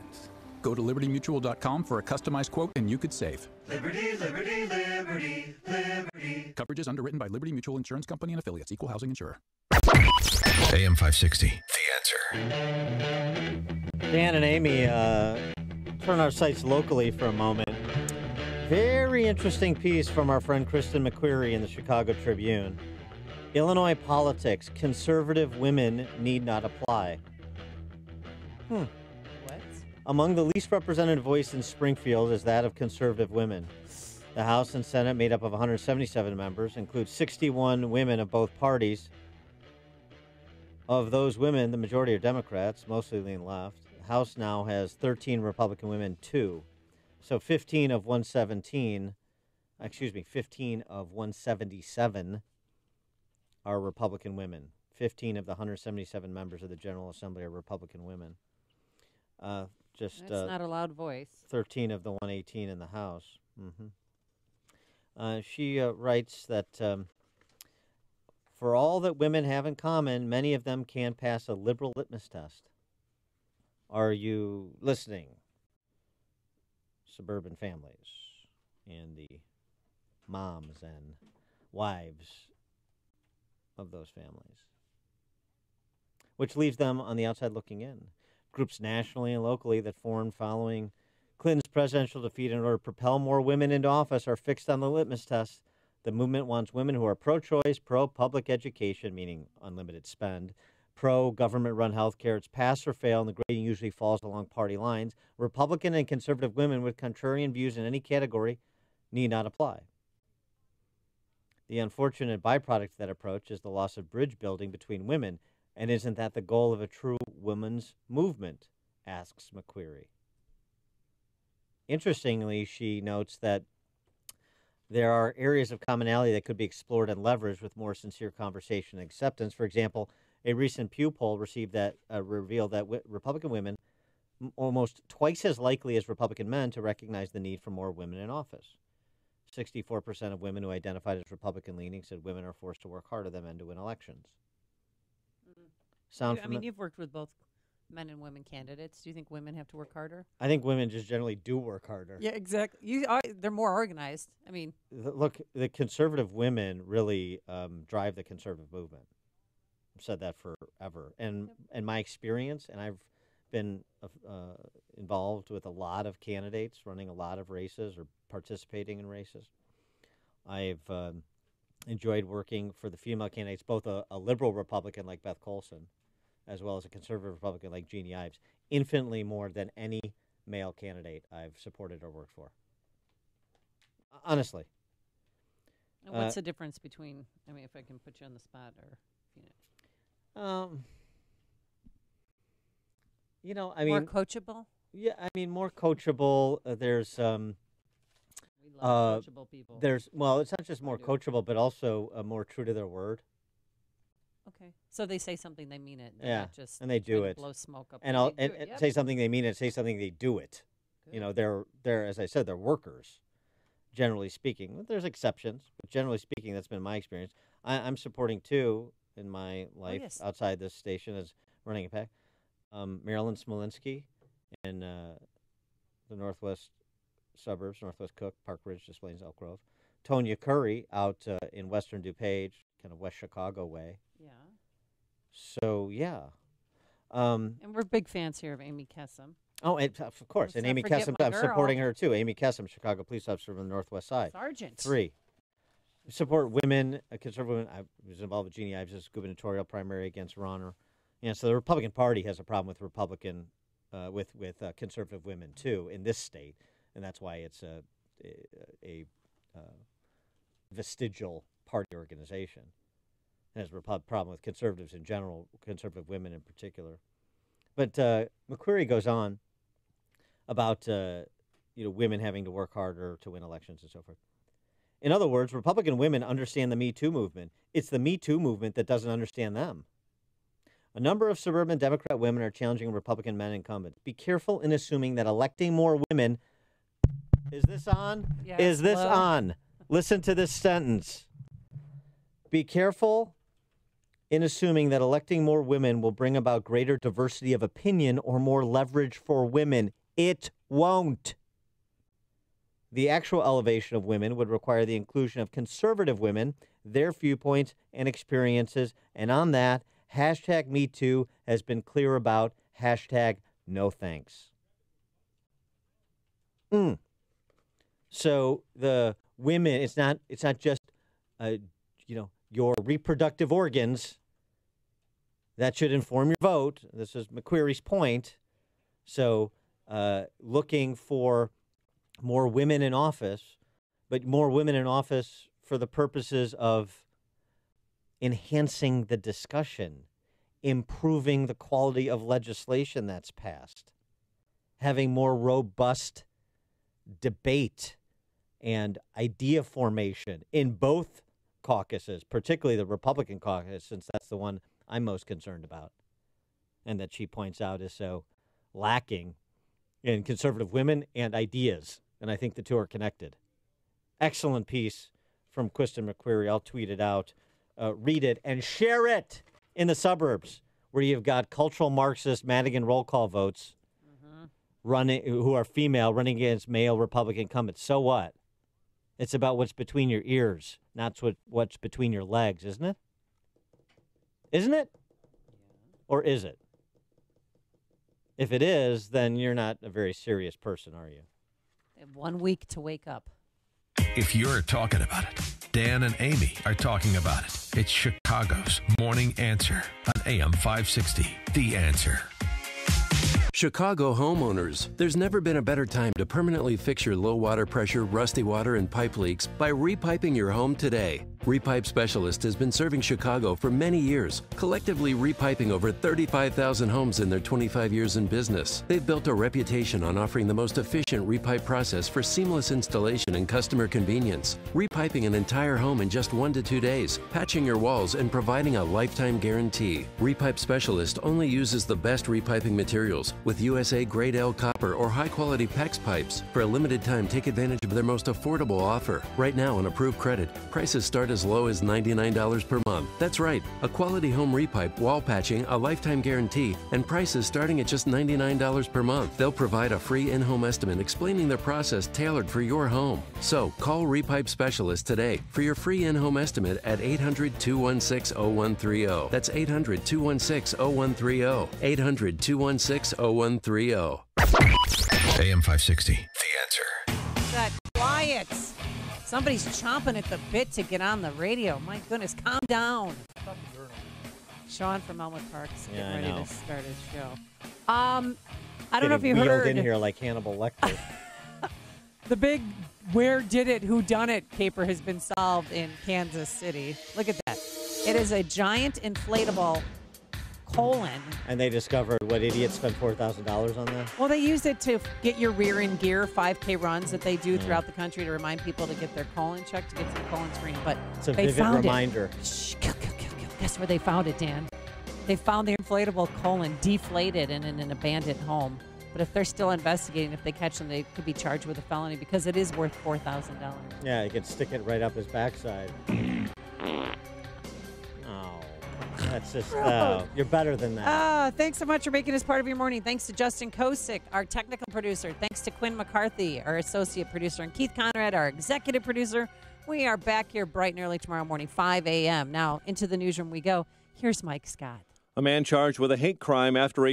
Go to libertymutual.com for a customized quote and you could save. Liberty, liberty, liberty, liberty. Coverage is underwritten by Liberty Mutual Insurance Company and affiliates. Equal housing insurer. AM 560, The Answer. Dan and Amy, turn our sights locally for a moment. Very interesting piece from our friend Kristen McQuarrie in the Chicago Tribune. Illinois politics, conservative women need not apply. What? Among the least represented voice in Springfield is that of conservative women. The House and Senate, made up of 177 members, include 61 women of both parties. Of those women, the majority are Democrats, mostly lean left. The House now has 13 Republican women, 2. So 15 of 177 are Republican women. 15 of the 177 members of the General Assembly are Republican women. That's not a loud voice. 13 of the 118 in the House. She writes that for all that women have in common, many of them can pass a liberal litmus test. Are you listening? Suburban families and the moms and wives of those families, which leaves them on the outside looking in. Groups nationally and locally that formed following Clinton's presidential defeat in order to propel more women into office are fixed on the litmus test. The movement wants women who are pro-choice, pro-public education, meaning unlimited spend, pro-government-run health care. It's pass or fail, and the grading usually falls along party lines. Republican and conservative women with contrarian views in any category need not apply. The unfortunate byproduct of that approach is the loss of bridge building between women. And isn't that the goal of a true women's movement, asks McQuarrie. Interestingly, she notes that there are areas of commonality that could be explored and leveraged with more sincere conversation and acceptance. For example, a recent Pew poll revealed that Republican women almost twice as likely as Republican men to recognize the need for more women in office. 64% of women who identified as Republican-leaning said women are forced to work harder than men to win elections. You've worked with both men and women candidates? Do you think women have to work harder? I think women just generally do work harder. Yeah, exactly. They're more organized. I mean, Look, the conservative women really drive the conservative movement. I've said that forever. And my experience, and I've been involved with a lot of candidates, running a lot of races or participating in races. I've enjoyed working for the female candidates, both a liberal Republican like Beth Colson, as well as a conservative Republican like Jeannie Ives, infinitely more than any male candidate I've supported or worked for. Honestly. and what's the difference between? I mean, if I can put you on the spot, or I mean, more coachable. Yeah, I mean, more coachable. There's We love coachable people. There's it's not just more coachable, but also more true to their word. Okay, so they say something, they mean it. Yeah, not just and they do it. Blow smoke up. And say something, they mean it. Say something, they do it. Good. They're as I said, they're workers. Generally speaking, there's exceptions, but generally speaking, that's been my experience. I'm supporting too in my life outside this station as running a PAC. Marilyn Smolinski in the northwest suburbs, Northwest Cook, Park Ridge, Des Plaines, Elk Grove. Tonya Curry out in western DuPage, kind of West Chicago way. Yeah. So, yeah. And we're big fans here of Amy Kessem. Oh, and, of course. Let's and not Amy forget Kessem, my I'm girl. supporting her too. Amy Kessem, Chicago police officer from the Northwest Side. Sergeant. 3. Support women, conservative women. I was involved with Jeannie Ives' gubernatorial primary against Ronner. So the Republican Party has a problem with with conservative women too in this state, and that's why it's a vestigial party organization. It has a problem with conservatives in general, conservative women in particular. But McQueary goes on about women having to work harder to win elections and so forth. In other words, Republican women understand the Me Too movement. It's the Me Too movement that doesn't understand them. A number of suburban Democrat women are challenging Republican men incumbents. Be careful in assuming that electing more women. Is this on? Yes, Is this hello? on? Listen to this sentence. Be careful in assuming that electing more women will bring about greater diversity of opinion or more leverage for women. It won't. The actual elevation of women would require the inclusion of conservative women, their viewpoints and experiences, and on that, hashtag #MeToo has been clear about hashtag no thanks. So the women, it's not just your reproductive organs that should inform your vote. This is McQueary's point. So looking for more women in office, but more women in office for the purposes of enhancing the discussion, improving the quality of legislation that's passed, having more robust debate and idea formation in both caucuses, particularly the Republican caucus, since that's the one I'm most concerned about, and that she points out is so lacking in conservative women and ideas. And I think the two are connected. Excellent piece from Kristen McQueary. I'll tweet it out. Read it and share it in the suburbs where you've got cultural Marxist Madigan roll call votes running, who are female, running against male Republican incumbents. So what? It's about what's between your ears, not what's between your legs, isn't it? Isn't it? Or is it? If it is, then you're not a very serious person, are you? They have 1 week to wake up. If you're talking about it, Dan and Amy are talking about it. It's Chicago's Morning Answer on AM 560. The Answer. Chicago homeowners, there's never been a better time to permanently fix your low water pressure, rusty water, and pipe leaks by repiping your home today. Repipe Specialist has been serving Chicago for many years, collectively repiping over 35,000 homes in their 25 years in business. They've built a reputation on offering the most efficient repipe process for seamless installation and customer convenience, repiping an entire home in just 1 to 2 days, patching your walls, and providing a lifetime guarantee. Repipe Specialist only uses the best repiping materials with USA Grade L copper or high-quality PEX pipes. For a limited time, take advantage of their most affordable offer. Right now, on approved credit, prices start as low as $99 per month. That's right, a quality home repipe, wall patching, a lifetime guarantee, and prices starting at just $99 per month. They'll provide a free in-home estimate explaining their process tailored for your home. So call Repipe Specialist today for your free in-home estimate at 800-216-0130. That's 800-216-0130. 800-216-0130. AM 560, The Answer. That quiet. Somebody's chomping at the bit to get on the radio. My goodness, calm down. Sean from Elmwood Park is getting ready to start his show. I don't know if you heard. in here like Hannibal Lecter. The big "Where did it? Who done it?" caper has been solved in Kansas City. Look at that. It is a giant inflatable colon. And they discovered what idiots spent $4,000 on that? Well, they use it to get your rear in gear 5K runs that they do throughout the country to remind people to get their colon checked, to get to the colon screening. But it's a they vivid found reminder. It. Shh, guess where they found it, Dan? They found the inflatable colon deflated in an abandoned home. But if they're still investigating, if they catch them, they could be charged with a felony because it is worth $4,000. Yeah, you could stick it right up his backside. That's just, you're better than that. Thanks so much for making us part of your morning. Thanks to Justin Kosick, our technical producer. Thanks to Quinn McCarthy, our associate producer, and Keith Conrad, our executive producer. We are back here bright and early tomorrow morning, 5 a.m. Now, into the newsroom we go. Here's Mike Scott. A man charged with a hate crime after a